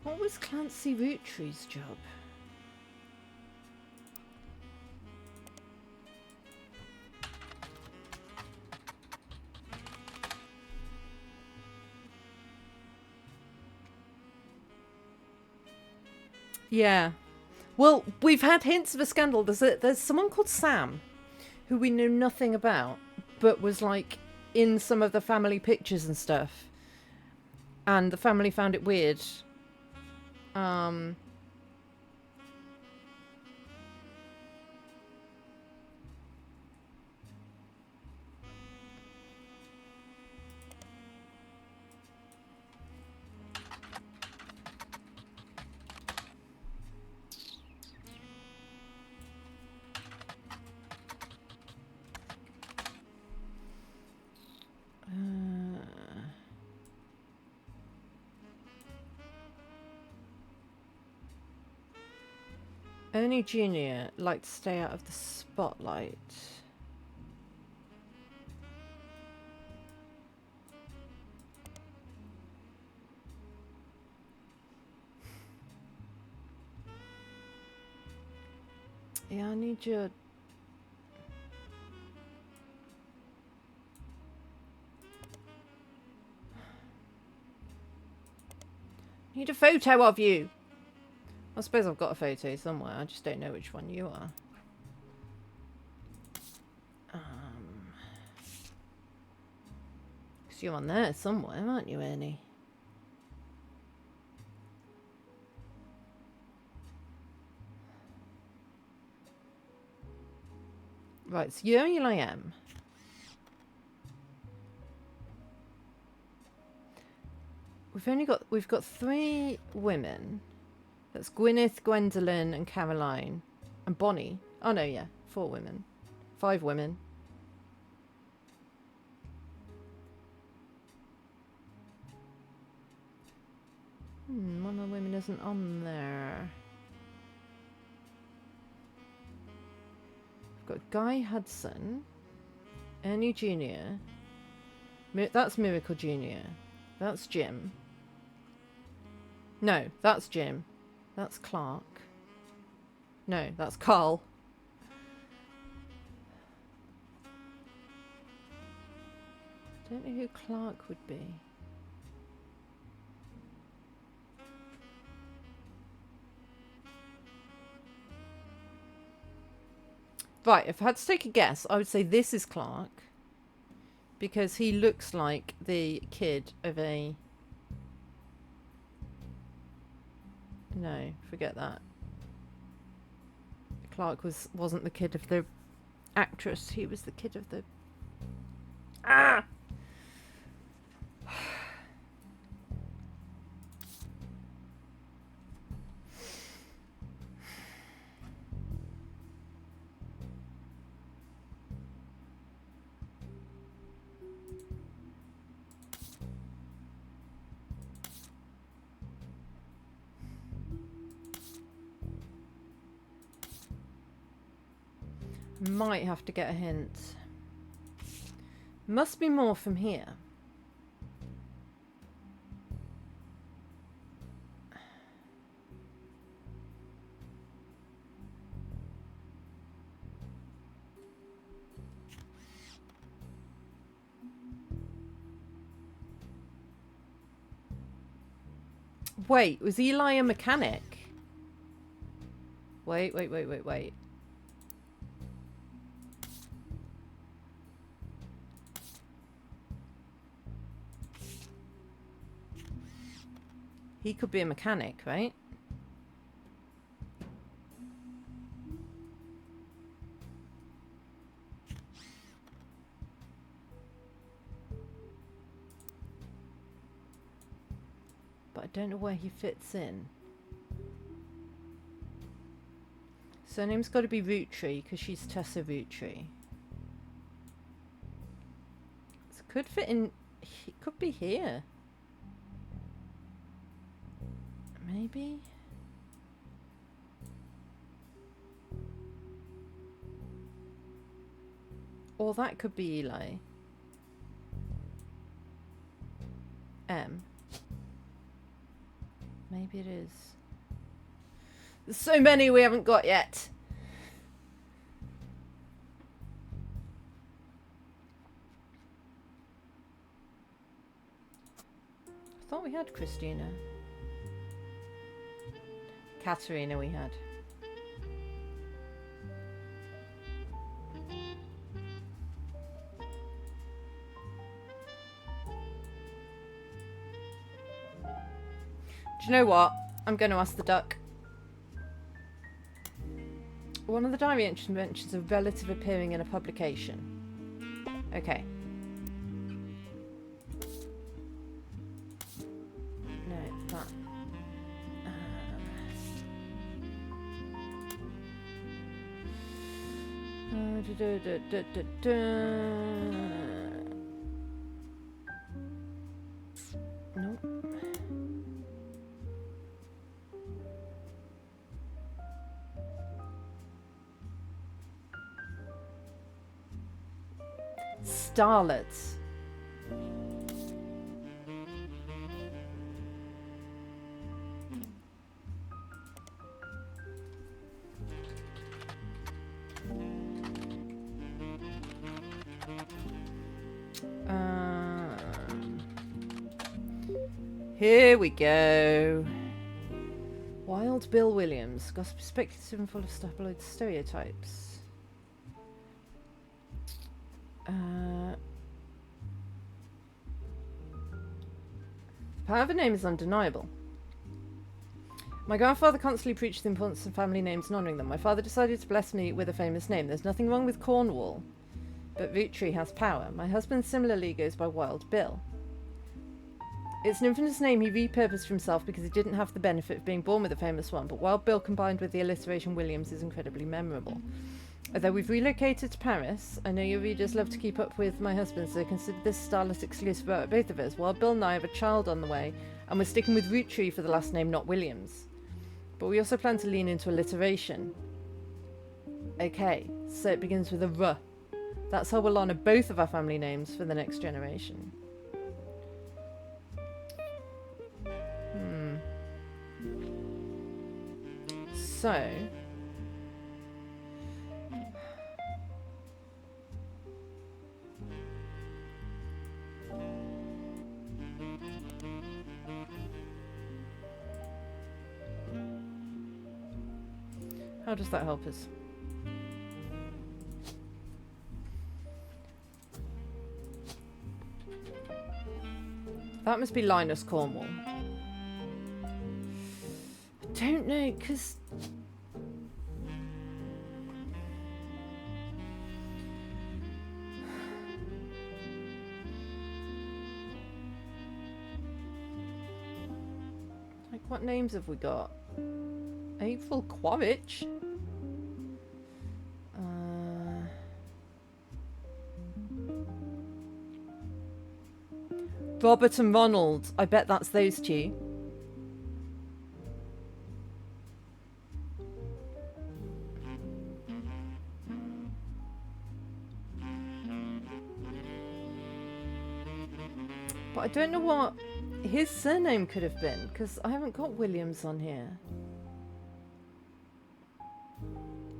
Speaker 1: What was Clancy Roottree's job? Yeah. Well, we've had hints of a scandal. There's someone called Sam who we know nothing about, but was like in some of the family pictures and stuff. And the family found it weird. Ernie Jr. liked to stay out of the spotlight. Yeah, I need your... Need a photo of you. I suppose I've got a photo somewhere. I just don't know which one you are. Because you're on there somewhere, aren't you, Ernie? Right, so you're Eli M. We've got 3 women. That's Gwyneth, Gwendolyn, and Caroline, and Bonnie. Oh no, yeah, 4 women, 5 women. One of the women isn't on there. We've got Guy Hudson, Ernie Jr. That's Miracle Jr. That's Jim. No, that's Jim. That's Clark. No, that's Carl. I don't know who Clark would be. Right, if I had to take a guess, I would say this is Clark. Because he looks like the kid of a... No, forget that. Clark wasn't the kid of the actress. He was the kid of the... Ah! Might have to get a hint. Must be more from here. Wait, was Eli a mechanic? Wait. He could be a mechanic, right? But I don't know where he fits in. Surname's got to be Roottrees because she's Tessa Roottrees. So could fit in. He could be here. Maybe. Or that could be Eli. M. Maybe it is. There's so many we haven't got yet. I thought we had Christina. Katerina we had. Do you know what? I'm going to ask the duck. One of the diary entries mentions a relative appearing in a publication. Okay. No, that. Nope. Starlets. Here we go. Wild Bill Williams. Gossip speculative and full of tabloid stereotypes. The power of a name is undeniable. My grandfather constantly preached the importance of family names and honouring them. My father decided to bless me with a famous name. There's nothing wrong with Cornwall, but Roottrees has power. My husband similarly goes by Wild Bill. It's an infamous name he repurposed for himself because he didn't have the benefit of being born with a famous one, but Wild Bill combined with the alliteration Williams is incredibly memorable. Although we've relocated to Paris, I know your readers love to keep up with my husband, so consider this starless exclusive about both of us. Wild Bill and I have a child on the way, and we're sticking with Roottrees for the last name, not Williams. But we also plan to lean into alliteration. Okay, so it begins with a R. That's how we'll honour both of our family names for the next generation. So... how does that help us? That must be Linus Cornwall. I don't know, because... like, what names have we got? April Quaritch? Robert and Ronald. I bet that's those two. But I don't know what his surname could have been, because I haven't got Williams on here.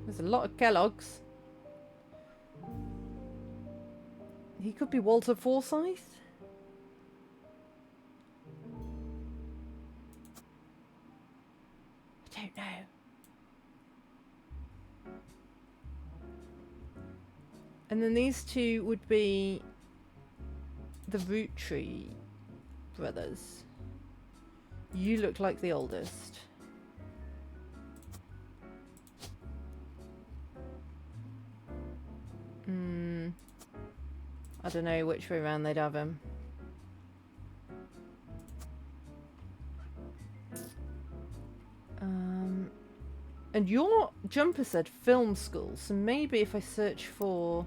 Speaker 1: There's a lot of Kellogg's. He could be Walter Forsyth. I don't know. And then these two would be the Roottrees brothers. You look like the oldest. I don't know which way around they'd have him. And your jumper said film school, so maybe if I search for...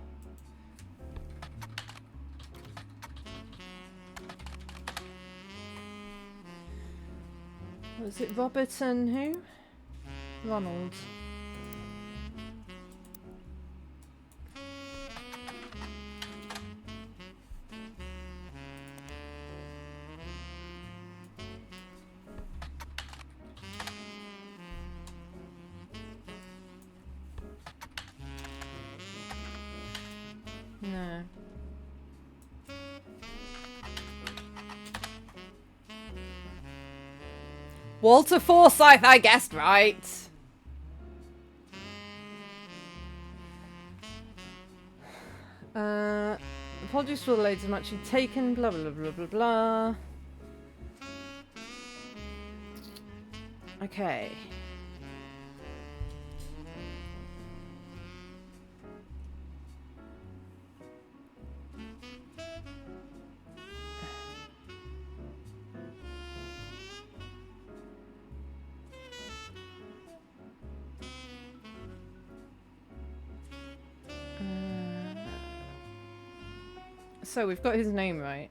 Speaker 1: was it Robert and who? Ronald. No. Walter Forsyth, I guessed right. Apologies for the loads of much taken, blah blah blah blah blah. Okay. So we've got his name right.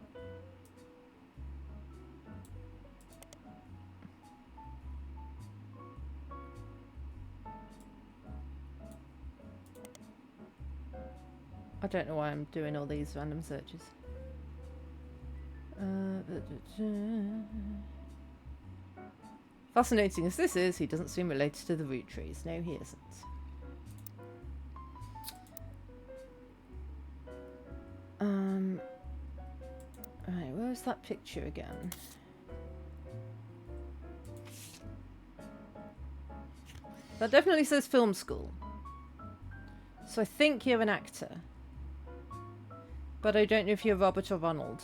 Speaker 1: I don't know why I'm doing all these random searches. Fascinating as this is, he doesn't seem related to the Roottrees. No, he isn't. Right, where's that picture again? That definitely says film school. So I think you're an actor. But I don't know if you're Robert or Ronald.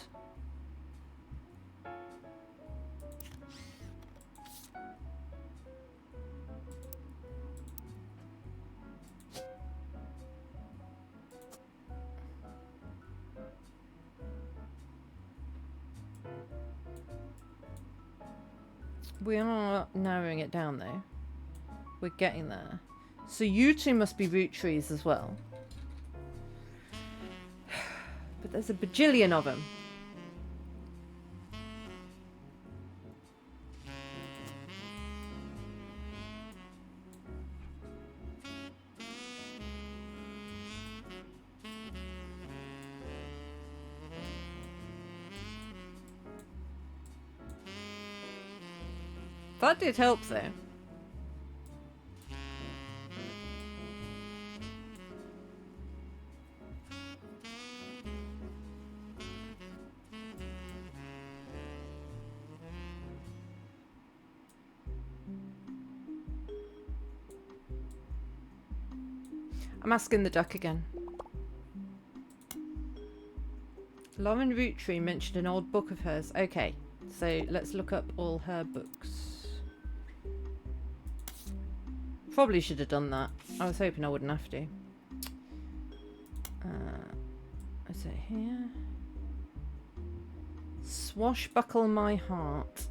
Speaker 1: We are narrowing it down though. We're getting there. So you two must be Roottrees as well. But there's a bajillion of them. That did help though. I'm asking the duck again. Lauren Roottree mentioned an old book of hers. Okay, so let's look up all her books. Probably should have done that. I was hoping I wouldn't have to. Is it here? Swashbuckle My Heart.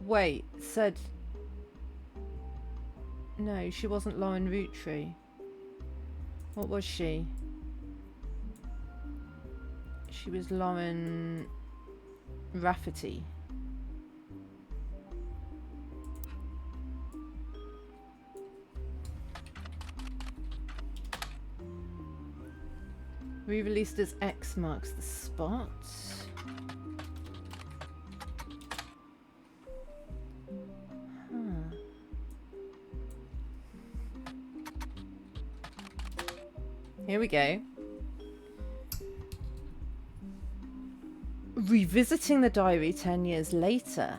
Speaker 1: Wait, said... No, she wasn't Lauren Roottree. What was she? She was Lauren Rafferty. Re-released as X Marks the Spot. Here we go. Revisiting the diary 10 years later.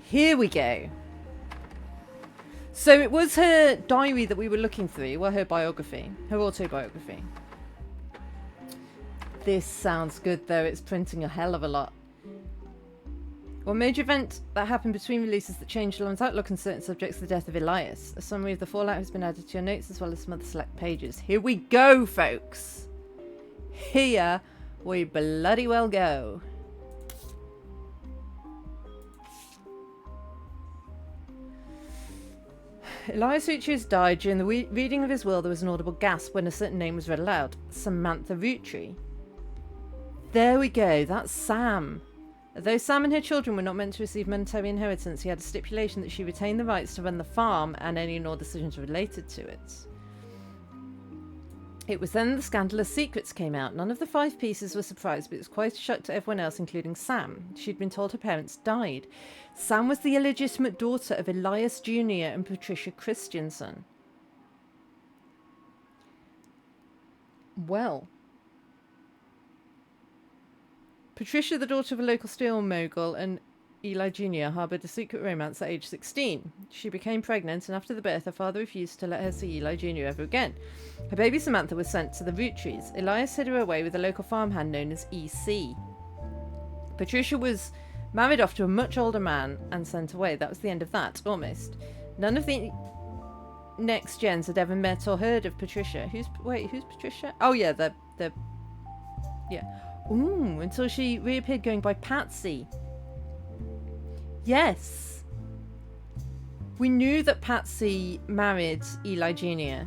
Speaker 1: Here we go. So it was her diary that we were looking through, well, her biography, her autobiography. This sounds good though, it's printing a hell of a lot. One major event that happened between releases that changed Lauren's outlook on certain subjects, the death of Elias. A summary of the fallout has been added to your notes as well as some other select pages. Here we go, folks. Here we bloody well go. Elias Roottrees died. During the reading of his will, there was an audible gasp when a certain name was read aloud. Samantha Roottree. There we go, that's Sam. Although Sam and her children were not meant to receive monetary inheritance, he had a stipulation that she retain the rights to run the farm and any and all decisions related to it. It was then the scandalous secrets came out. None of the 5 pieces were surprised, but it was quite a shock to everyone else, including Sam. She'd been told her parents died. Sam was the illegitimate daughter of Elias Jr. and Patricia Christensen. Well... Patricia, the daughter of a local steel mogul, and Eli Jr. harboured a secret romance at age 16. She became pregnant, and after the birth, her father refused to let her see Eli Jr. ever again. Her baby Samantha was sent to the Roottrees. Elias hid her away with a local farmhand known as EC. Patricia was married off to a much older man and sent away. That was the end of that, almost. None of the next gens had ever met or heard of Patricia. Who's Patricia? Oh yeah, yeah. Ooh, until she reappeared going by Patsy. Yes. We knew that Patsy married Eli Jr.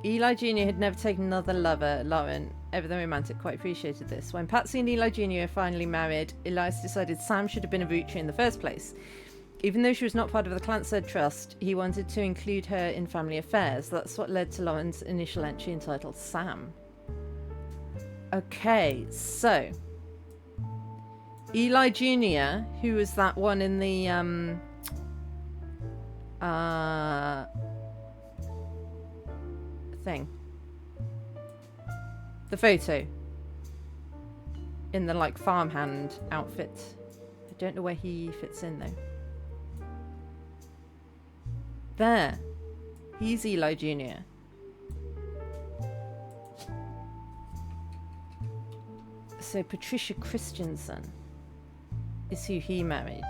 Speaker 1: Eli Jr. had never taken another lover. Lauren, ever the romantic, quite appreciated this. When Patsy and Eli Jr. finally married, Elias decided Sam should have been a Roottree in the first place. Even though she was not part of the Clansed Trust, he wanted to include her in family affairs. That's what led to Lauren's initial entry entitled Sam. Okay, so Eli Jr., who was that one in the thing, the photo in the like farmhand outfit. I don't know where he fits in though. There, he's Eli Jr. So Patricia Christensen is who he married.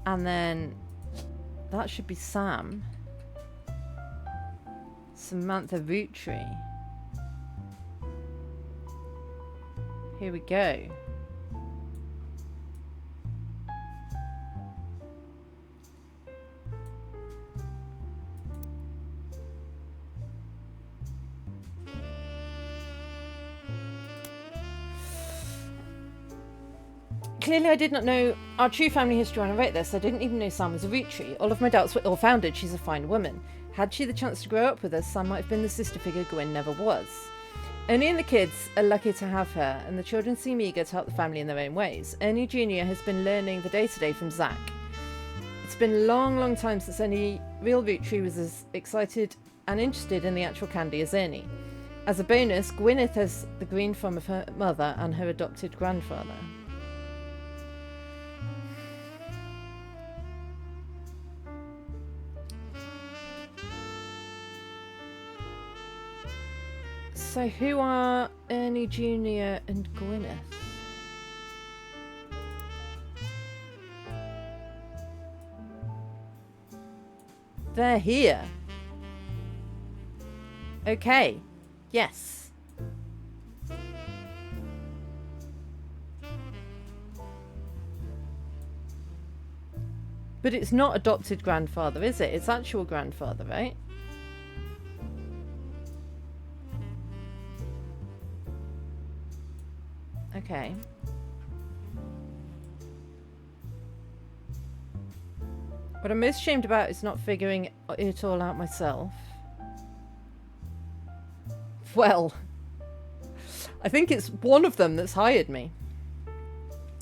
Speaker 1: And then that should be Sam. Samantha Roottrees. Here we go. Clearly I did not know our true family history when I wrote this. I didn't even know Sam was a Roottrie. All of my doubts were ill-founded. She's a fine woman. Had she the chance to grow up with us, Sam might have been the sister figure Gwyn never was. Ernie and the kids are lucky to have her, and the children seem eager to help the family in their own ways. Ernie Jr. has been learning the day-to-day from Zach. It's been a long, long time since any real Roottrie was as excited and interested in the actual candy as Ernie. As a bonus, Gwyneth has the green thumb of her mother and her adopted grandfather. So who are Ernie Jr. and Gwyneth? They're here. Okay. Yes. But it's not adopted grandfather, is it? It's actual grandfather, right? Okay. What I'm most ashamed about is not figuring it all out myself. Well, I think it's one of them that's hired me.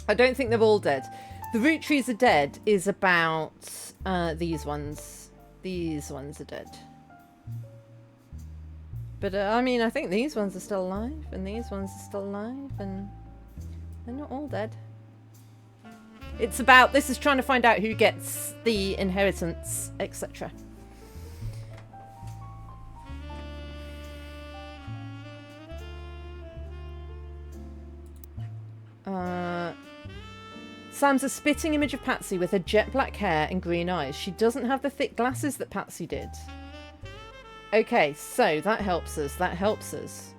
Speaker 1: I don't think they're all dead. The Roottrees are dead is about these ones. These ones are dead. But I mean, I think these ones are still alive, and these ones are still alive, and they're not all dead. It's about, this is trying to find out who gets the inheritance, etc. Sam's a spitting image of Patsy with her jet black hair and green eyes. She doesn't have the thick glasses that Patsy did. Okay, so that helps us. That helps us.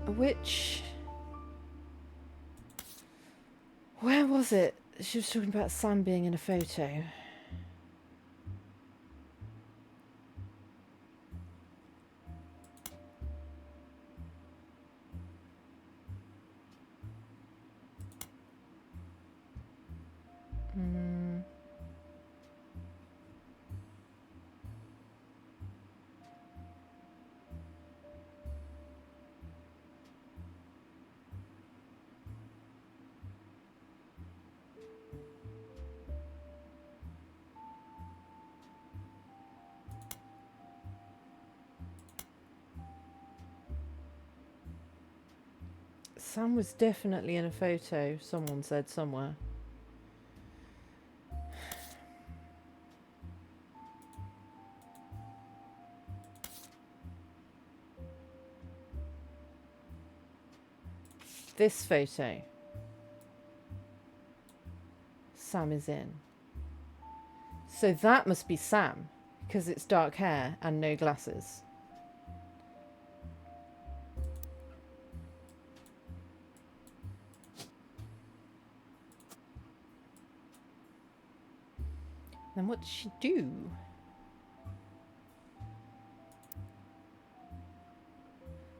Speaker 1: Which... Where was it? She was talking about Sam being in a photo. Sam was definitely in a photo, someone said somewhere. This photo. Sam is in. So that must be Sam, because it's dark hair and no glasses. Then what did she do?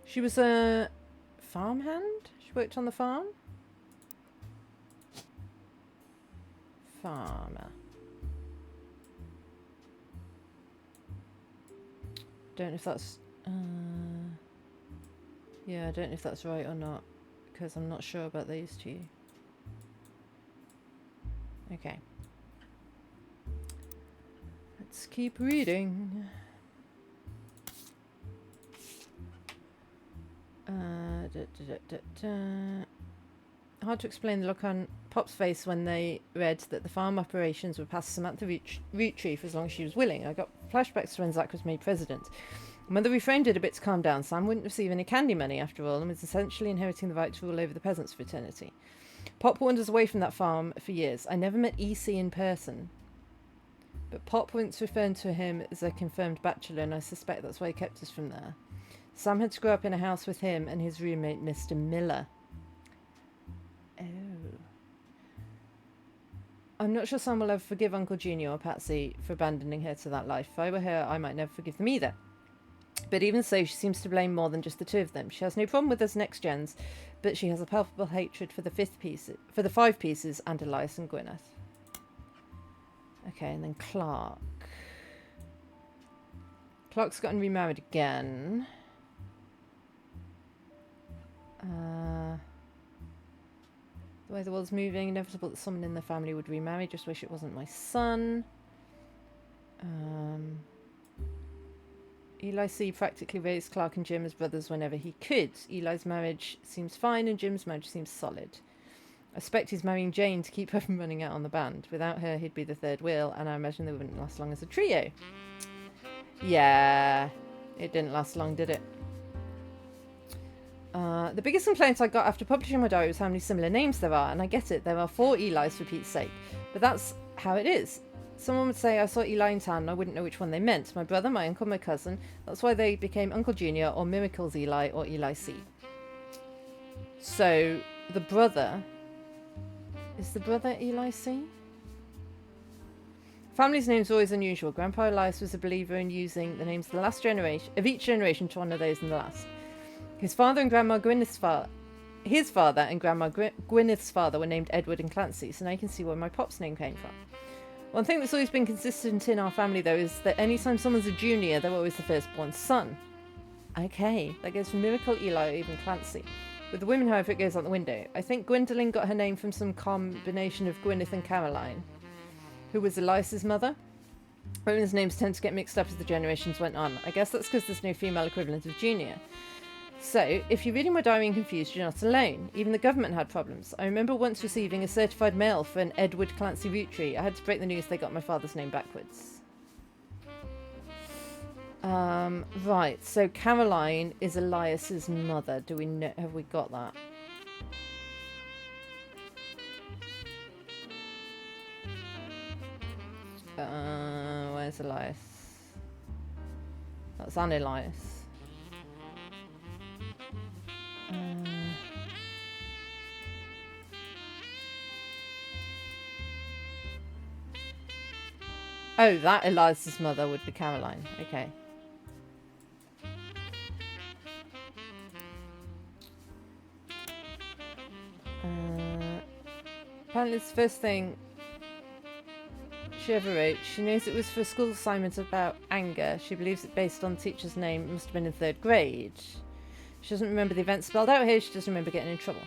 Speaker 1: She was a farmhand? She worked on the farm? Farmer. Don't know if that's... yeah, I don't know if that's right or not, because I'm not sure about these two. Okay. Let's keep reading. Hard to explain the look on Pop's face when they read that the farm operations would pass Samantha Roottrees for as long as she was willing. I got flashbacks to when Zach was made president. When they reframed it a bit to calm down, Sam wouldn't receive any candy money after all and was essentially inheriting the right to rule over the peasants for eternity. Pop wanders away from that farm for years. I never met EC in person, but Pop once referred to him as a confirmed bachelor, and I suspect that's why he kept us from there. Sam had to grow up in a house with him and his roommate, Mr. Miller. Oh. I'm not sure Sam will ever forgive Uncle Junior or Patsy for abandoning her to that life. If I were her, I might never forgive them either. But even so, she seems to blame more than just the two of them. She has no problem with us next gens, but she has a palpable hatred for the five pieces and Elias and Gwyneth. Okay, and then Clark. Clark's gotten remarried again. The way the world's moving, inevitable that someone in the family would remarry. Just wish it wasn't my son. Eli C. practically raised Clark and Jim as brothers whenever he could. Eli's marriage seems fine and Jim's marriage seems solid. I suspect he's marrying Jane to keep her from running out on the band. Without her, he'd be the third wheel, and I imagine they wouldn't last long as a trio. Yeah, it didn't last long, did it? The biggest complaint I got after publishing my diary was how many similar names there are, and I get it, there are 4 Elis for Pete's sake, but that's how it is. Someone would say I saw Eli in town and I wouldn't know which one they meant. My brother, my uncle, my cousin. That's why they became Uncle Junior or Miracles Eli or Eli C. So, the brother... Is the brother Eli C? Family's name's always unusual. Grandpa Elias was a believer in using the names of the last generation, of each generation, to honour those in the last. His father and Grandma Gwyneth's father... His father and Grandma Gwyneth's father were named Edward and Clancy, so now you can see where my pop's name came from. One thing that's always been consistent in our family, though, is that anytime someone's a junior, they're always the firstborn son. Okay, that goes from Miracle, Eli, or even Clancy. With the women, however, it goes out the window. I think Gwendolyn got her name from some combination of Gwyneth and Caroline, who was Elias's mother. Women's names tend to get mixed up as the generations went on. I guess that's because there's no female equivalent of junior. So, if you're reading my diary and confused, you're not alone. Even the government had problems. I remember once receiving a certified mail for an Edward Clancy Roottrees. I had to break the news they got my father's name backwards. Right, so Caroline is Elias's mother. Do we know? Have we got that? Where's Elias? That's Anne Elias. Oh, that Elias's mother would be Caroline. Okay. Apparently it's the first thing she ever wrote. She knows it was for a school assignment about anger. She believes it based on the teacher's name. It must have been in 3rd grade. She doesn't remember the events spelled out here. She doesn't remember getting in trouble.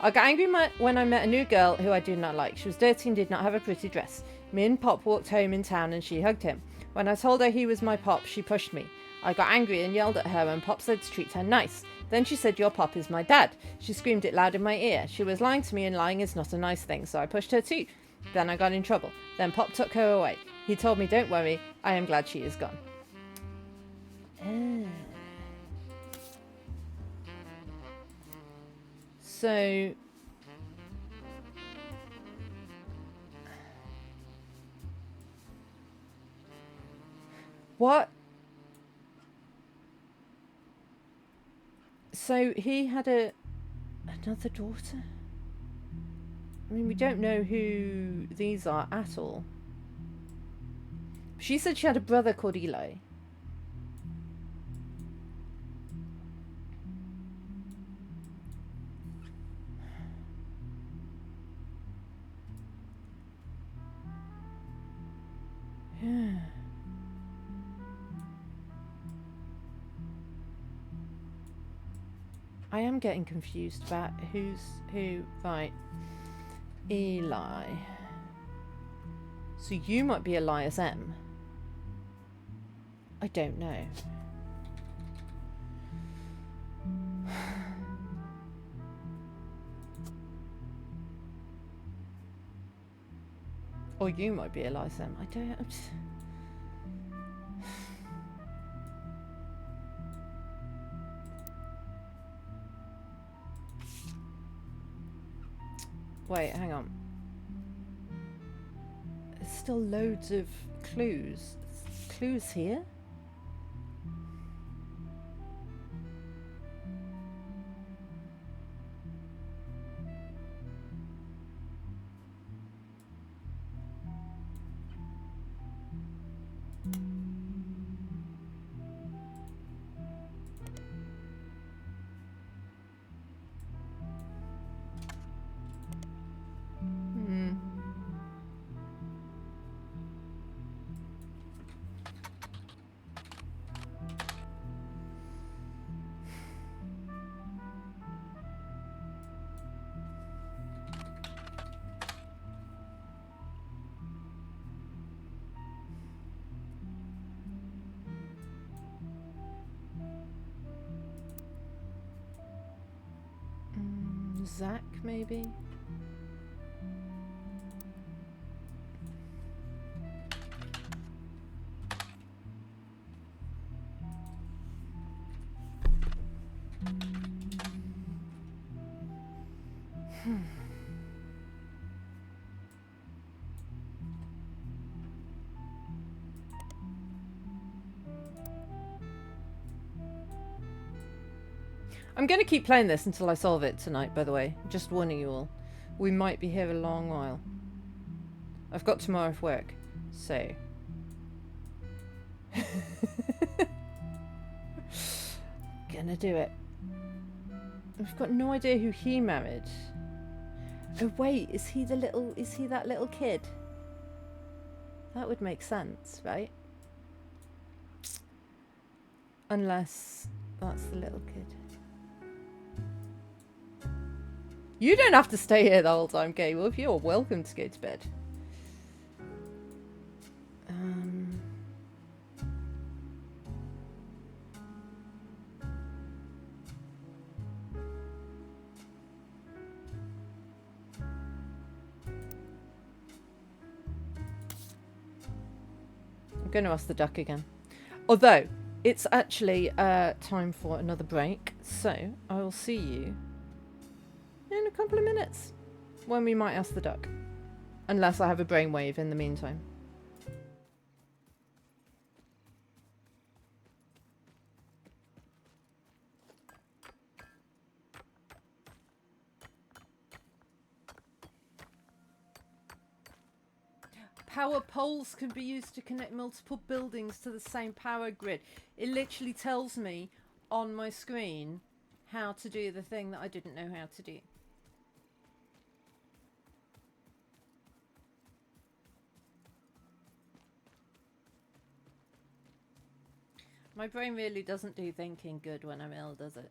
Speaker 1: I got angry when I met a new girl who I did not like. She was dirty and did not have a pretty dress. Me and Pop walked home in town and she hugged him. When I told her he was my Pop, she pushed me. I got angry and yelled at her and Pop said to treat her nice. Then she said, "Your Pop is my dad." She screamed it loud in my ear. She was lying to me and lying is not a nice thing, so I pushed her too. Then I got in trouble. Then Pop took her away. He told me, "Don't worry, I am glad she is gone." So... What? So he had another daughter? I mean, we don't know who these are at all. She said she had a brother called Eli. I am getting confused about who's who. Right. Eli. So you might be Elias M. I don't know. Or you might be Elias M. I don't. Wait, hang on. There's still loads of clues. Clues here? Hmm. Zach, maybe? I'm going to keep playing this until I solve it tonight, by the way. Just warning you all. We might be here a long while. I've got tomorrow off work, so... Gonna do it. I've got no idea who he married. Oh wait, is he that little kid? That would make sense, right? Unless that's the little kid. You don't have to stay here the whole time, Gaywolf. You're welcome to go to bed. I'm going to ask the duck again. Although, it's actually time for another break. So, I will see you in a couple of minutes when we might ask the duck. Unless I have a brainwave in the meantime. Power poles can be used to connect multiple buildings to the same power grid. It literally tells me on my screen how to do the thing that I didn't know how to do. My brain really doesn't do thinking good when I'm ill, does it?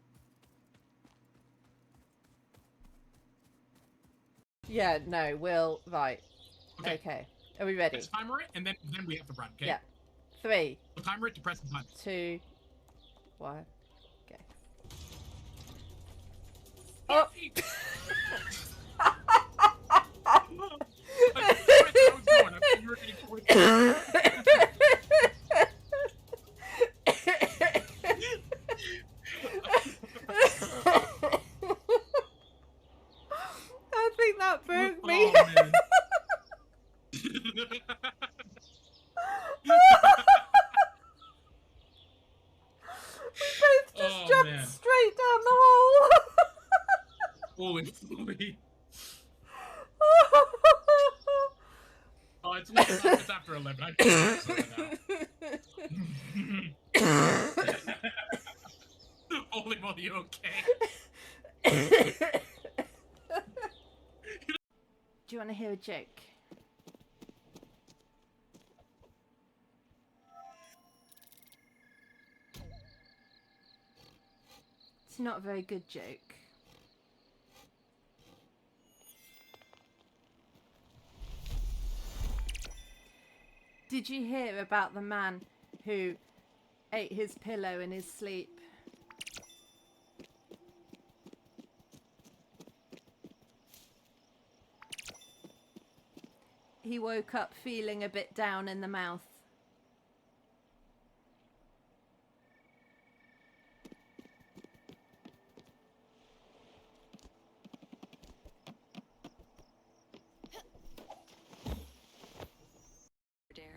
Speaker 1: Yeah, no, we'll... Right. Okay. Are we ready?
Speaker 5: Let's timer it, and then we have to run, okay?
Speaker 1: Yeah. 3.
Speaker 5: We'll timer it to press the button.
Speaker 1: 2. 1. Okay. Oh! I think that broke me.
Speaker 5: Oh, man.
Speaker 1: We both just jumped straight down the hole.
Speaker 5: Holy moly. Oh, it's after 11. I can't slow it now. Holy moly, you okay?
Speaker 1: Do you want to hear a joke? It's not a very good joke. Did you hear about the man who ate his pillow in his sleep? He woke up feeling a bit down in the mouth.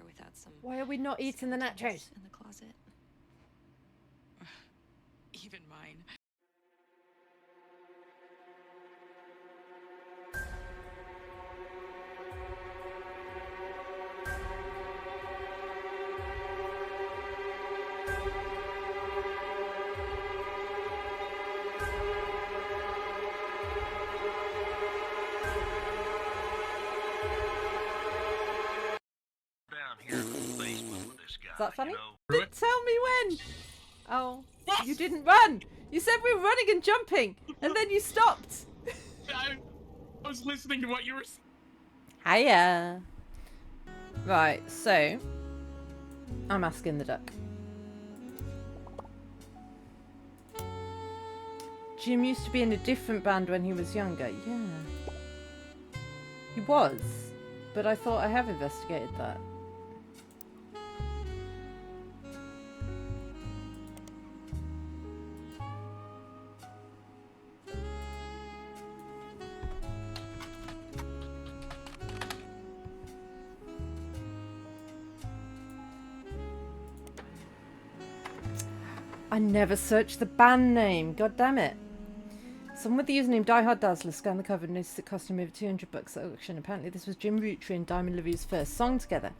Speaker 11: Without some
Speaker 1: Why are we not eating the nachos?
Speaker 11: in the closet. Even mine.
Speaker 1: Is that funny?
Speaker 5: Ruin?
Speaker 1: Tell me when. Oh, you didn't run. You said we were running and jumping, and then you stopped.
Speaker 5: I was listening to what you were saying.
Speaker 1: Hiya. Right, so I'm asking the duck. Jim used to be in a different band when he was younger. Yeah. He was, but I thought I have investigated that. I never searched the band name. God damn it. Someone with the username DieHardDazzler scanned the cover and noticed it cost him over $200 at auction. Apparently this was Jim Roottrees and Diamond LaView's first song together.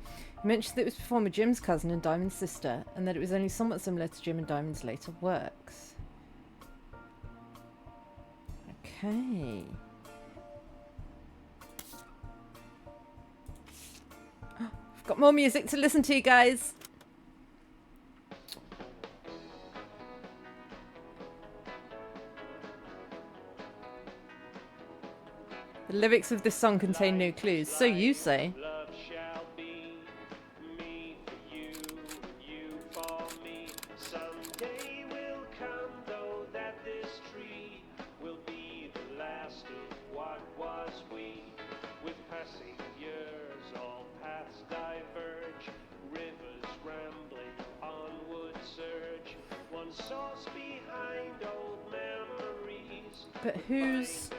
Speaker 1: He mentioned that it was performed with Jim's cousin and Diamond's sister, and that it was only somewhat similar to Jim and Diamond's later works. Okay. I've got more music to listen to, guys. The lyrics of this song contain no clues, so you say.
Speaker 7: Love shall be me for you, you for me. Someday will come, though, that this tree will be the last of what was we. With passing years, all paths diverge, rivers rambling, onward surge. One source behind old memories.
Speaker 1: But who's...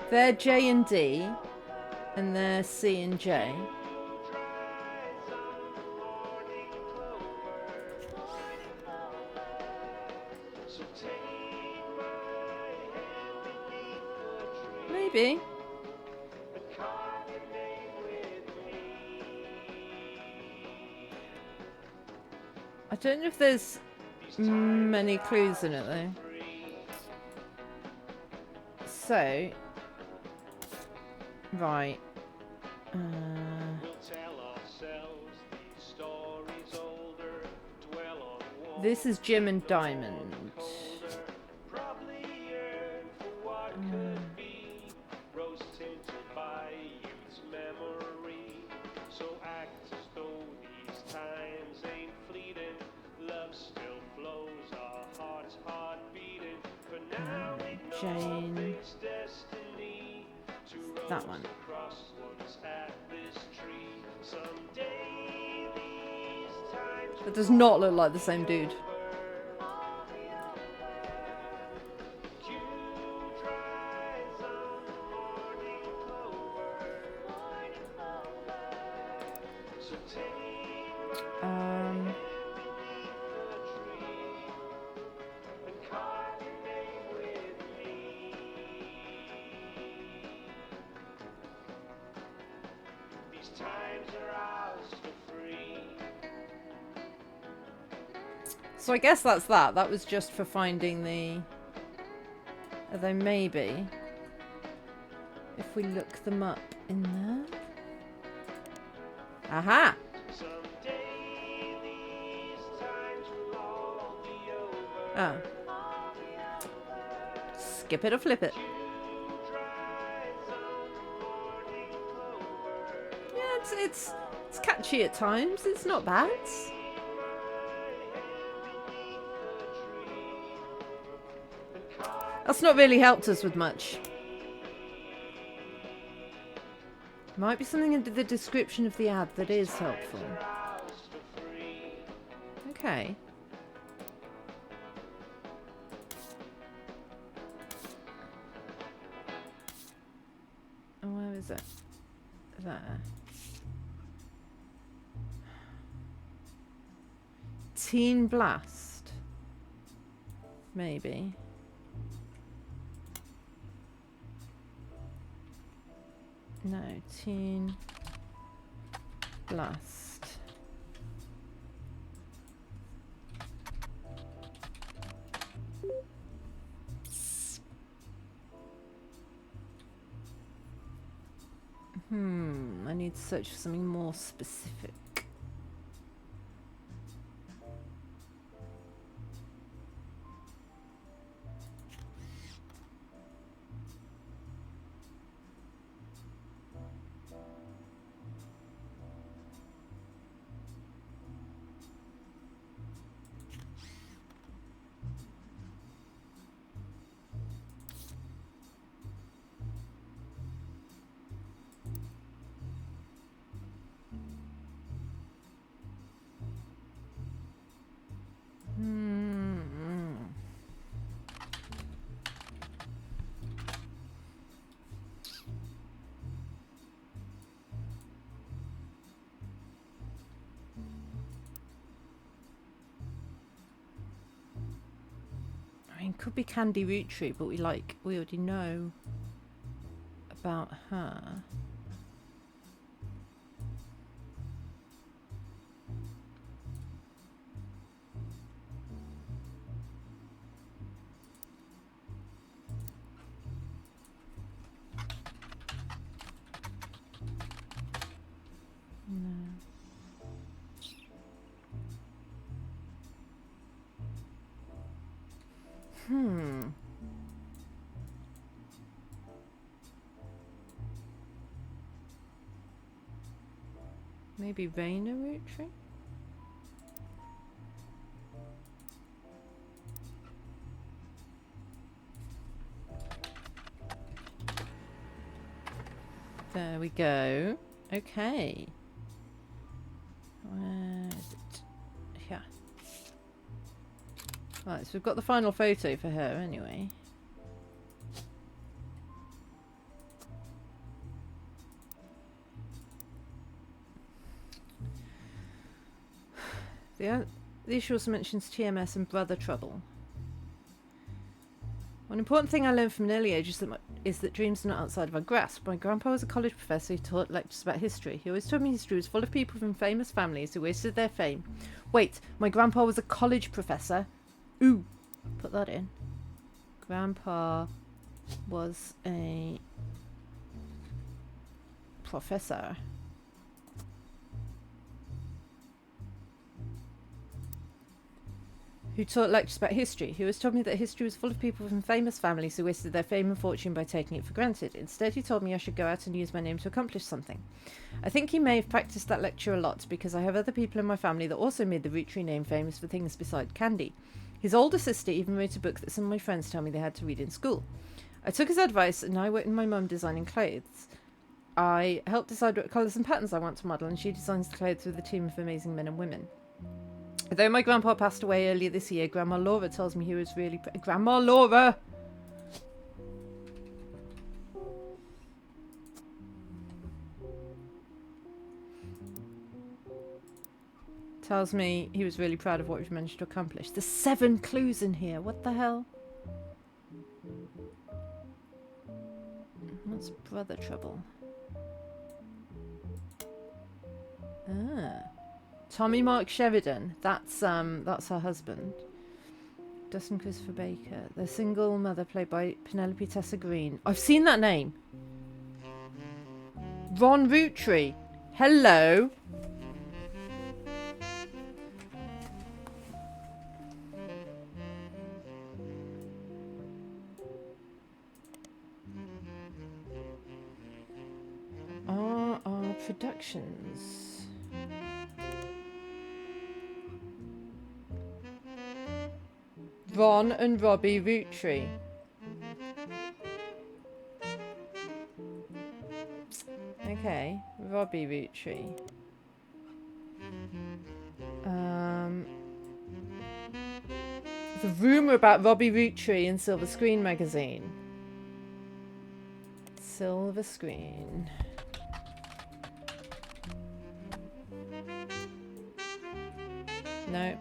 Speaker 1: They're J and D, and they're C and J. Maybe. I don't know if there's many clues in it though. So, right. This is Jim and Diamond. Jane. That one. That does not look like the same dude. So I guess that's that. That was just for finding the... Although maybe... If we look them up in there... Aha!
Speaker 7: Someday these times will all be over.
Speaker 1: Oh. Skip it or flip it.
Speaker 7: Dew dries on the morning clover.
Speaker 1: Yeah, it's catchy at times. It's not bad. That's not really helped us with much. Might be something in the description of the ad that is helpful. Okay. Oh, where is it? There. Teen Blast. Maybe. No, Teen Blast. I need to search for something more specific. I mean, could be Candy Roottrees, but we already know about her. Maybe Raina Roottrees? There we go. Okay. Where is it? Here. Right, so we've got the final photo for her anyway. The issue also mentions TMS and brother trouble. One important thing I learned from an early age is that dreams are not outside of our grasp. My grandpa was a college professor who taught lectures about history. He always told me history was full of people from famous families who wasted their fame. Wait, my grandpa was a college professor? Ooh, put that in. Grandpa was a professor. Who taught lectures about history. He always told me that history was full of people from famous families who wasted their fame and fortune by taking it for granted. Instead, he told me I should go out and use my name to accomplish something. I think he may have practiced that lecture a lot, because I have other people in my family that also made the Roottrees name famous for things beside candy. His older sister even wrote a book that some of my friends tell me they had to read in school. I took his advice, and I worked with my mum designing clothes. I helped decide what colours and patterns I want to model, and she designs the clothes with a team of amazing men and women. Though my grandpa passed away earlier this year, Grandma Laura tells me he was really... Grandma Laura! Tells me he was really proud of what we've managed to accomplish. There's 7 clues in here. What the hell? What's brother trouble? Ah. Tommy Mark Sheridan. That's her husband. Dustin Christopher Baker. The single mother played by Penelope Tessa Green. I've seen that name. Ron Roottrees. Hello. RR Productions. Ron and Robbie Rootree. Okay, Robbie Rootree. The rumour about Robbie Rootree in Silver Screen magazine. Silver Screen. No.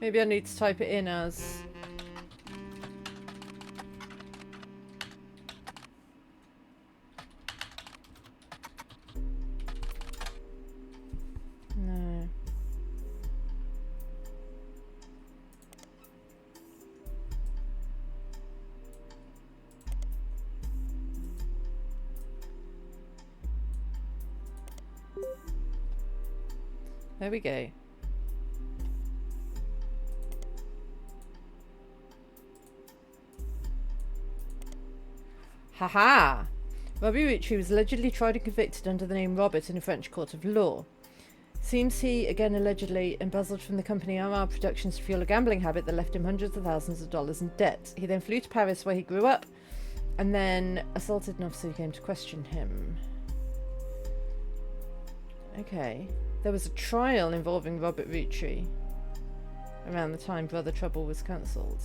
Speaker 1: Maybe I need to type it in as... No. There we go. Haha! Robbie Rootree was allegedly tried and convicted under the name Robert in a French court of law. Seems he, again allegedly, embezzled from the company RR Productions to fuel a gambling habit that left him hundreds of thousands of dollars in debt. He then flew to Paris, where he grew up, and then assaulted an officer who came to question him. Okay. There was a trial involving Robert Rootree around the time Brother Trouble was cancelled.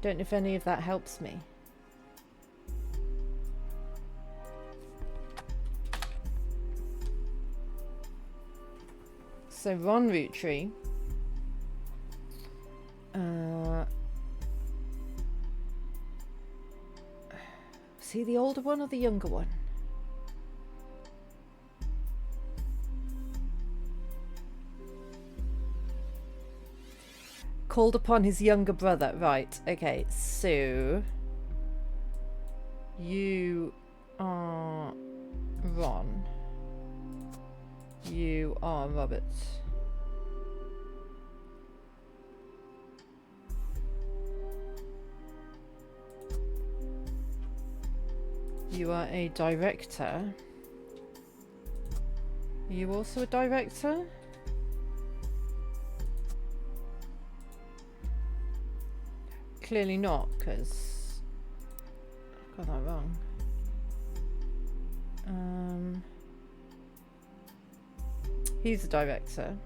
Speaker 1: Don't know if any of that helps me. So Ron Rootree. Was he the older one or the younger one? Called upon his younger brother. Right, okay, so... You are Ron. You are Robert. You are a director. Are you also a director? Clearly not, because I got that wrong. He's a director.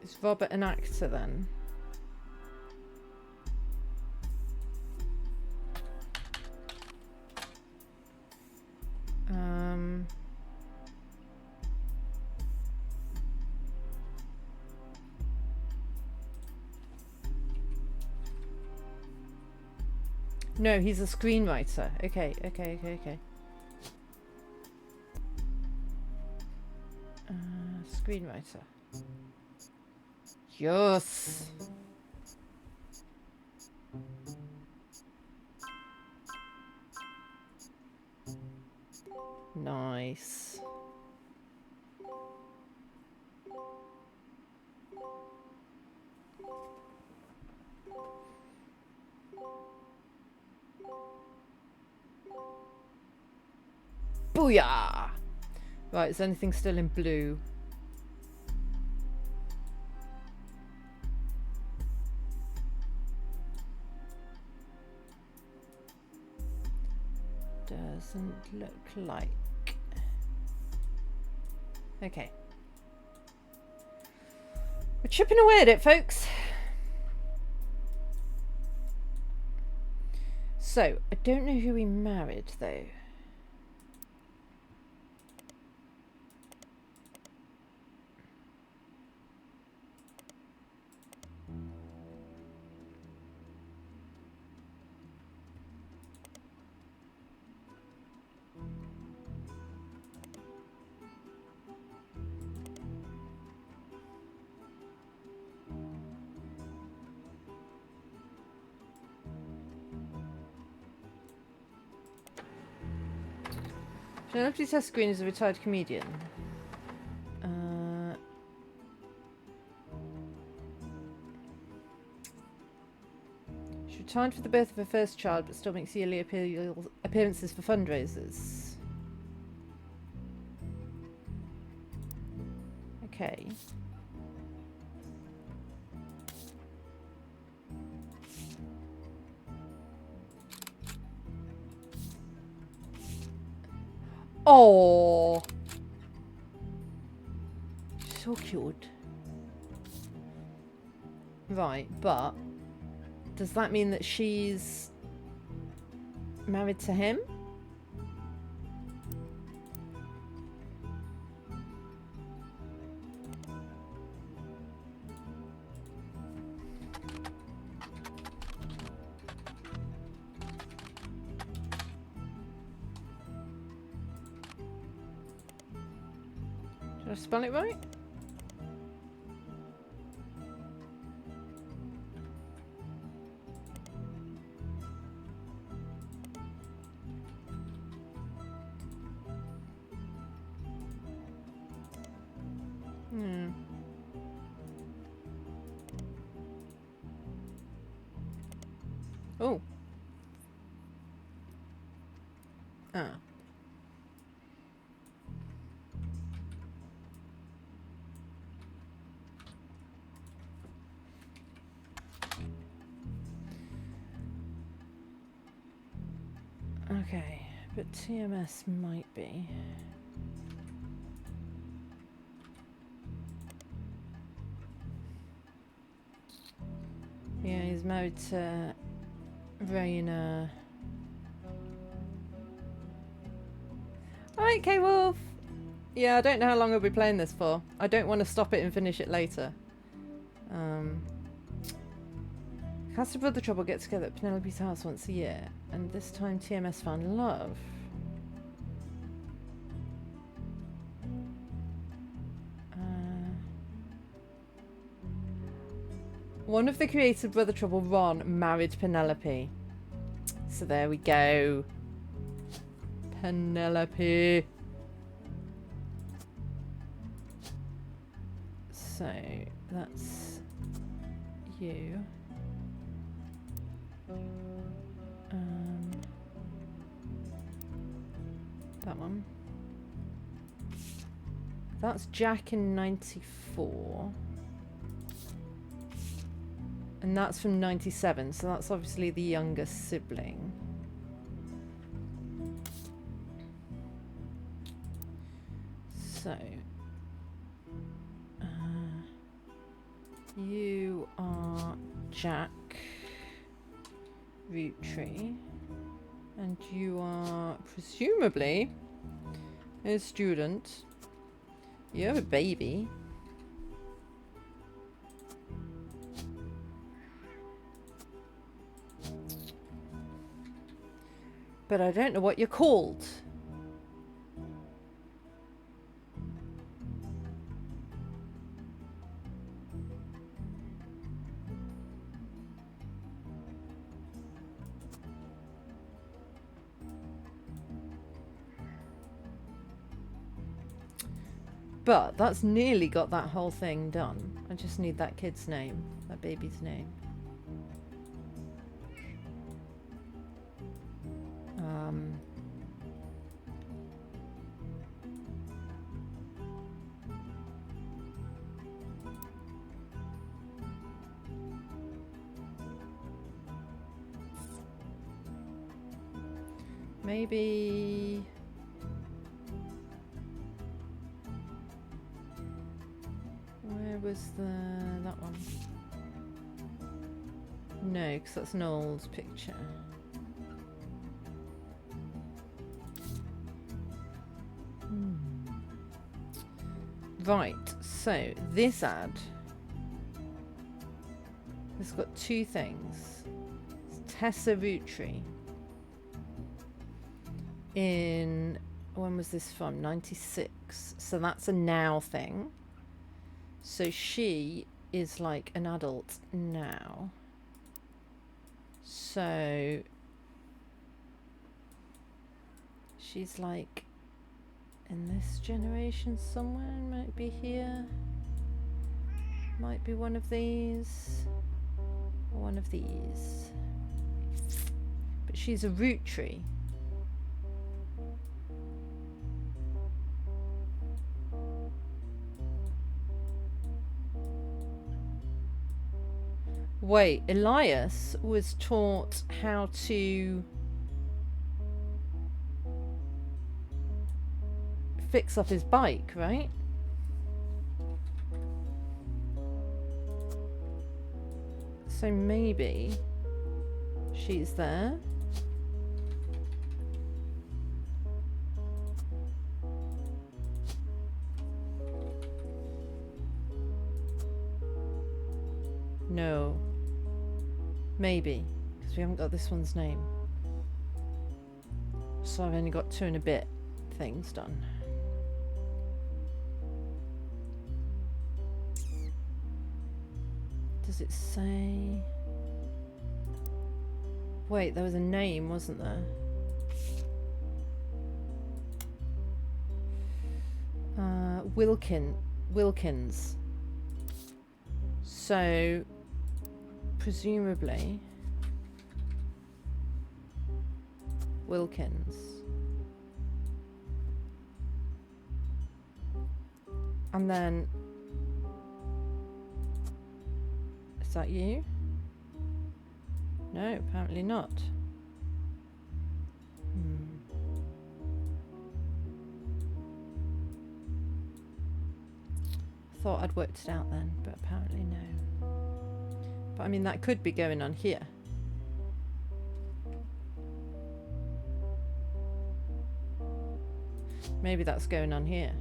Speaker 1: Is Robert an actor then? No, he's a screenwriter. Okay. Screenwriter. Yes. Nice. Booyah! Right, is anything still in blue? Doesn't look like. Okay. We're chipping away at it, folks. So, I don't know who he married, though. Penelope Test Green is a retired comedian. She retired for the birth of her first child, but still makes yearly appearances for fundraisers. Okay. Oh, so cute. Right, but does that mean that she's married to him? Did I spell it right? Oh. Ah. Okay, but TMS might be. Yeah, he's married to Raina. Alright, K-Wolf! Yeah, I don't know how long I'll be playing this for. I don't want to stop it and finish it later. Cast of Brother Trouble get together at Penelope's house once a year, and this time TMS found love. One of the creators of Brother Trouble, Ron, married Penelope. So there we go. Penelope. So that's you. That one. That's Jack in 94. And that's from 97, so that's obviously the younger sibling. So, you are Jack Roottrees, and you are presumably a student. You have a baby. But I don't know what you're called. But that's nearly got that whole thing done. I just need that kid's name, that baby's name. Maybe... Where was that one? No, because that's an old picture. Right, so this ad has got two things. It's Tessa Rootree in, when was this from? 96. So that's a now thing. So she is like an adult now. So she's like in this generation somewhere, might be here, might be one of these, or one of these. But she's a Rootree. Wait, Elias was taught how to fix up his bike, right? So maybe she's there. No. Maybe, because we haven't got this one's name. So I've only got 2 and a bit things done. Does it say? Wait, there was a name, wasn't there? Wilkins. So presumably Wilkins. And then, is that you? No, apparently not. Thought I'd worked it out then, but apparently no. But I mean, that could be going on here. Maybe that's going on here.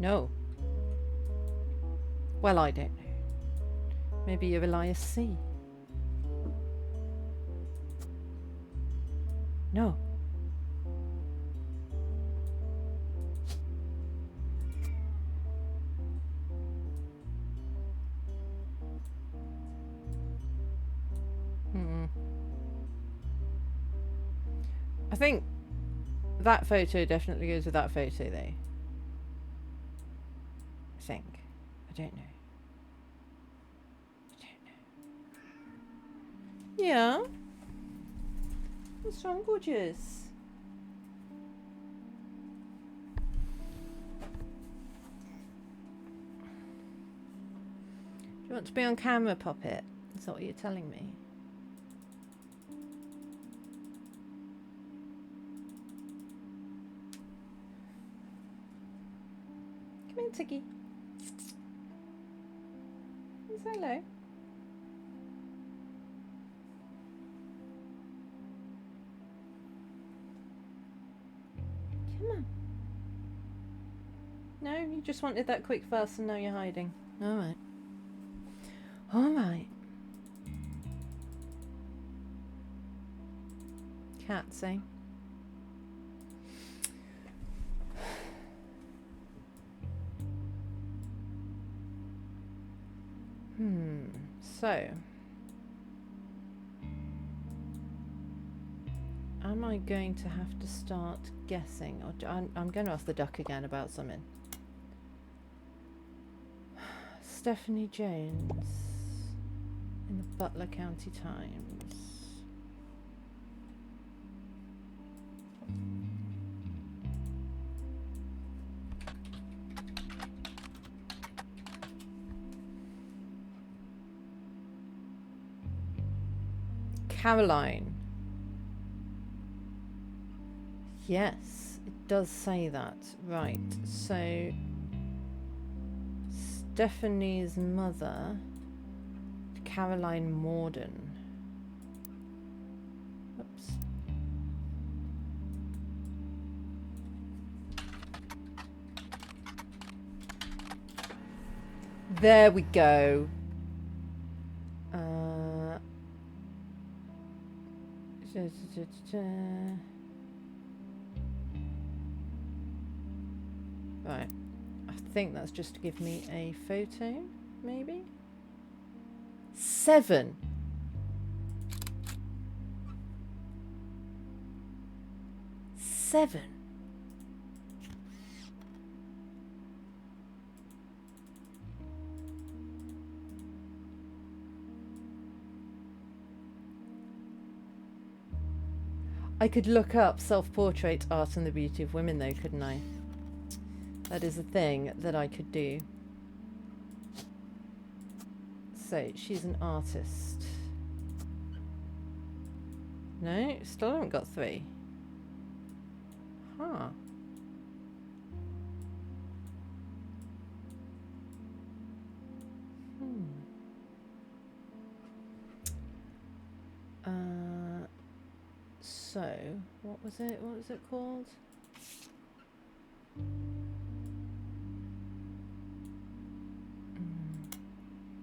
Speaker 1: No. Well, I don't know. Maybe you're Elias C. No. I think that photo definitely goes with that photo, though. I don't know. Yeah. What's wrong, gorgeous? Do you want to be on camera, Poppet? Is that what you're telling me? Come in, Tiggy. Say hello. Come on. No, you just wanted that quick fuss and now you're hiding. Alright. Alright. Cats, eh? So, am I going to have to start guessing? Or I'm going to ask the duck again about something. Stephanie Jones in the Butler County Times. Caroline. Yes, it does say that. Right, so Stephanie's mother, Caroline Morden. Oops. There we go. Right. I think that's just to give me a photo, maybe? 7. I could look up self-portrait art and the beauty of women though, couldn't I? That is a thing that I could do. So, she's an artist. No, still haven't got 3. Huh. So, what was it? What was it called?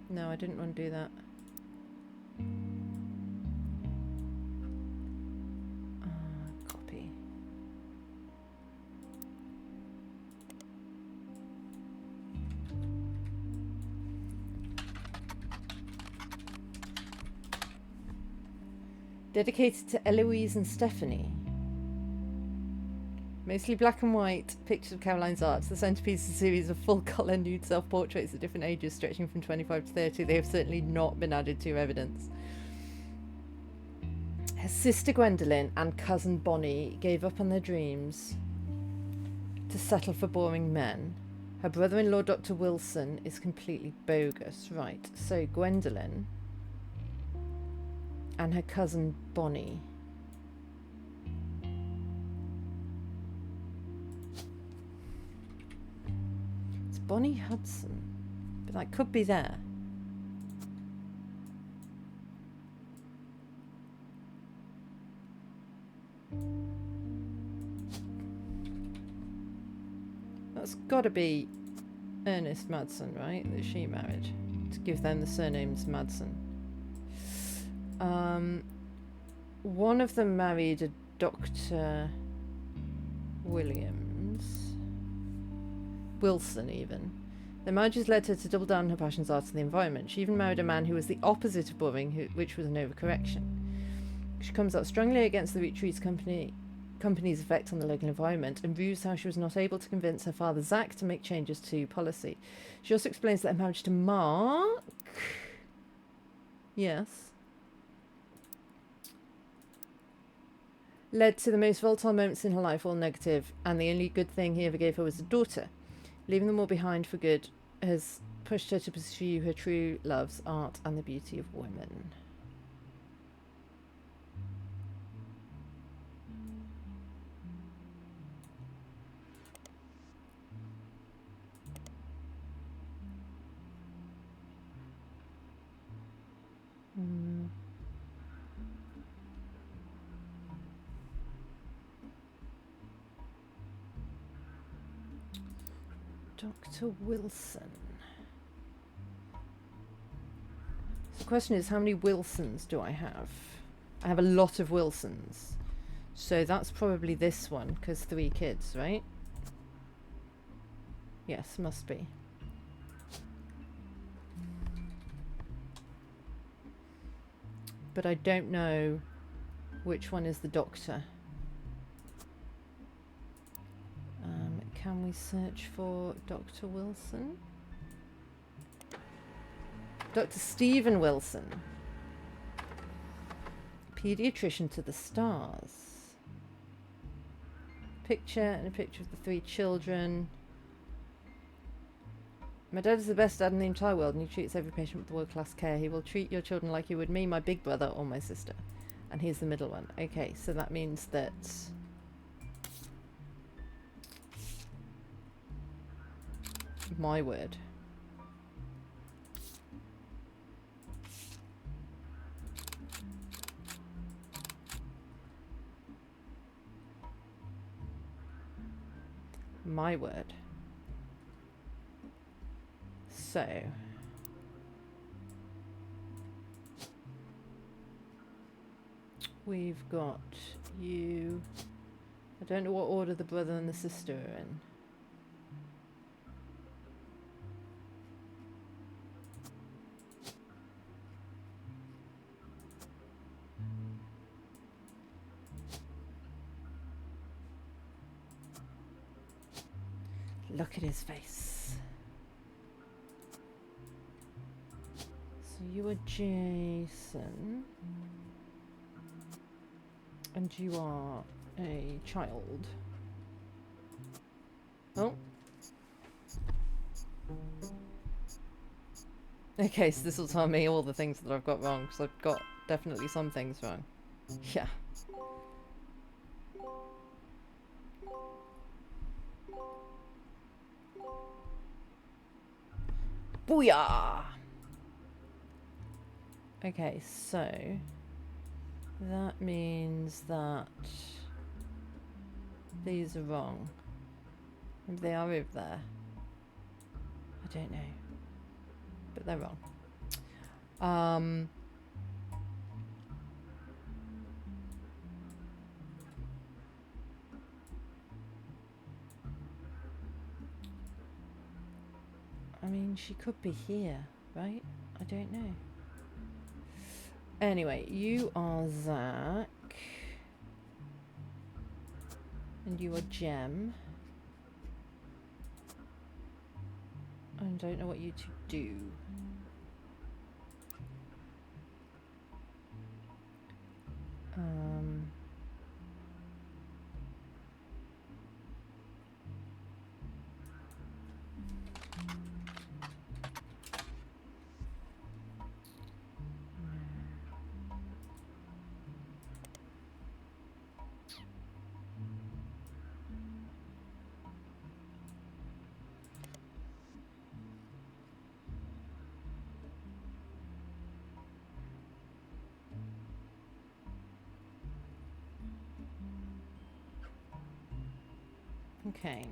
Speaker 1: No, I didn't want to do that. Copy. Dedicated to Eloise and Stephanie. Mostly black and white pictures of Caroline's art. The centerpiece is a series of full-colour nude self-portraits at different ages stretching from 25 to 30. They have certainly not been added to evidence. Her sister Gwendolyn and cousin Bonnie gave up on their dreams to settle for boring men. Her brother-in-law, Dr. Wilson, is completely bogus. Right, so Gwendolyn and her cousin Bonnie. It's Bonnie Hudson, but that could be there. That's got to be Ernest Madsen, right? That she married to give them the surnames Madsen. One of them married a Dr. Wilson even. Their marriages led her to double down on her passions, art and the environment. She even married a man who was the opposite of boring, which was an overcorrection. She comes out strongly against the Roottrees company's effect on the local environment and views how she was not able to convince her father Zach to make changes to policy. She also explains that her marriage to Mark... Yes... led to the most volatile moments in her life, all negative, and the only good thing he ever gave her was a daughter. Leaving them all behind for good has pushed her to pursue her true loves, art and the beauty of women. Dr. Wilson. So the question is, how many Wilsons do I have? I have a lot of Wilsons. So that's probably this one, because 3 kids, right? Yes, must be. But I don't know which one is the doctor. Can we search for Dr. Wilson? Dr. Stephen Wilson. Pediatrician to the stars. Picture and a picture of the 3 children. My dad is the best dad in the entire world and he treats every patient with world-class care. He will treat your children like he would me, my big brother, or my sister. And here's the middle one. Okay, so that means that... My word. My word. So... We've got you... I don't know what order the brother and the sister are in. Look at his face. So you are Jason. And you are a child. Oh. Okay, so this will tell me all the things that I've got wrong, because I've got definitely some things wrong. Yeah. Booyah! Okay, so that means that these are wrong. Maybe they are over there. I don't know. But they're wrong. I mean, she could be here, right? I don't know. Anyway, you are Zach. And you are Gem. I don't know what you two do. Okay.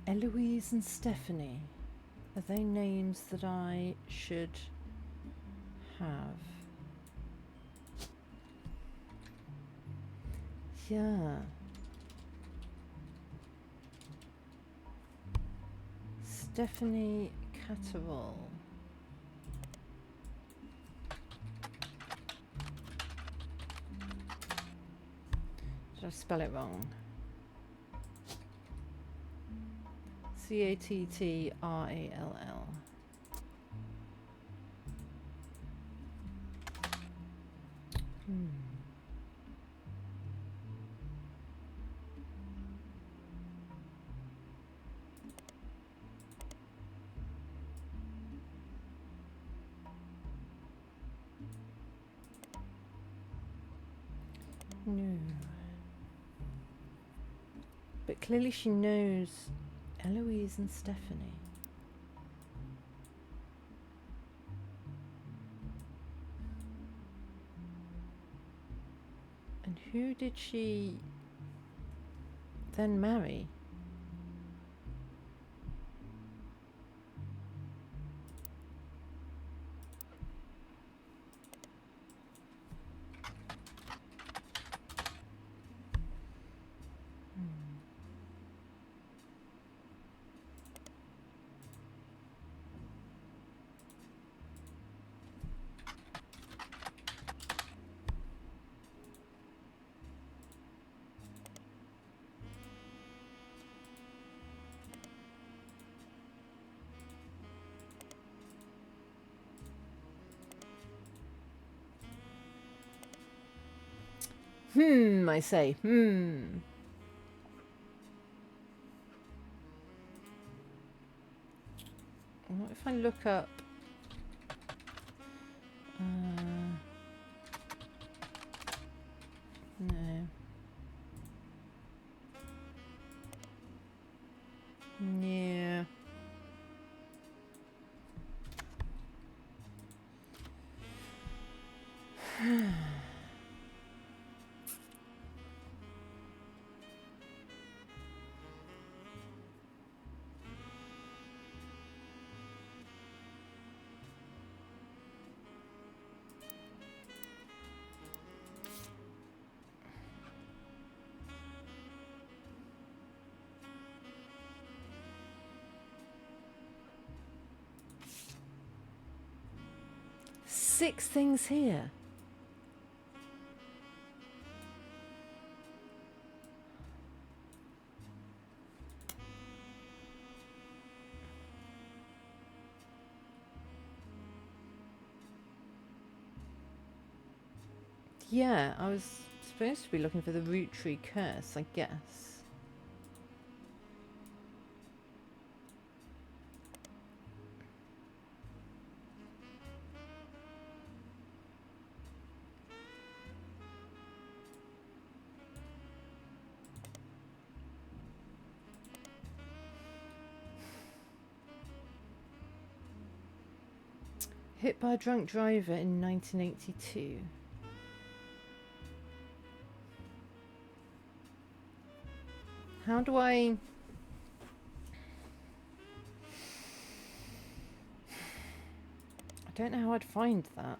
Speaker 1: Eloise and Stephanie. Are they names that I should have? Yeah. Stephanie Catterall. Did I spell it wrong? Cattrall. No. But clearly she knows Eloise and Stephanie. And who did she then marry? I say. What if I look up... no. Yeah. Six things here. Yeah, I was supposed to be looking for the Roottrees curse, I guess. Hit by a drunk driver in 1982. How do I... I don't know how I'd find that.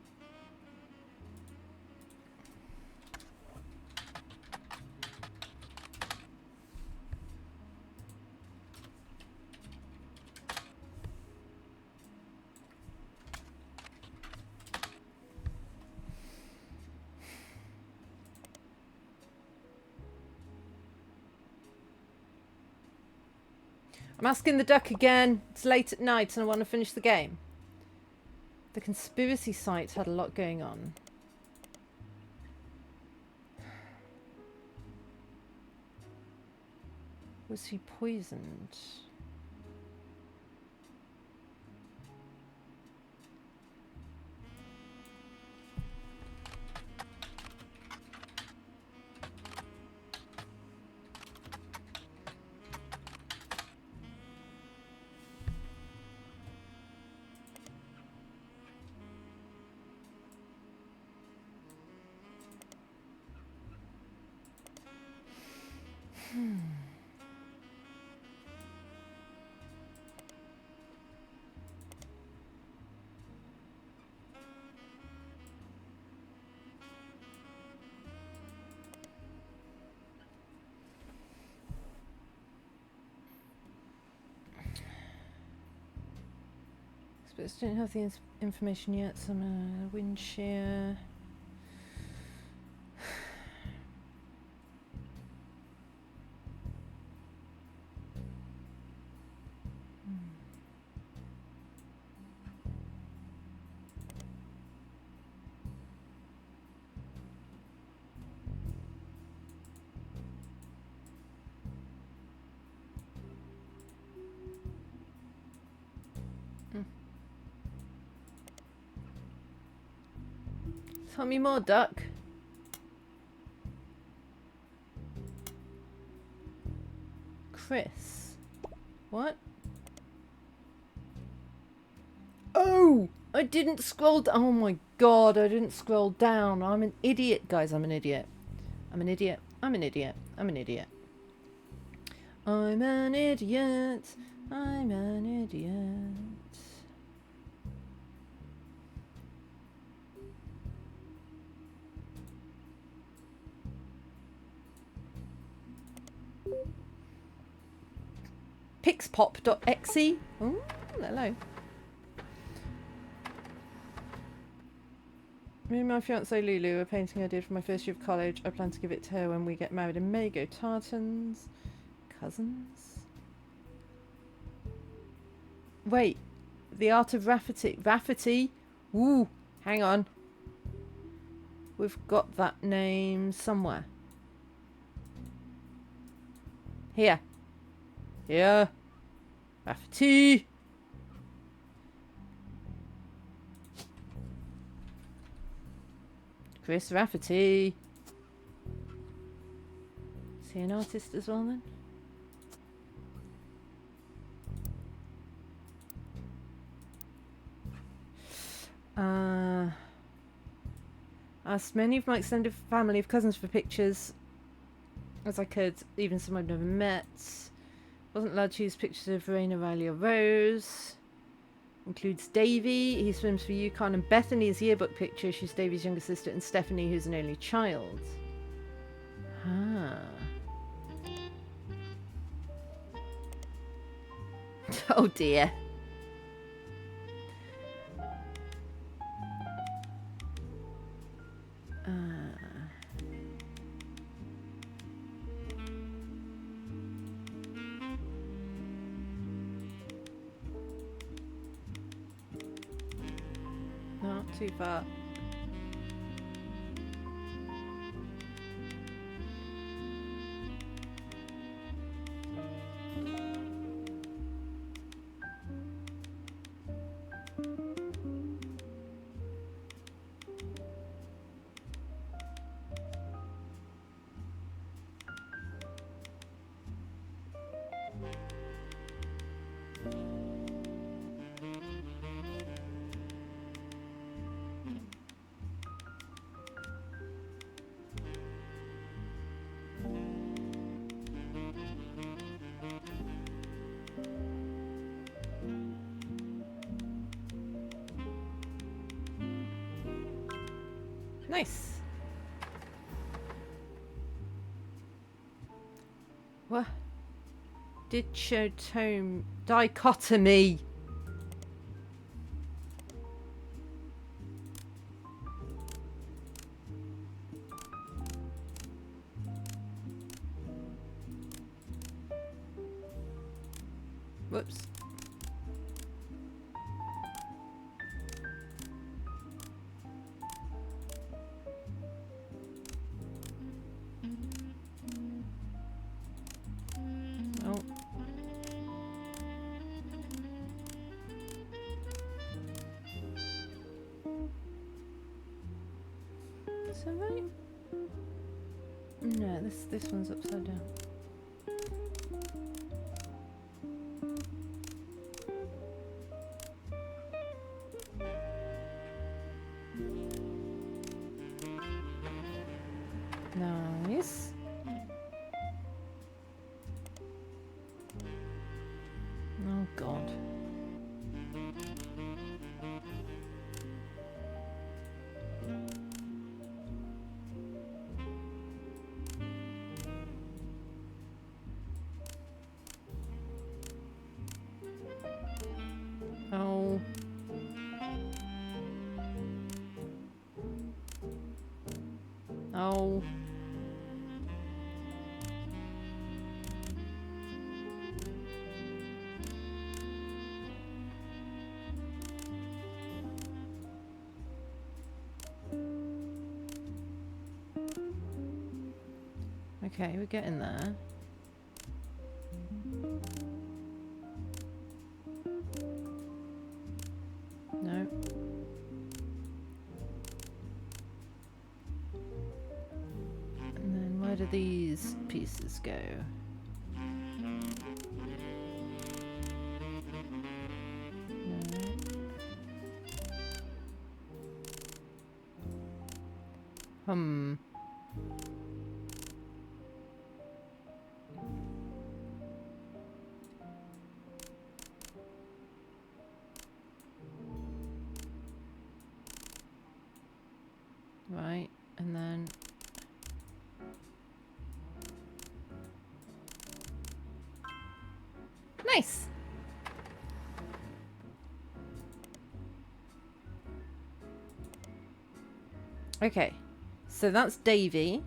Speaker 1: I'm asking the duck again. It's late at night and I want to finish the game. The conspiracy site had a lot going on. Was he poisoned? But I don't have the information yet. Some wind shear. Tell me more, duck. Chris. What? Oh! I didn't scroll down. Oh my god, I didn't scroll down. I'm an idiot, guys. I'm an idiot. I'm an idiot. I'm an idiot. I'm an idiot. I'm an idiot. I'm an idiot. Pixpop.exe. Oh, hello. Me and my fiancée Lulu, a painting I did for my first year of college. I plan to give it to her when we get married in May. Go Tartans. Cousins? Wait. The Art of Rafferty. Rafferty? Ooh, hang on. we've got that name somewhere. Here. Here. Rafferty. Chris Rafferty. Is he an artist as well then? Asked many of my extended family of cousins for pictures as I could, even some I've never met. Wasn't allowed to use pictures of Raina, Riley or Rose. Includes Davy, he swims for Yukon, and Bethany's yearbook picture. She's Davy's younger sister, and Stephanie, who's an only child. Ah. Oh dear. Not too far. Nice. What? Did show tome dichotomy. Whoops. Oh. Is that right? No, this one's upside down. Nice. Oh God. Oh. Oh. Okay, we're getting there. No. And then where do these pieces go? No. Right, and then nice. Okay, so that's Davy,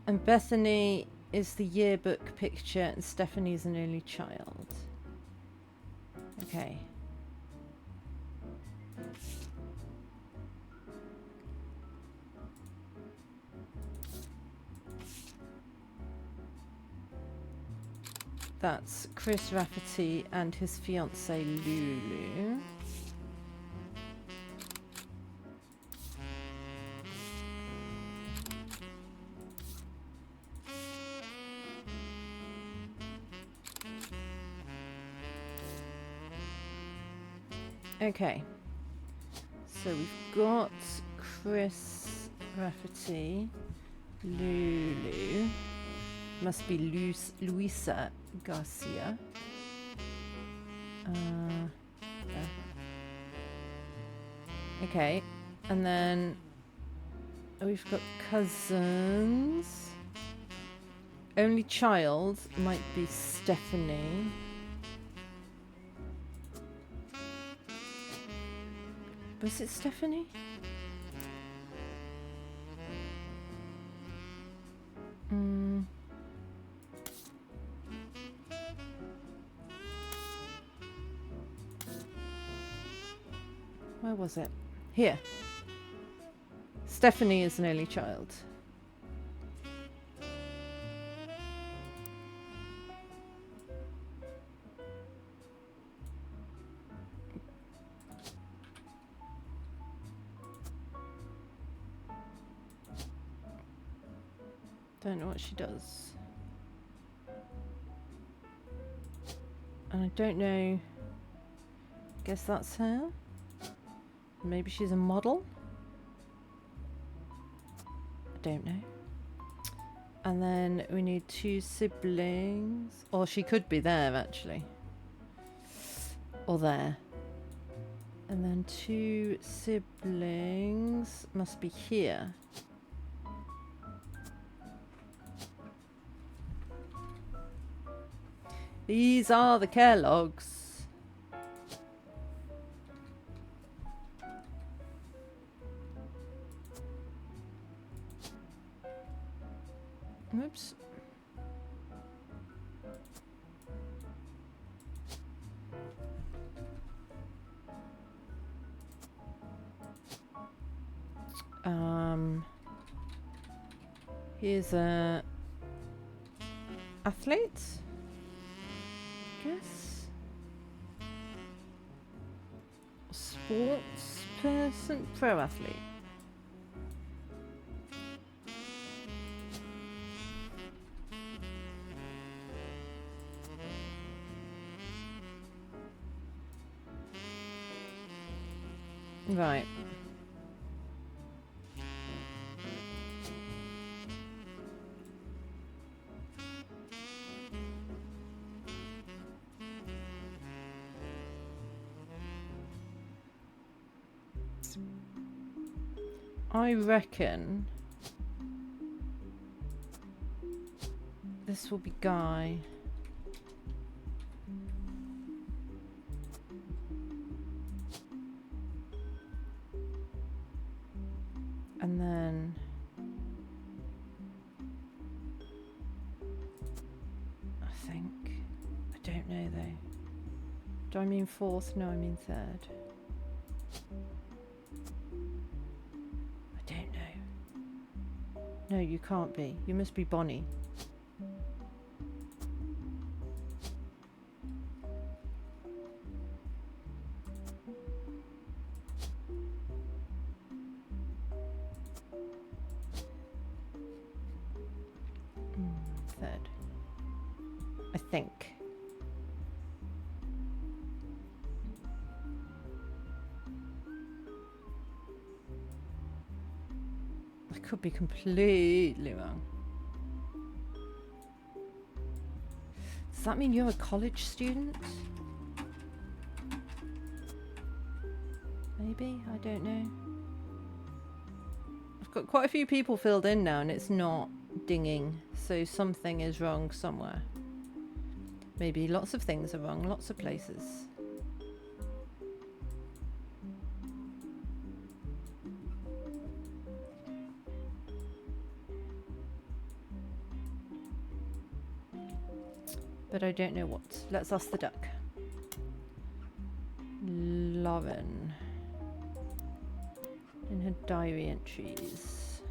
Speaker 1: and Bethany is the yearbook picture, and Stephanie's an only child. Okay. That's Chris Rafferty and his fiancée Lulu. Okay. So we've got Chris Rafferty, Lulu. Must be Luisa Garcia. Yeah. Okay, and then we've got cousins. Only child might be Stephanie. Was it Stephanie? Where was it? Here. Stephanie is an only child. Don't know what she does. And I don't know. Guess that's her. Maybe she's a model? I don't know. And then we need 2 siblings. Or she could be there, actually. Or there. And then 2 siblings must be here. These are the care logs. Oops. Here's a athlete, I guess. Sports person, pro athlete. Right. I reckon this will be Guy. And then I think, I don't know though. Do I mean 4th? No, I mean 3rd. I don't know. No, you can't be. You must be Bonnie. Third. I think. I could be completely wrong. Does that mean you're a college student? Maybe? I don't know. I've got quite a few people filled in now and it's not dinging, so something is wrong somewhere. Maybe lots of things are wrong, lots of places. But I don't know what. Let's ask the duck. Lauren. In her diary entries.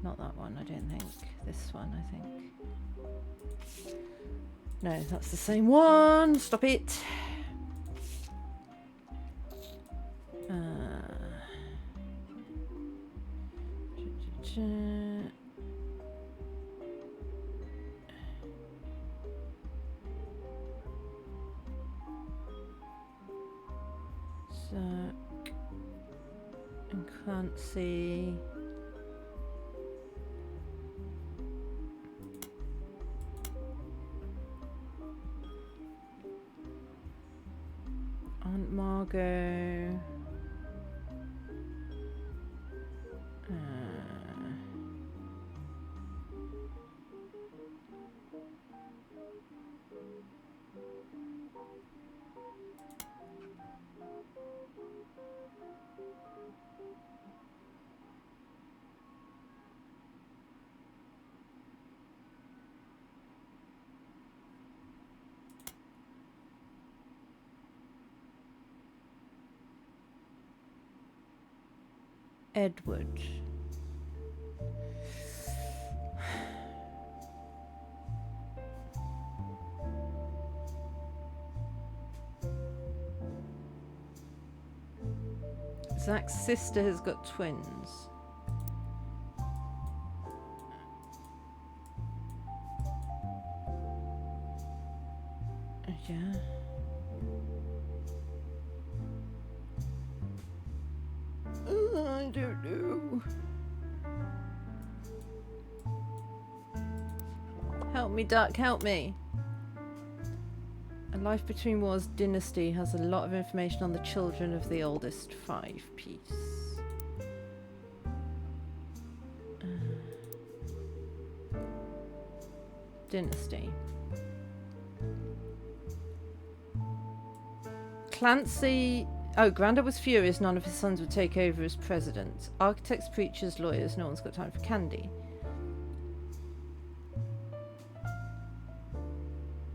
Speaker 1: Not that one, I don't think. This one, I think. No, that's the same one. Stop it. Zack and Clancy. Aunt Margot. Edward. Zack's sister has got twins. Yeah. I don't know. Help me, Duck, help me. A Life Between Wars Dynasty has a lot of information on the children of the oldest 5 piece. Dynasty. Clancy. Oh, Grandad was furious none of his sons would take over as president. Architects, preachers, lawyers, no one's got time for candy.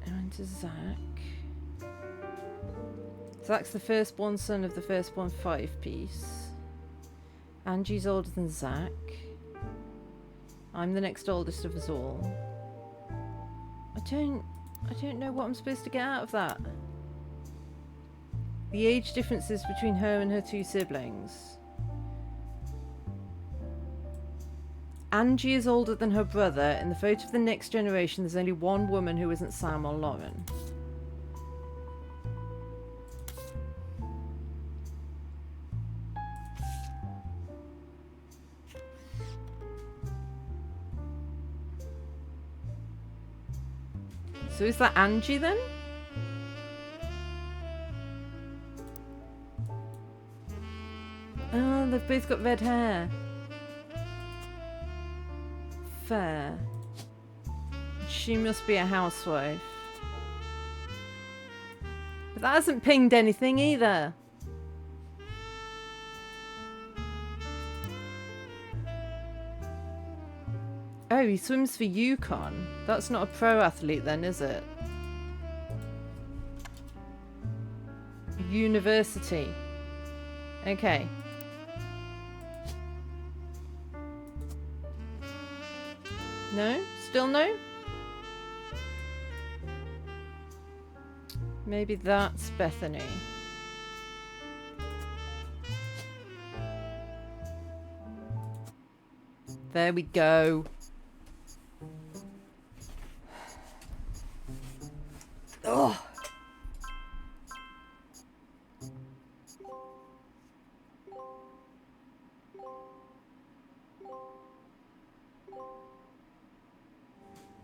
Speaker 1: And to Zack. Zack's the firstborn son of the firstborn 5 piece. Angie's older than Zack. I'm the next oldest of us all. I don't know what I'm supposed to get out of that. The age differences between her and her 2 siblings. Angie is older than her brother. In the vote of the next generation, there's only one woman who isn't Sam or Lauren. So is that Angie then? Oh, they've both got red hair. Fair. She must be a housewife. But that hasn't pinged anything either. Oh, he swims for Yukon. That's not a pro athlete then, is it? University. Okay. No? Still no? Maybe that's Bethany. There we go. Oh.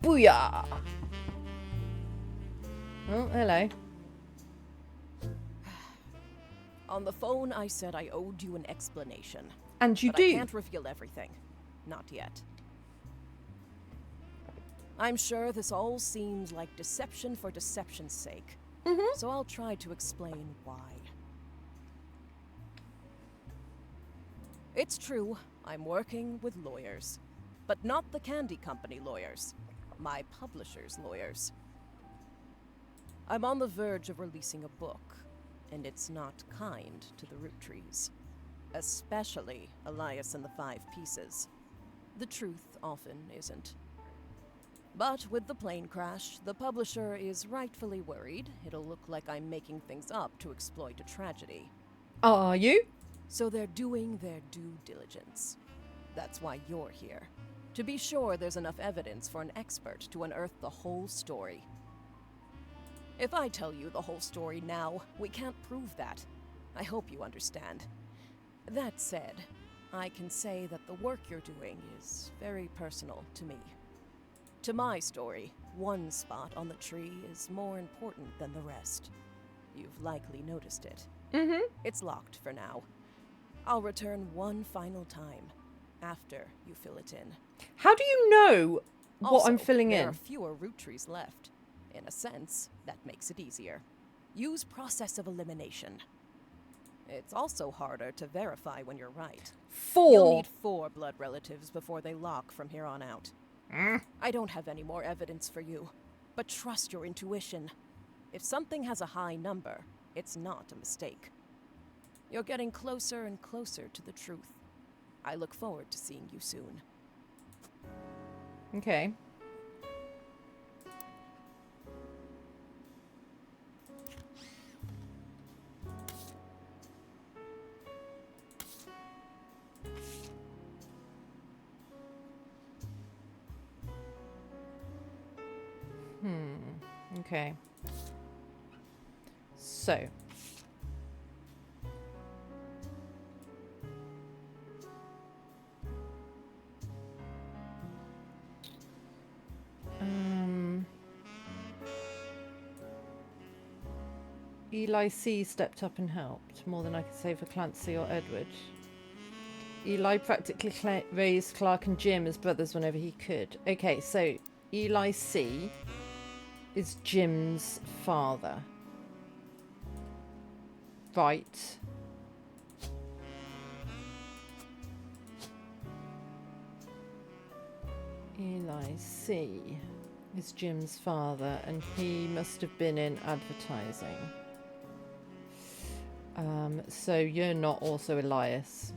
Speaker 1: Booyah! Oh, hello.
Speaker 3: On the phone, I said I owed you an explanation.
Speaker 1: And you
Speaker 3: but
Speaker 1: do.
Speaker 3: I can't reveal everything. Not yet. I'm sure this all seems like deception for deception's sake. So I'll try to explain why. It's true, I'm working with lawyers. But not the candy company lawyers. My publisher's lawyers. I'm on the verge of releasing a book, and it's not kind to the Roottrees. Especially Elias and the 5 Pieces. The truth often isn't. But with the plane crash, the publisher is rightfully worried it'll look like I'm making things up to exploit a tragedy.
Speaker 1: Are you?
Speaker 3: So they're doing their due diligence. That's why you're here. To be sure there's enough evidence for an expert to unearth the whole story. If I tell you the whole story now, we can't prove that. I hope you understand. That said, I can say that the work you're doing is very personal to me. To my story, one spot on the tree is more important than the rest. You've likely noticed it.
Speaker 1: Mm-hmm.
Speaker 3: It's locked for now. I'll return one final time, after you fill it in.
Speaker 1: How do you know what
Speaker 3: Also,
Speaker 1: I'm filling
Speaker 3: there
Speaker 1: in?
Speaker 3: are fewer Roottrees left. In a sense, that makes it easier. Use process of elimination. It's also harder to verify when you're right.
Speaker 1: 4.
Speaker 3: You'll need 4 blood relatives before they lock from here on out.
Speaker 1: Mm.
Speaker 3: I don't have any more evidence for you, but trust your intuition. If something has a high number, it's not a mistake. You're getting closer and closer to the truth. I look forward to seeing you soon.
Speaker 1: Okay. Okay. So. Eli C. stepped up and helped, more than I could say for Clancy or Edward. Eli practically raised Clark and Jim as brothers whenever he could. Okay, so Eli C. is Jim's father. Right. Eli C. is Jim's father, and he must have been in advertising. So you're not also Elias.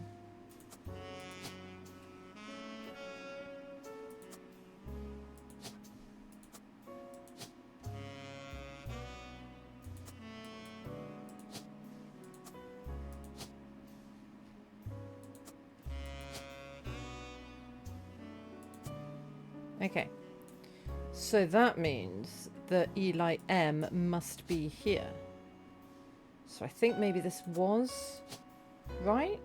Speaker 1: Okay. So that means that Eli M must be here. So I think maybe this was right.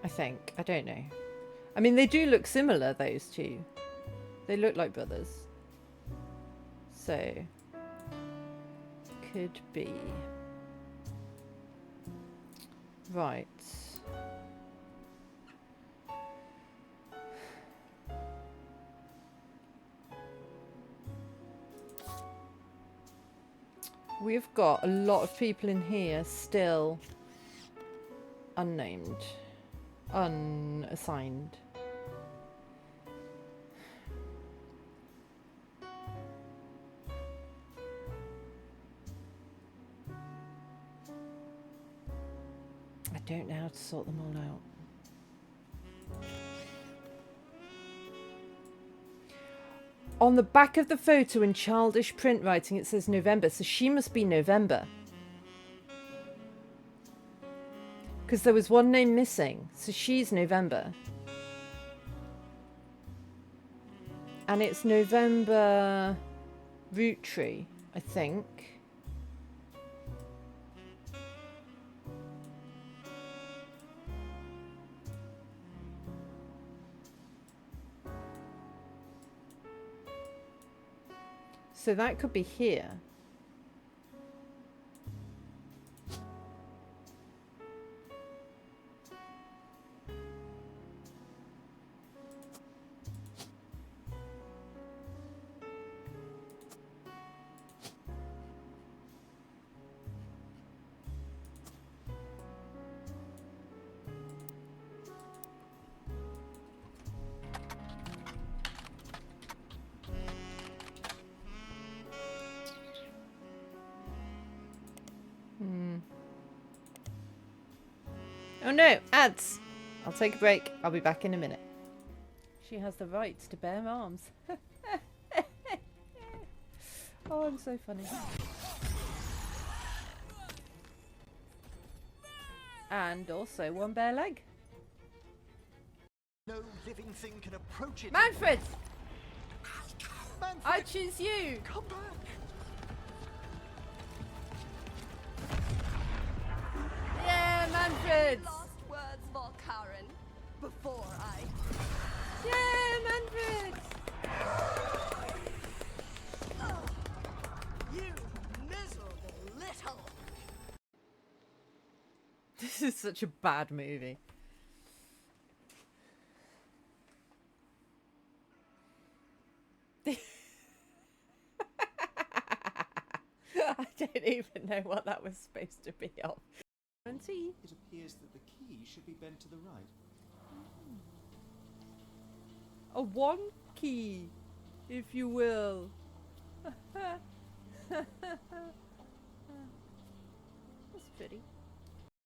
Speaker 1: I think. I don't know. I mean, they do look similar, those two. They look like brothers. So, could be. Right. We've got a lot of people in here still unnamed, unassigned. I don't know how to sort them all out. On the back of the photo in childish print writing it says November, so she must be November. Because there was one name missing, so she's November. And it's November Roottrees, I think. So that could be here. Oh no, ads! I'll take a break. I'll be back in a minute. She has the right to bear arms. Oh, I'm so funny. And also one bare leg.
Speaker 6: No living thing can approach it.
Speaker 1: Manfred!
Speaker 6: Manfred,
Speaker 1: I choose you!
Speaker 6: come back!
Speaker 1: Yeah, Manfred!
Speaker 12: Last words, Volkaren, before I...
Speaker 1: Yeah, Manfred!
Speaker 12: You miserable little...
Speaker 1: This is such a bad movie. I don't even know what that was supposed to be of.
Speaker 13: It appears that the key should be bent to the right.
Speaker 1: A one key, if you will. That's pretty.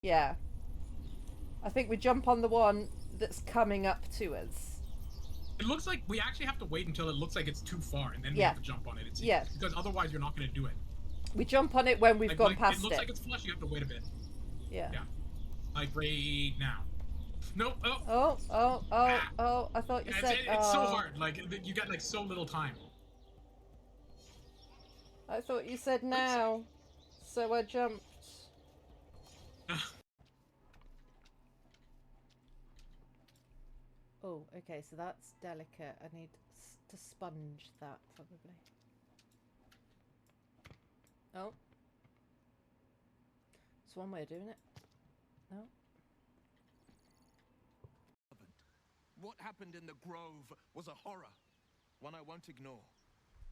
Speaker 1: Yeah. I think we jump on the one that's coming up to us.
Speaker 5: It looks like we actually have to wait until it looks like it's too far, and then we
Speaker 1: Yeah.
Speaker 5: have to jump on it. It seems,
Speaker 1: Yeah.
Speaker 5: because otherwise you're not going to do it.
Speaker 1: We jump on it when we've gone past
Speaker 5: it. Looks like it's flush. You have to wait a bit.
Speaker 1: Yeah.
Speaker 5: Yeah. Like right now. Nope. Oh.
Speaker 1: I thought you
Speaker 5: Yeah,
Speaker 1: said...
Speaker 5: it's so hard. Like you got like so little time.
Speaker 1: I thought you said now. So I jumped. Oh, okay, so that's delicate. I need to sponge that, probably. Oh. It's one way of doing it. No.
Speaker 14: What happened in the grove was a horror, one I won't ignore.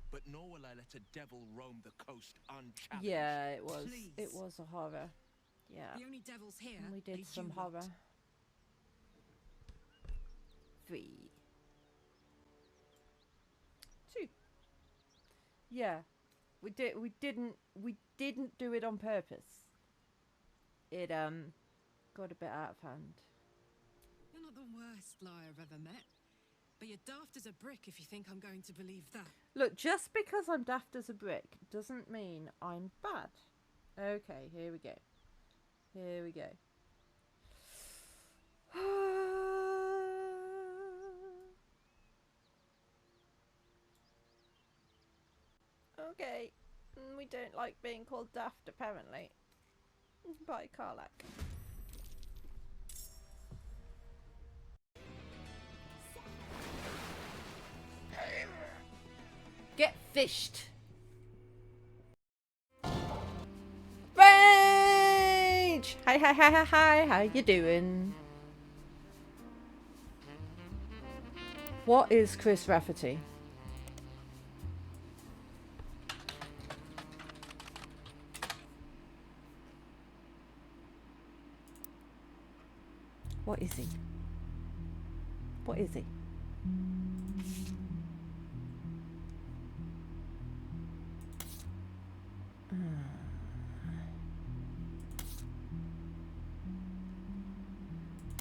Speaker 14: But nor will I let a devil roam the coast unchallenged.
Speaker 1: Yeah, it was.
Speaker 15: Please.
Speaker 1: It was a horror. Yeah.
Speaker 15: The only devils here.
Speaker 1: And we did
Speaker 15: are
Speaker 1: some
Speaker 15: you
Speaker 1: horror.
Speaker 15: lot.
Speaker 1: 3. 2. Yeah. We didn't do it on purpose. It got a bit out of hand.
Speaker 15: You're not the worst liar I've ever met. But you're daft as a brick if you think I'm going to believe that.
Speaker 1: Look, just because I'm daft as a brick doesn't mean I'm bad. Okay, here we go. Here we go. Okay. We don't like being called daft, apparently. By Karlak. Get fished. Rage! Hi, hi, hi, hi, hi. How you doing? What is Chris Rafferty? What is he? What is he?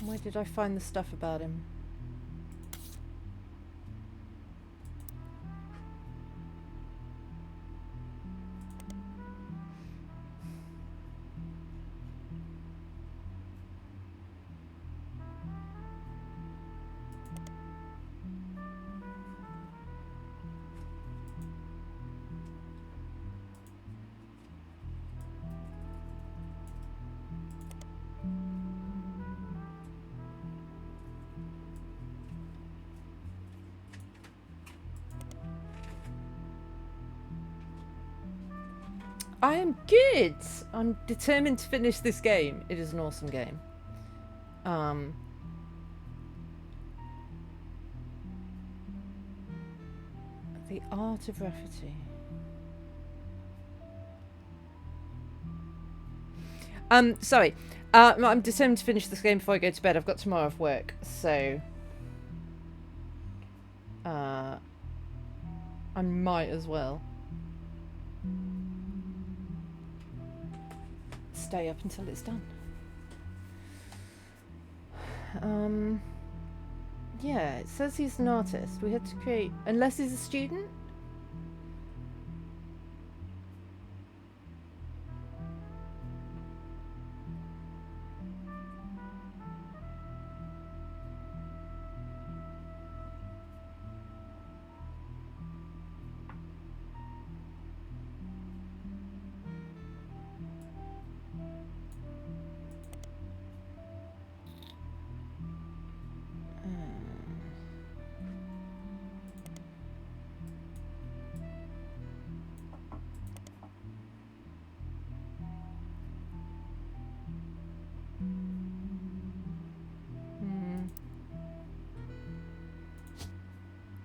Speaker 1: Where did I find the stuff about him? I am good. I'm determined to finish this game. It is an awesome game. The Art of Rafferty. Sorry. I'm determined to finish this game before I go to bed. I've got tomorrow off work, so I might as well stay up until it's done. Yeah, it says he's an artist. We had to create... Unless he's a student?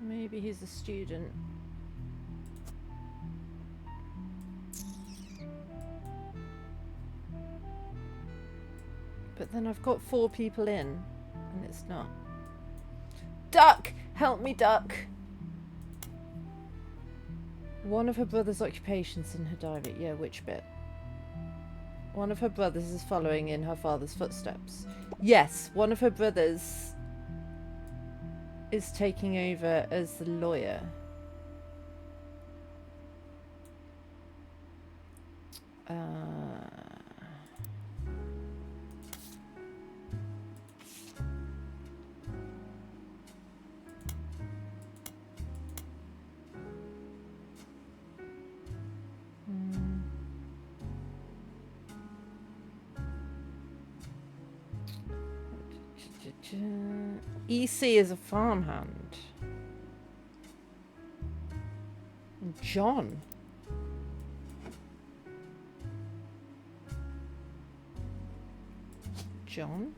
Speaker 1: Maybe he's a student. But then I've got 4 people in, and it's not. Duck! Help me, Duck! One of her brother's occupations in her diary. Yeah, which bit? One of her brothers is following in her father's footsteps. Yes, one of her brothers is taking over as the lawyer. EC is a farmhand. John. John?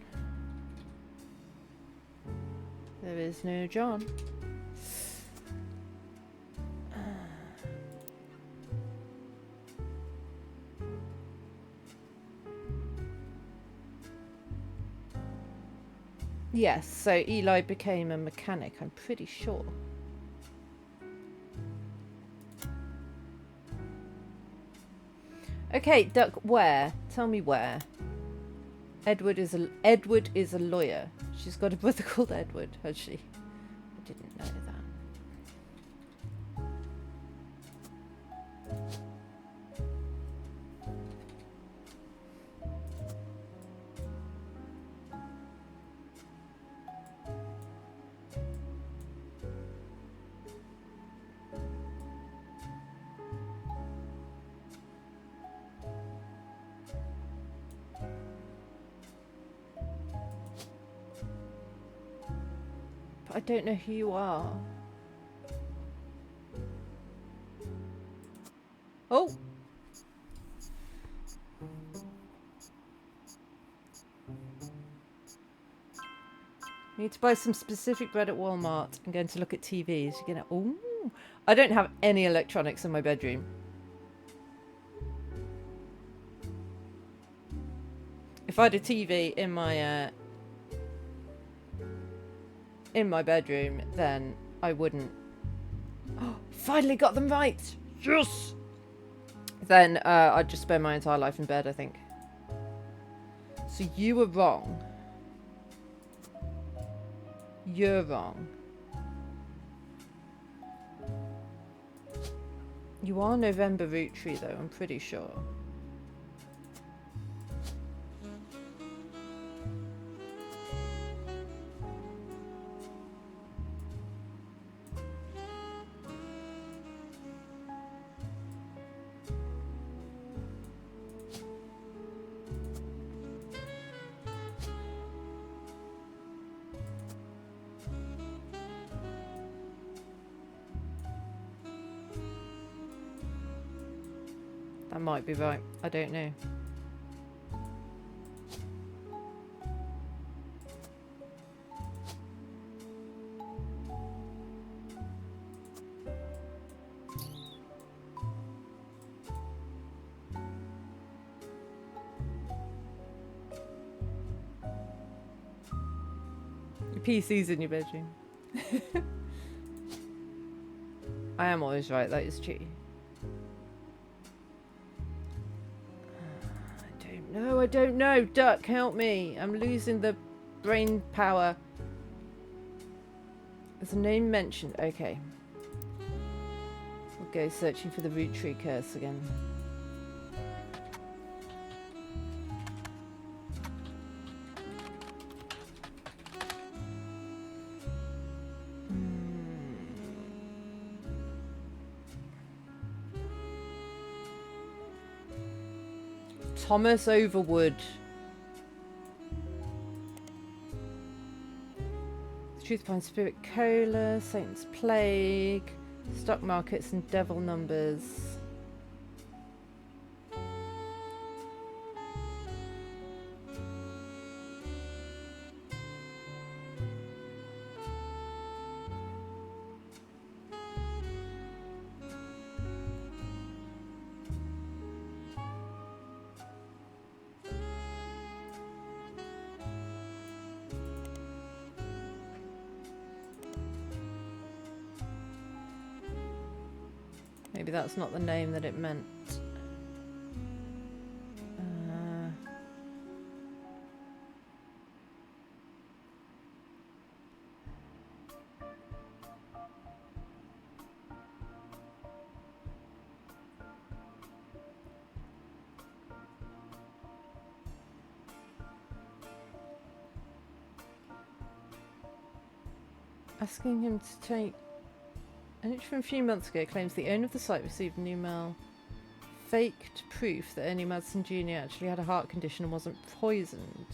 Speaker 1: There is no John. Yes, so Eli became a mechanic, I'm pretty sure. Okay, Duck, where? Tell me where. Edward is a lawyer. She's got a brother called Edward, has she? I didn't know that. I don't know who you are. Oh! Need to buy some specific bread at Walmart. I'm going to look at TVs. You're gonna... Ooh! I don't have any electronics in my bedroom. If I had a TV in my bedroom, then I wouldn't. Oh, finally got them right! Yes! Then I'd just spend my entire life in bed, I think. So you were wrong. You're wrong. You are November Roottrees, though, I'm pretty sure. That might be right. I don't know. Your PC's in your bedroom. I am always right, that is true. I don't know. Duck, help me. I'm losing the brain power. There's a name mentioned. Okay. We'll go searching for the root tree curse again. Thomas Overwood. The Truth Behind Spirit Cola, Satan's Plague, Stock Markets and Devil Numbers. Maybe that's not the name that it meant. Asking him to take an itch from a few months ago claims the owner of the site received an email faked proof that Ernie Madsen Jr. actually had a heart condition and wasn't poisoned.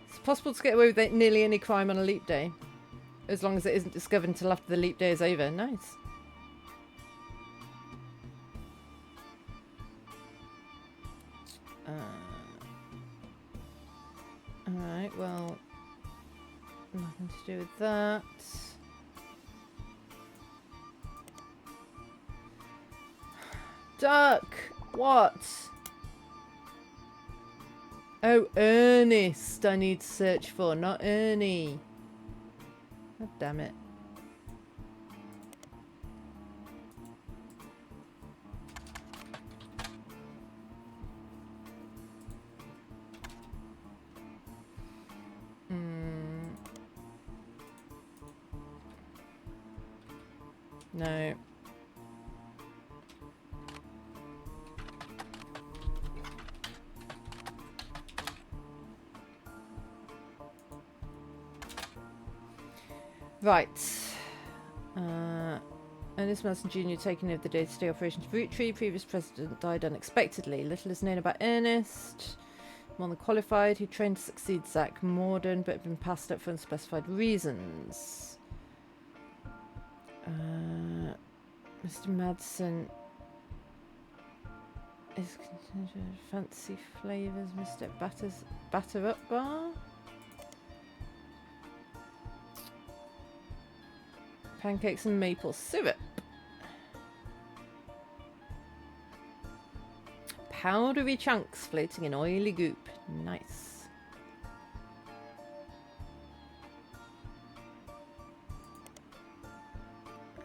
Speaker 1: It's possible to get away with nearly any crime on a leap day, as long as it isn't discovered until after the leap day is over. Nice. Alright, well, nothing to do with that. Duck! What? Oh, Ernest I need to search for, not Ernie. God damn it. No. Right. Ernest Madsen Jr. taking over the day-to-day operations of Roottrees. Previous president died unexpectedly. Little is known about Ernest. More than qualified. He trained to succeed Zach Morden, but had been passed up for unspecified reasons. Mr. Madsen is fancy flavours. Mr. Batter Up Bar. Pancakes and maple syrup. Powdery chunks floating in oily goop. Nice.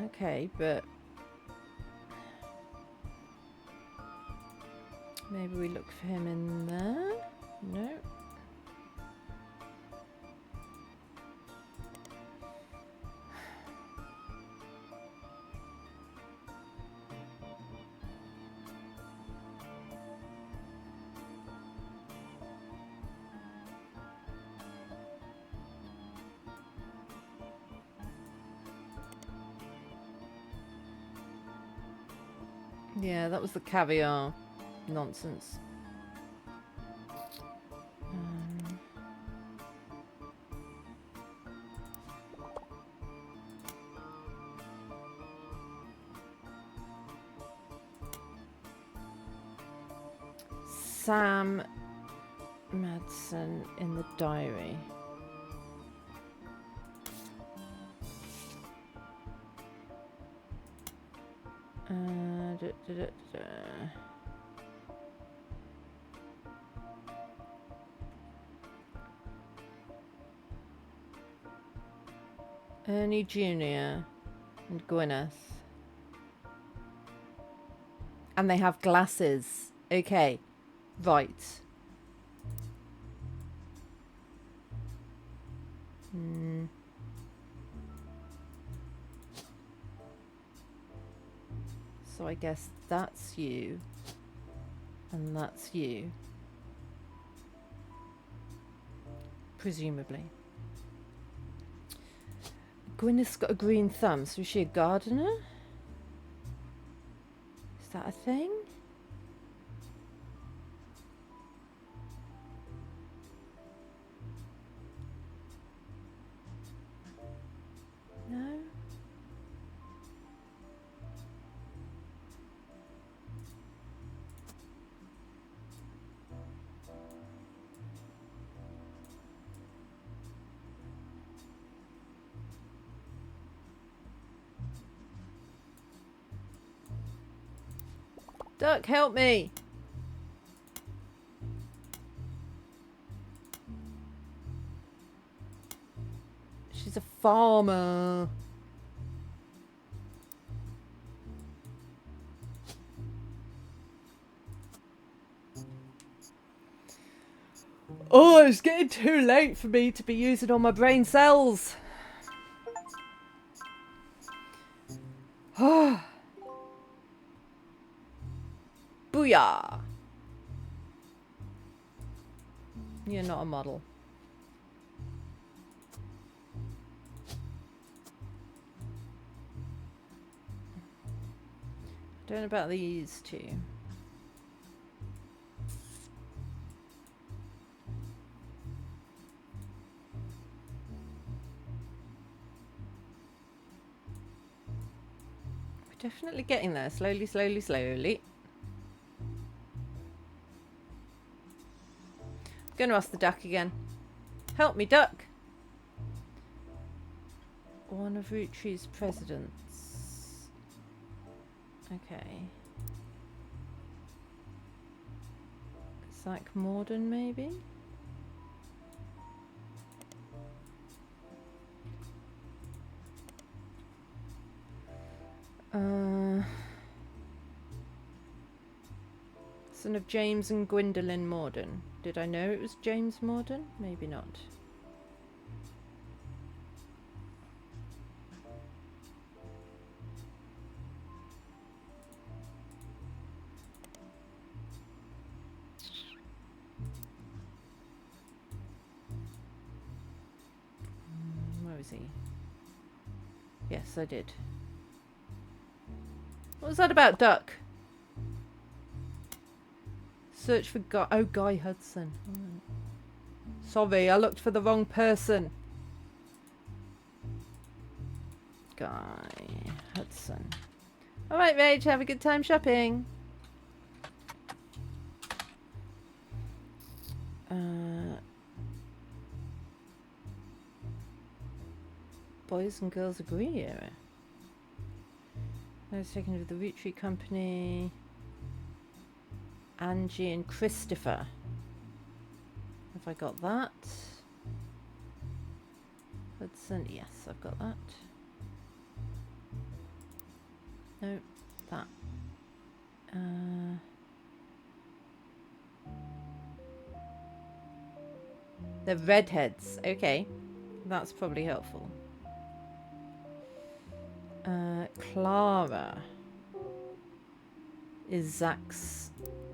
Speaker 1: Okay, but maybe we look for him in there? No. Yeah, that was the caviar nonsense. Sam Madsen in the diary. Ernie Jr. and Gwyneth. And they have glasses. Okay. Right. Hmm. So I guess that's you. And that's you. Presumably. Gwyneth's got a green thumb, so is she a gardener? Is that a thing? No? Duck, help me! She's a farmer. Oh, it's getting too late for me to be using all my brain cells. Booyah! You're not a model. Don't know about these two. We're definitely getting there. Slowly, slowly, slowly. I'm going to ask the duck again. Help me, duck! One of Roottrees' presidents. Okay. Zach Morden, maybe? Son of James and Gwendolyn Morden. Did I know it was James Morden? Maybe not. Where was he? Yes, I did. What was that about, duck? Search for Guy. Oh, Guy Hudson. Sorry, I looked for the wrong person. Guy Hudson. Alright, Rage, have a good time shopping. Boys and girls agree era. I was taken to the Roottrees Company. Angie and Christopher. Have I got that? Hudson, yes, I've got that. No, that. The redheads. Okay, that's probably helpful. Clara is Zach's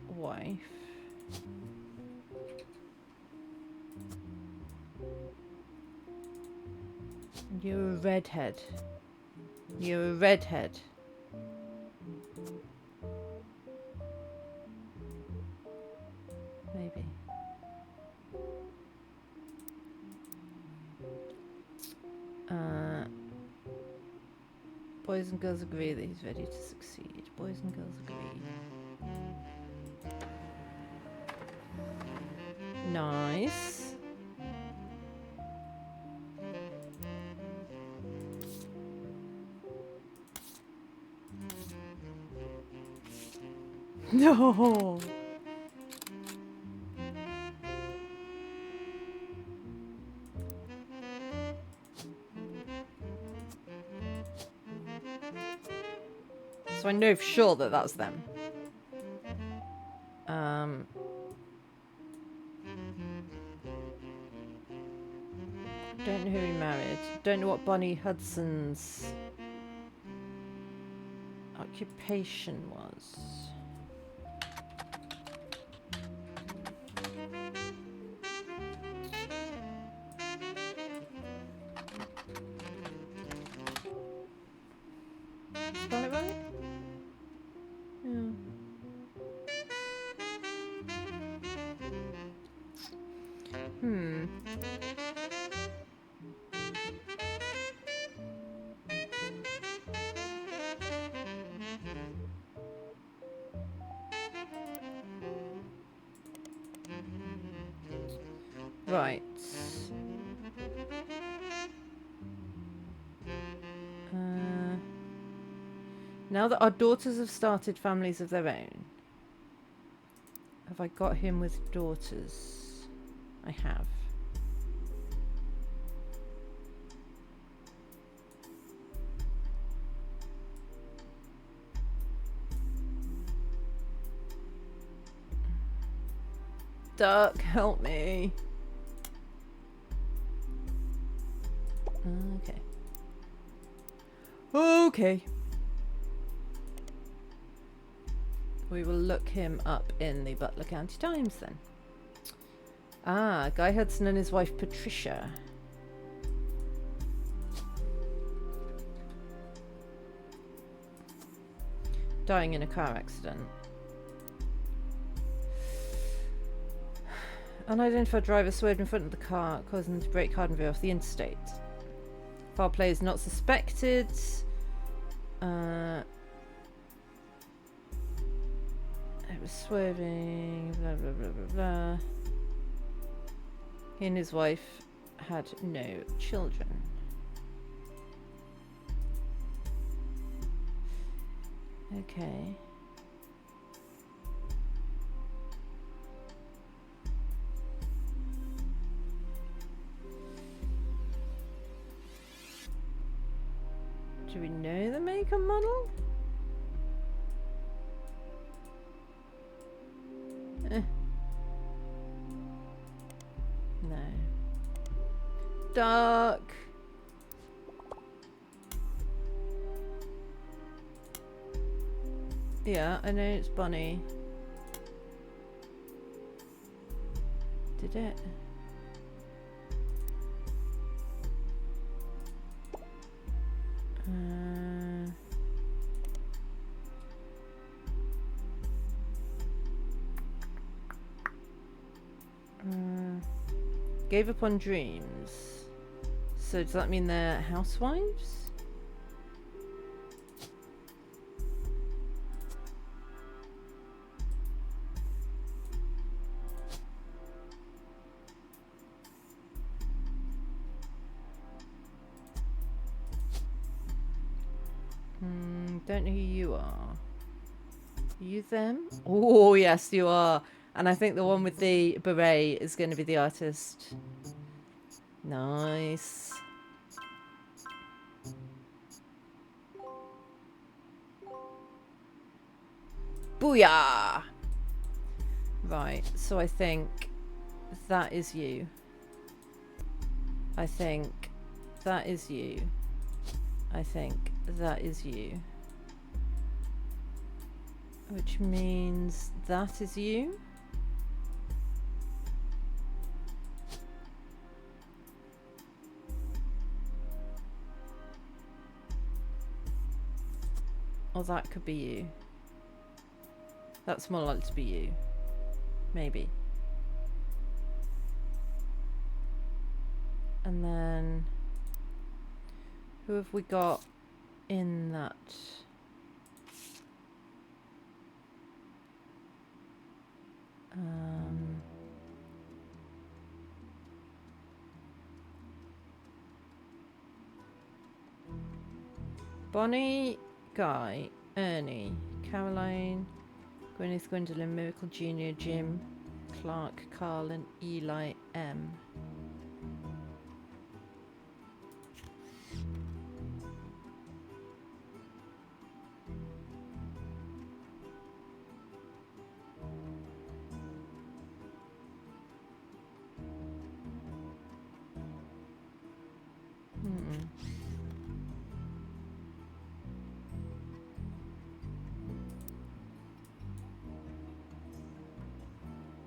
Speaker 1: wife. You're a redhead. You're a redhead. Maybe. Boys and girls agree that he's ready to succeed. Boys and girls agree. Nice. No. So I know for sure that that's them. Don't know who he married. Don't know what Bonnie Hudson's occupation was. Spell it right? Yeah. Hmm. Right. Now that our daughters have started families of their own, have I got him with daughters? I have. Duck, help me. Okay. Okay. We will look him up in the Butler County Times then. Ah, Guy Hudson and his wife Patricia. Dying in a car accident. Unidentified driver swerved in front of the car, causing them to brake hard and veer off the interstate. Foul play is not suspected. It was swerving, blah blah blah blah blah. He and his wife had no children. Okay. Do we know the make and model? No. Duck. Yeah, I know it's Bonnie. Did it? Gave up on dreams. So does that mean they're housewives? Don't know who you are. Are you them? Oh, yes, you are. And I think the one with the beret is going to be the artist. Nice. Booyah! Right, so I think that is you. I think that is you. I think that is you. Which means that is you. Or that could be you. That's more likely to be you. Maybe. And then who have we got in that? Bonnie, Guy, Ernie, Caroline, Gwyneth, Gwendolyn, Miracle Jr., Jim, Clark, Carl, and Eli M.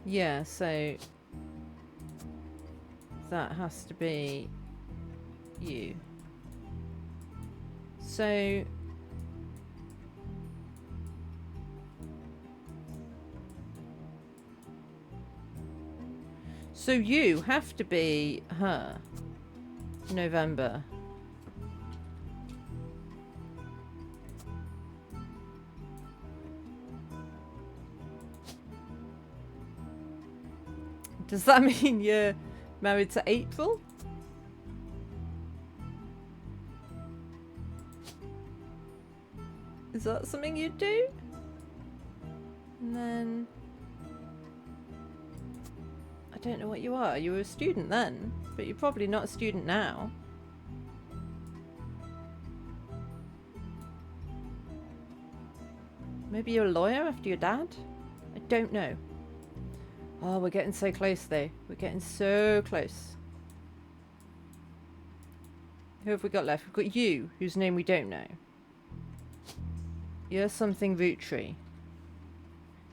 Speaker 1: Yeah, so that has to be you. So you have to be her. November. Does that mean you're married to April? Is that something you'd do? And then... I don't know what you are. You were a student then, but you're probably not a student now. Maybe you're a lawyer after your dad? I don't know. Oh, we're getting so close though. We're getting so close. Who have we got left? We've got you, whose name we don't know. You're something Roottry.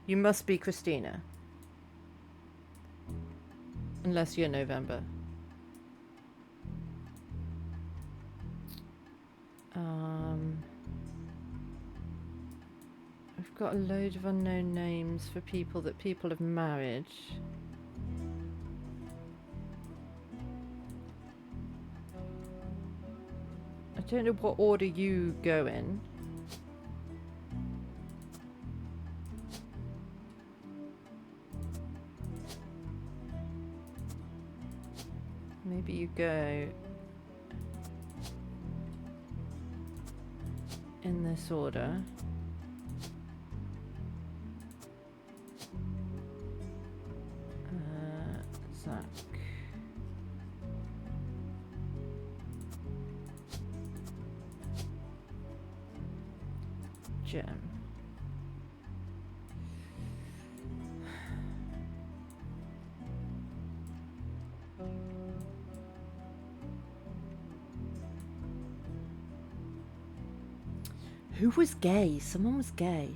Speaker 1: You must be Christina. Unless you're November. We've got a load of unknown names for people that people have married. I don't know what order you go in. Maybe you go in this order. Zach. Gem. Who was gay? Someone was gay.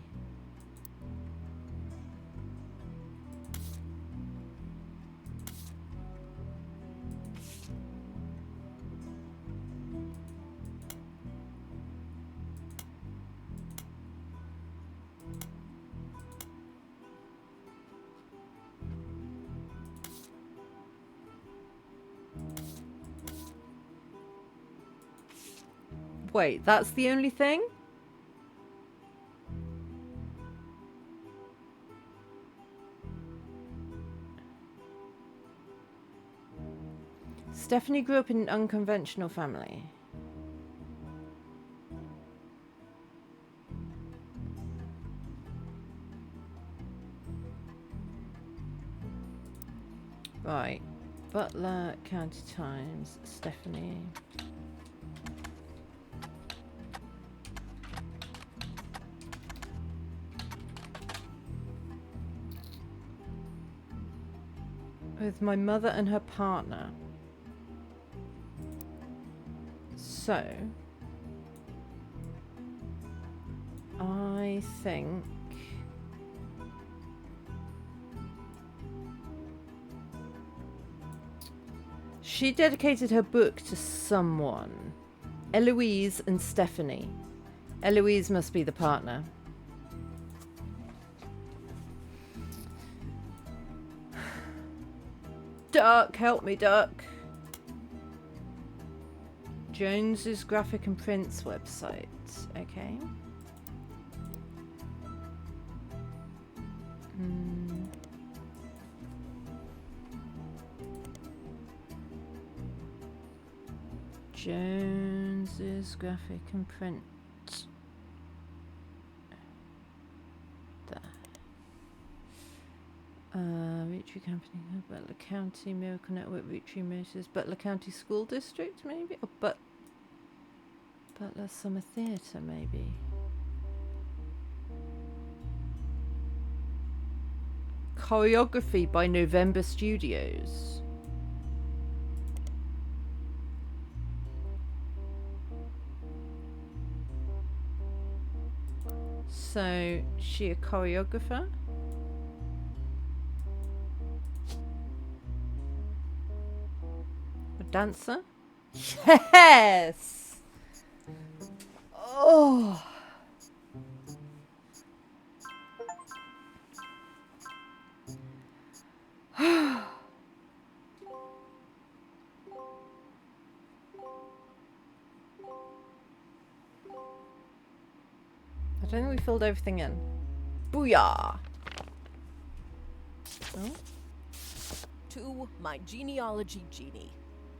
Speaker 1: Wait, that's the only thing? Stephanie grew up in an unconventional family. Right. Butler, County Times, Stephanie. With my mother and her partner. So, I think she dedicated her book to someone. Eloise and Stephanie. Eloise must be the partner. Duck, help me, Duck. Jones's Graphic and Prints website. Okay. Jones's Graphic and Print. There. Roottry Company, Butler County, Miracle Network, Roottry Motors, Butler County School District, maybe? Or Butler Summer Theatre, maybe? Choreography by November Studios. So, she a choreographer? A dancer? Yes! Oh! I don't think we filled everything in. Booyah! Oh?
Speaker 3: To my genealogy genie.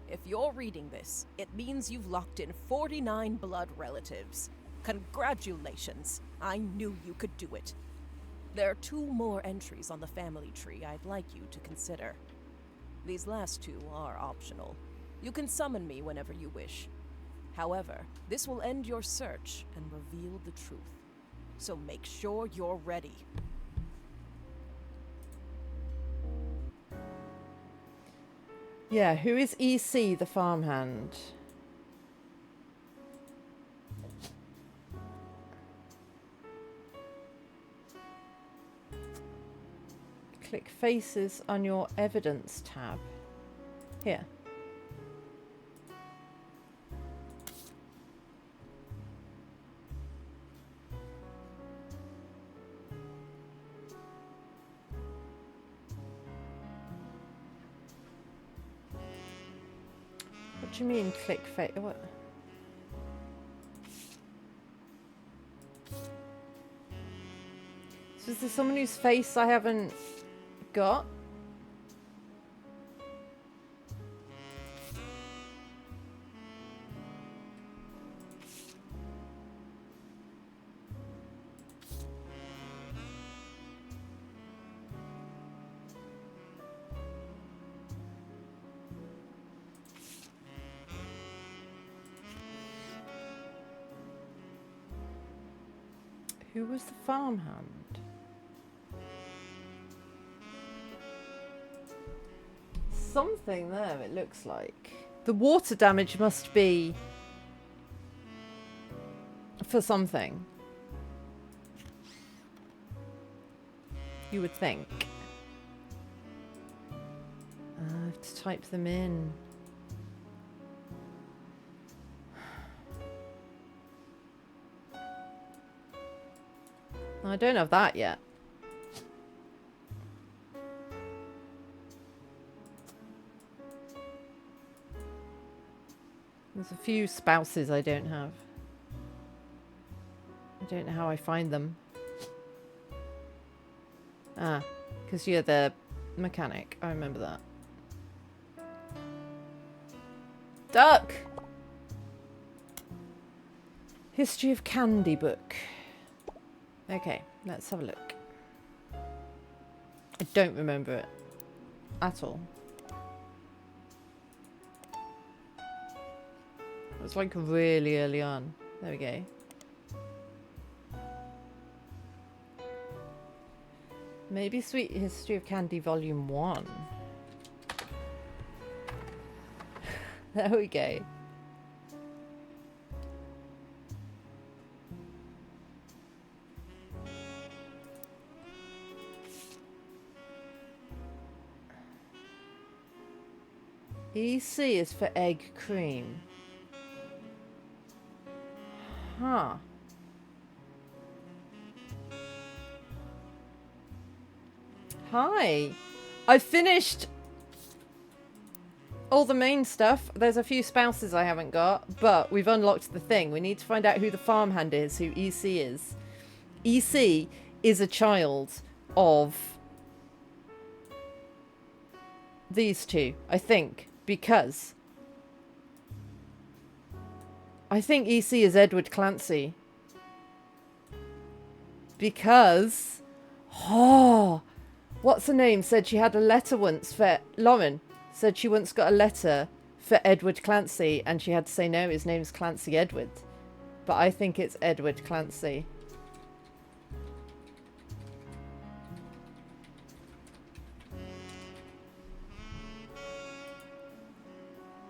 Speaker 3: If you're reading this, it means you've locked in 49 blood relatives. Congratulations. I knew you could do it. There are 2 more entries on the family tree I'd like you to consider. These last 2 are optional. You can summon me whenever you wish. However, this will end your search and reveal the truth. So make sure you're ready.
Speaker 1: Yeah, who is EC, the farmhand? Click faces on your evidence tab. Here. What do you mean click face? What? So is there someone whose face I haven't got? Who was the farmhand? Something there, it looks like. The water damage must be for something. You would think. I have to type them in. I don't have that yet. There's a few spouses I don't have. I don't know how I find them. Ah, because you're the mechanic. I remember that. Duck! History of Candy book. Okay, let's have a look. I don't remember it at all. It was like really early on. There we go. Maybe Sweet History of Candy Volume 1. There we go. EC is for egg cream. Huh. Hi. I finished all the main stuff. There's a few spouses I haven't got, but we've unlocked the thing. We need to find out who the farmhand is, who EC is. EC is a child of these 2, I think, because I think EC is Edward Clancy. Because what's her name said she had a letter once for Lauren said she once got a letter for Edward Clancy and she had to say no, his name's Clancy Edward. But I think it's Edward Clancy.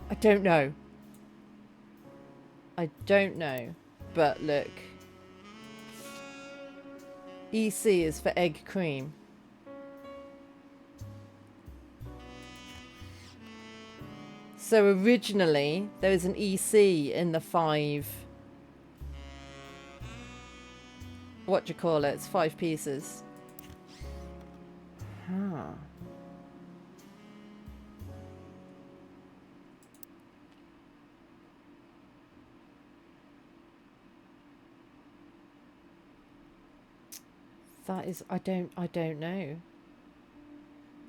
Speaker 1: I don't know. I don't know. But look. EC is for egg cream. So originally there was an EC in the 5. What do you call it? It's 5 pieces. Huh. That is, I don't know.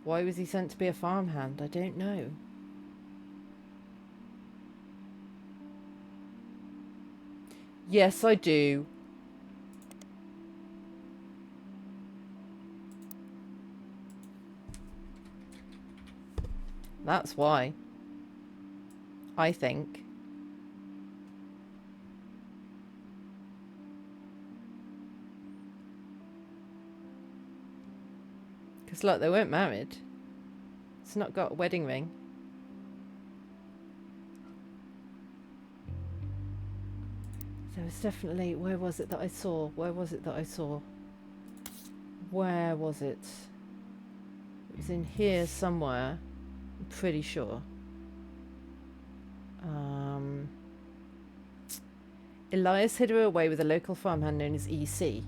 Speaker 1: Why was he sent to be a farmhand? I don't know. Yes, I do. That's why. I think. Because look, they weren't married. It's not got a wedding ring. There was definitely... Where was it that I saw? Where was it that I saw? Where was it? It was in here somewhere. I'm pretty sure. Elias hid her away with a local farmhand known as EC.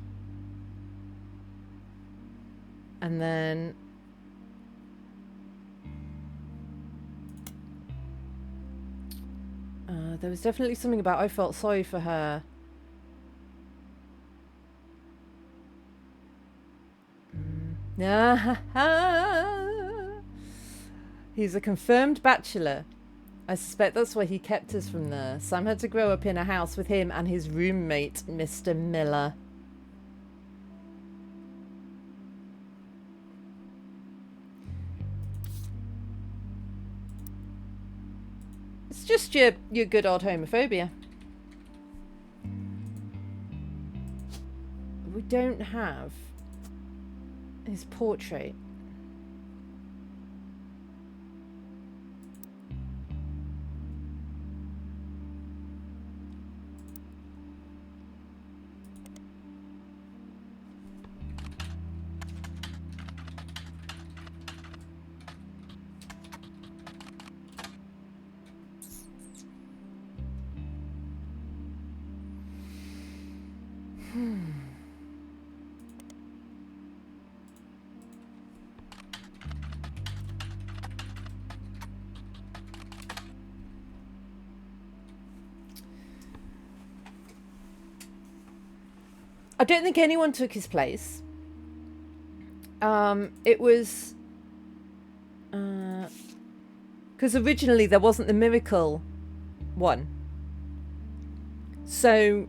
Speaker 1: And then... there was definitely something about I felt sorry for her. He's a confirmed bachelor. I suspect that's why he kept us from there. Sam had to grow up in a house with him and his roommate, Mr. Miller. It's just your good old homophobia. We don't have his portrait. I don't think anyone took his place. It was... because originally there wasn't the miracle one. So...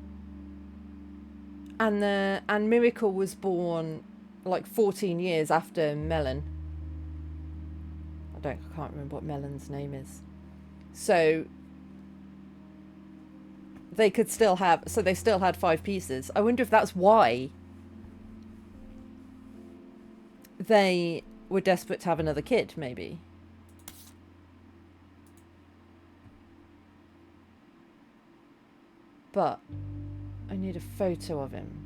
Speaker 1: And Miracle was born like 14 years after Melon. I can't remember what Melon's name is. So... they could still have... So they still had 5 pieces. I wonder if that's why they were desperate to have another kid, maybe. But I need a photo of him.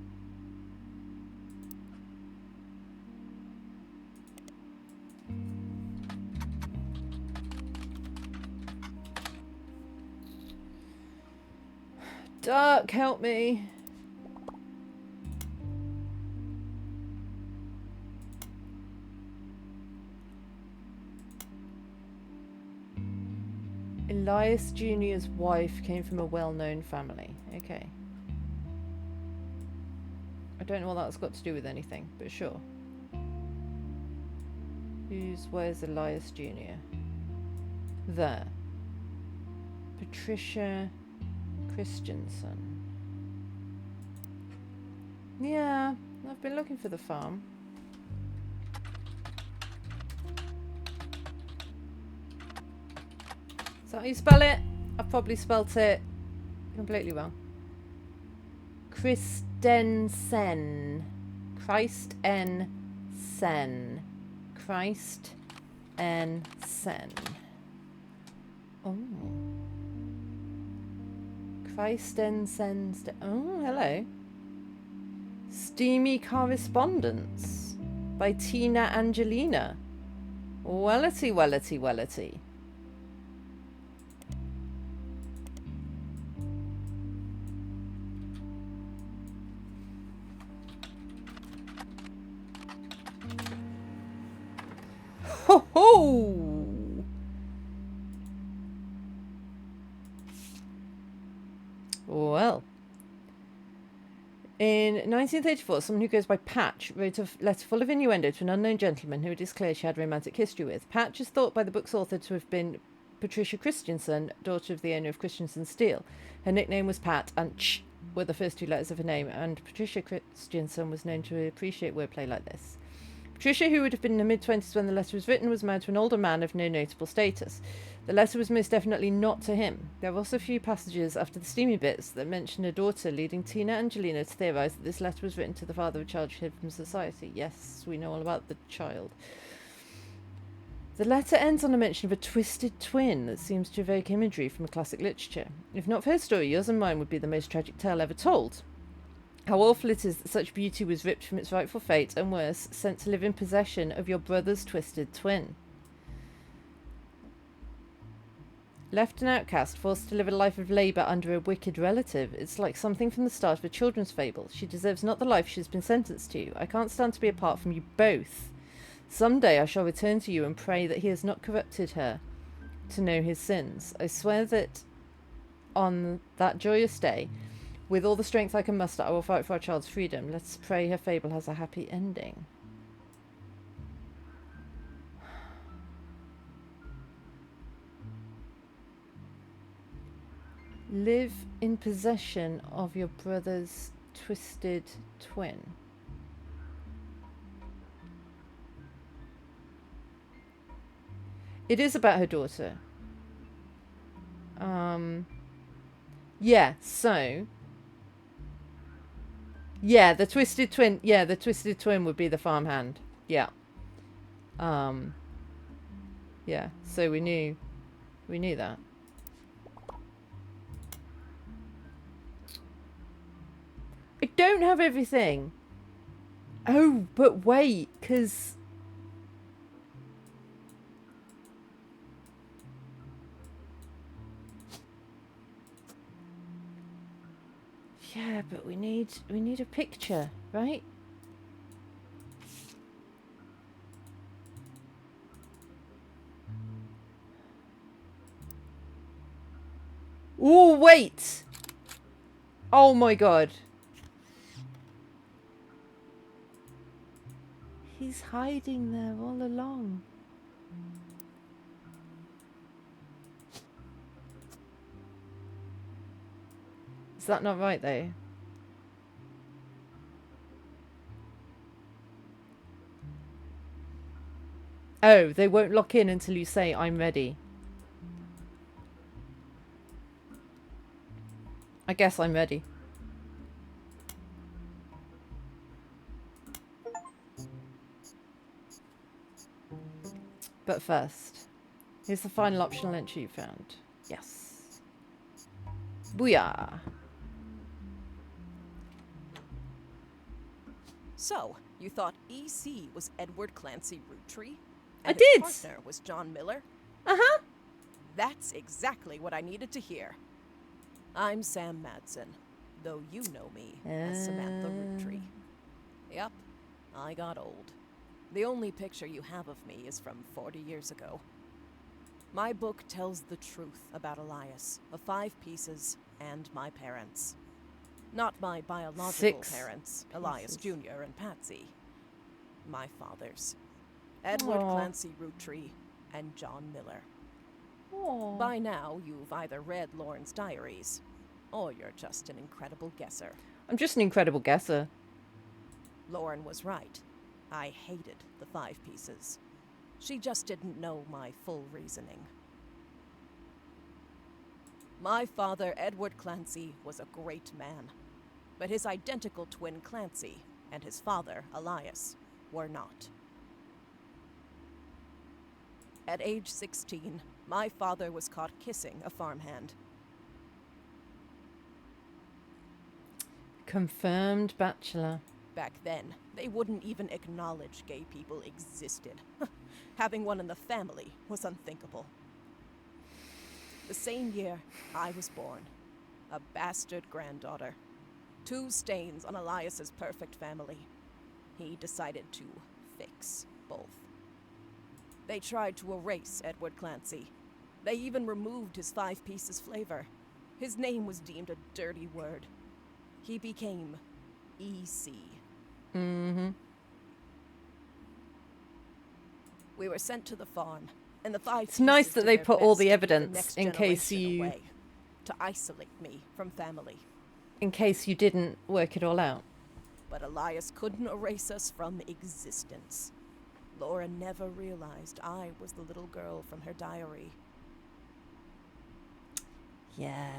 Speaker 1: Dark, help me. Elias Jr.'s wife came from a well-known family. Okay. I don't know what that's got to do with anything, but sure. Where's Elias Jr.? There. Patricia Christensen. Yeah, I've been looking for the farm. Is that how you spell it? I've probably spelt it completely wrong. Christensen. Christensen. Christensen. Oh. Christensen. Oh, hello. Steamy Correspondence by Tina Angelina. Wellity, wellity, wellity. Ho ho! Well. In 1934, someone who goes by Patch wrote a letter full of innuendo to an unknown gentleman who it is clear she had romantic history with. Patch is thought by the book's author to have been Patricia Christensen, daughter of the owner of Christensen Steel. Her nickname was Pat, and Ch were the first two letters of her name, and Patricia Christensen was known to appreciate wordplay like this. Patricia, who would have been in her mid-20s when the letter was written, was married to an older man of no notable status. The letter was most definitely not to him. There are also a few passages after the steamy bits that mention her daughter, leading Tina and Angelina to theorise that this letter was written to the father of a child hid from society. Yes, we know all about the child. The letter ends on a mention of a twisted twin that seems to evoke imagery from a classic literature. If not for her story, yours and mine would be the most tragic tale ever told. How awful it is that such beauty was ripped from its rightful fate, and worse, sent to live in possession of your brother's twisted twin. Left an outcast, forced to live a life of labour under a wicked relative, it's like something from the start of a children's fable. She deserves not the life she has been sentenced to. I can't stand to be apart from you both. Someday I shall return to you and pray that he has not corrupted her to know his sins. I swear that on that joyous day, with all the strength I can muster, I will fight for our child's freedom. Let's pray her fable has a happy ending. Live in possession of your brother's twisted twin. It is about her daughter. Yeah, so... Yeah, the twisted twin. Yeah, the twisted twin would be the farmhand. Yeah. Yeah, so we knew that. I don't have everything. Oh, but wait, because... Yeah, but we need a picture, right? Oh, wait! Oh my god. He's hiding there all along. Is that not right, though? Oh, they won't lock in until you say, I'm ready. I guess I'm ready. But first, here's the final optional entry you found. Yes. Booyah!
Speaker 3: So, you thought EC was Edward Clancy Rootree?
Speaker 1: I
Speaker 3: And
Speaker 1: did!
Speaker 3: his partner was John Miller?
Speaker 1: Uh-huh.
Speaker 3: That's exactly what I needed to hear. I'm Sam Madsen, though you know me as Samantha Rootree. Yep, I got old. The only picture you have of me is from 40 years ago. My book tells the truth about Elias, of 5 pieces, and my parents. Not my biological
Speaker 1: 6
Speaker 3: parents, Elias Jr. and Patsy. My fathers, Edward Clancy Rootree and John Miller.
Speaker 1: Aww.
Speaker 3: By now, you've either read Lauren's diaries, or you're just an incredible guesser.
Speaker 1: I'm just an incredible guesser.
Speaker 3: Lauren was right. I hated the 5 pieces. She just didn't know my full reasoning. My father, Edward Clancy, was a great man, but his identical twin Clancy and his father, Elias, were not. At age 16, my father was caught kissing a farmhand.
Speaker 1: Confirmed bachelor.
Speaker 3: Back then, they wouldn't even acknowledge gay people existed. Having one in the family was unthinkable. The same year, I was born. A bastard granddaughter. 2 stains on Elias's perfect family. He decided to fix both. They tried to erase Edward Clancy. They even removed his 5 pieces flavor. His name was deemed a dirty word. He became EC.
Speaker 1: Mm-hmm.
Speaker 3: We were sent to the farm, and the 5
Speaker 1: It's nice
Speaker 3: pieces
Speaker 1: that
Speaker 3: did
Speaker 1: they
Speaker 3: their
Speaker 1: put all
Speaker 3: best
Speaker 1: the
Speaker 3: to keep
Speaker 1: evidence
Speaker 3: next
Speaker 1: in case
Speaker 3: generation
Speaker 1: you...
Speaker 3: away, to isolate me from family.
Speaker 1: In case you didn't work it all out.
Speaker 3: But Elias couldn't erase us from existence. Laura never realized I was the little girl from her diary.
Speaker 1: Yeah.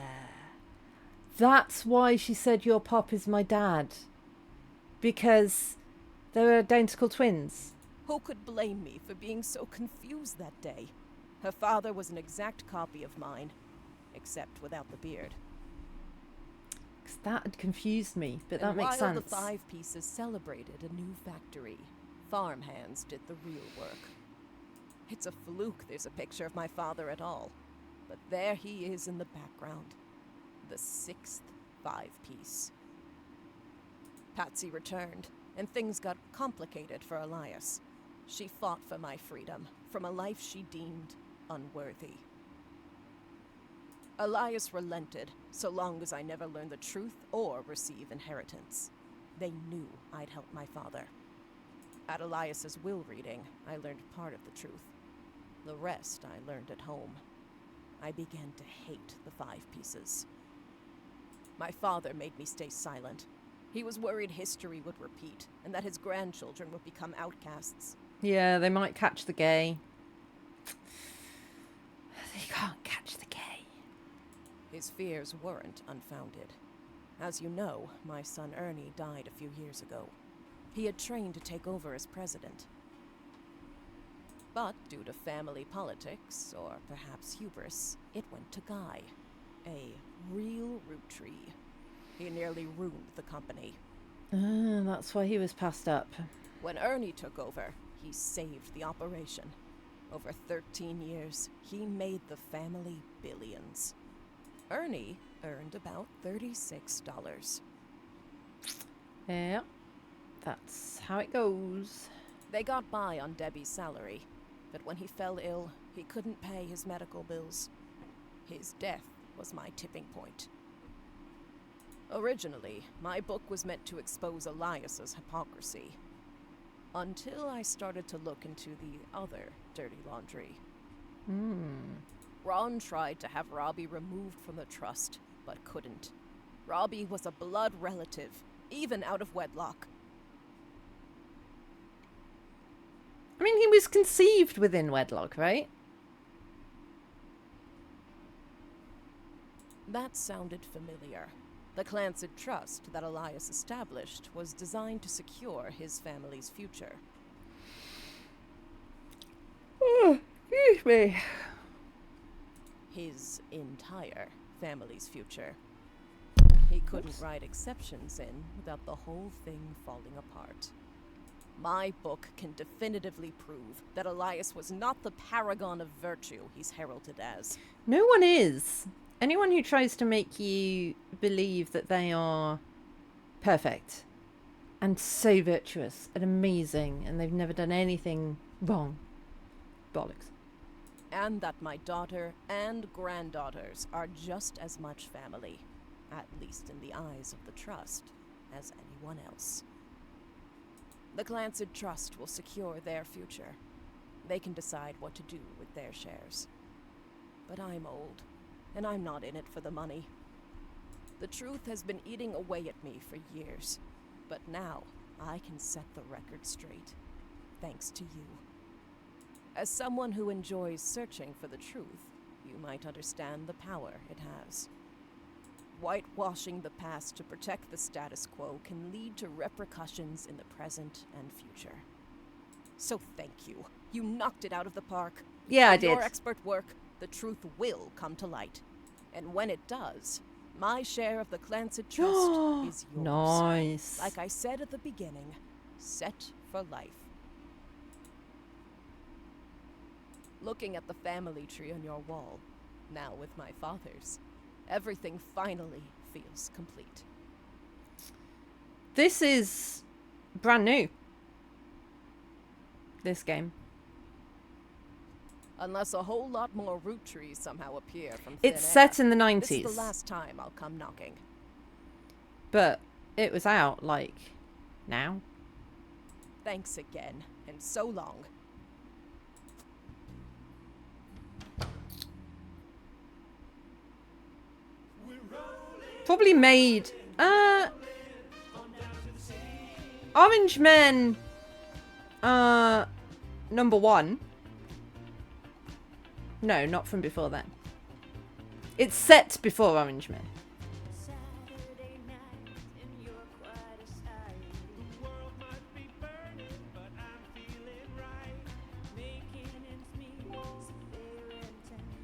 Speaker 1: That's why she said your pop is my dad. Because they're identical twins.
Speaker 3: Who could blame me for being so confused that day? Her father was an exact copy of mine, except without the beard.
Speaker 1: 'Cause that had confused me, but that
Speaker 3: And
Speaker 1: makes
Speaker 3: while
Speaker 1: sense.
Speaker 3: the 5 pieces celebrated a new factory, farmhands did the real work. It's a fluke there's a picture of my father at all, but there he is in the background, the 6th 5-piece. Patsy returned, and things got complicated for Elias. She fought for my freedom, from a life she deemed unworthy. Elias relented, so long as I never learned the truth or receive inheritance. They knew I'd help my father. At Elias's will reading, I learned part of the truth. The rest I learned at home. I began to hate the 5 pieces. My father made me stay silent. He was worried history would repeat, and that his grandchildren would become outcasts.
Speaker 1: Yeah, they might catch the gay. They can't catch the gay.
Speaker 3: His fears weren't unfounded. As you know, my son Ernie died a few years ago. He had trained to take over as president. But due to family politics, or perhaps hubris, it went to Guy, a real Rootree. He nearly ruined the company.
Speaker 1: That's why he was passed up.
Speaker 3: When Ernie took over, he saved the operation. Over 13 years, he made the family billions. Ernie earned about $36.
Speaker 1: Yeah, that's how it goes.
Speaker 3: They got by on Debbie's salary, but when he fell ill, he couldn't pay his medical bills. His death was my tipping point. Originally, my book was meant to expose Elias's hypocrisy. Until I started to look into the other dirty laundry. Ron tried to have Robbie removed from the trust, but couldn't. Robbie was a blood relative, even out of wedlock.
Speaker 1: I mean, he was conceived within wedlock, right?
Speaker 3: That sounded familiar. The Clancy Trust that Elias established was designed to secure his family's future.
Speaker 1: Excuse me.
Speaker 3: His entire family's future. He couldn't write exceptions in without the whole thing falling apart. My book can definitively prove that Elias was not the paragon of virtue he's heralded as.
Speaker 1: No one is. Anyone who tries to make you believe that they are perfect and so virtuous and amazing and they've never done anything wrong. Bollocks.
Speaker 3: And that my daughter and granddaughters are just as much family, at least in the eyes of the Trust, as anyone else. The Clancy Trust will secure their future. They can decide what to do with their shares. But I'm old, and I'm not in it for the money. The truth has been eating away at me for years, but now I can set the record straight, thanks to you. As someone who enjoys searching for the truth, you might understand the power it has. Whitewashing the past to protect the status quo can lead to repercussions in the present and future. So thank you. You knocked it out of the park.
Speaker 1: Yeah, I
Speaker 3: With your
Speaker 1: did.
Speaker 3: expert work, the truth will come to light. And when it does, my share of the Clancy Trust is yours.
Speaker 1: Nice.
Speaker 3: Like I said at the beginning, set for life. Looking at the family tree on your wall, now with my father's, everything finally feels complete.
Speaker 1: This is brand new. This game.
Speaker 3: Unless a whole lot more Roottrees somehow appear from thin
Speaker 1: It's
Speaker 3: air.
Speaker 1: set in the
Speaker 3: This is
Speaker 1: 90s.
Speaker 3: the last time I'll come knocking.
Speaker 1: But it was out, like, now.
Speaker 3: Thanks again, and so long.
Speaker 1: Probably made... Orange Men... number 1. No, not from before then. It's set before Orange Men.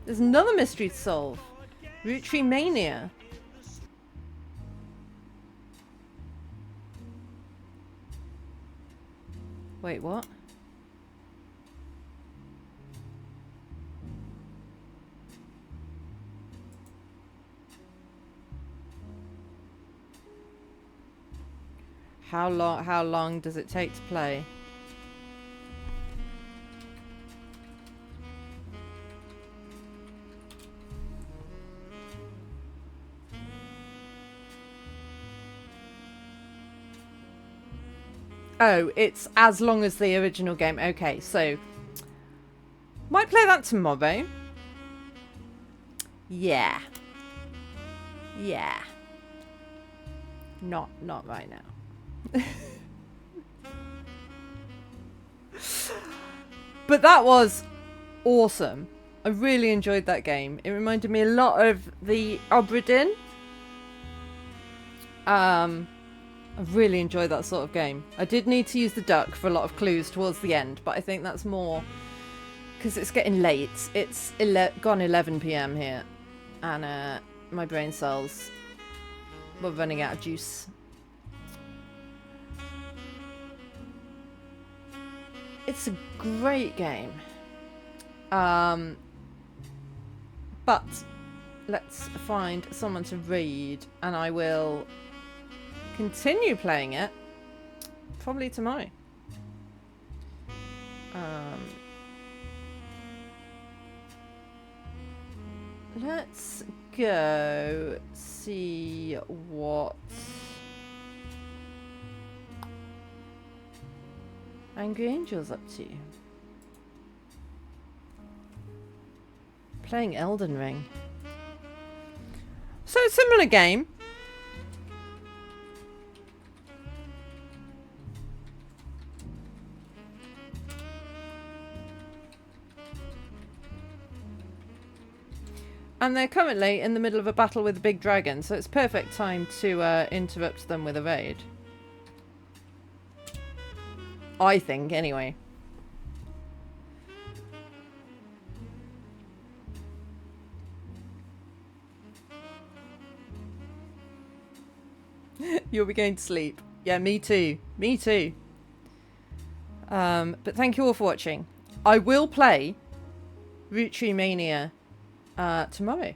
Speaker 1: There's another mystery to solve. Rootree Mania. Wait, what? How long does it take to play? Oh, it's as long as the original game. Okay, so might play that tomorrow. Yeah. Yeah. Not right now. But that was awesome. I really enjoyed that game. It reminded me a lot of the Obra I really enjoyed that sort of game. I did need to use the duck for a lot of clues towards the end, but I think that's more because it's getting late. It's gone 11 PM here, and my brain cells were running out of juice. It's a great game. But let's find someone to read, and I will continue playing it probably tomorrow. Let's go see what Angry Angel's up to. Playing Elden Ring. So a similar game. And they're currently in the middle of a battle with a big dragon, so it's perfect time to interrupt them with a raid. I think, anyway. You'll be going to sleep. Yeah, me too. Me too. But thank you all for watching. I will play Rootree Mania tomorrow.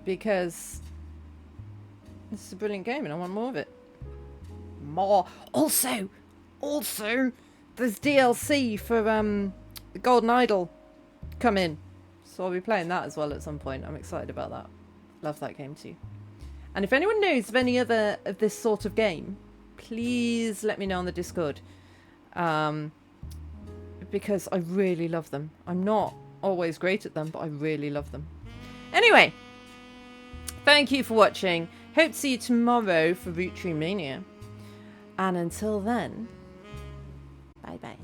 Speaker 1: Because this is a brilliant game and I want more of it. More. Also, there's DLC for the Golden Idol coming. So I'll be playing that as well at some point. I'm excited about that. Love that game too. And if anyone knows of any other of this sort of game, please let me know on the Discord. Because I really love them. I'm not always great at them, but I really love them. Anyway, thank you for watching. Hope to see you tomorrow for Rootree Mania. And until then, bye bye.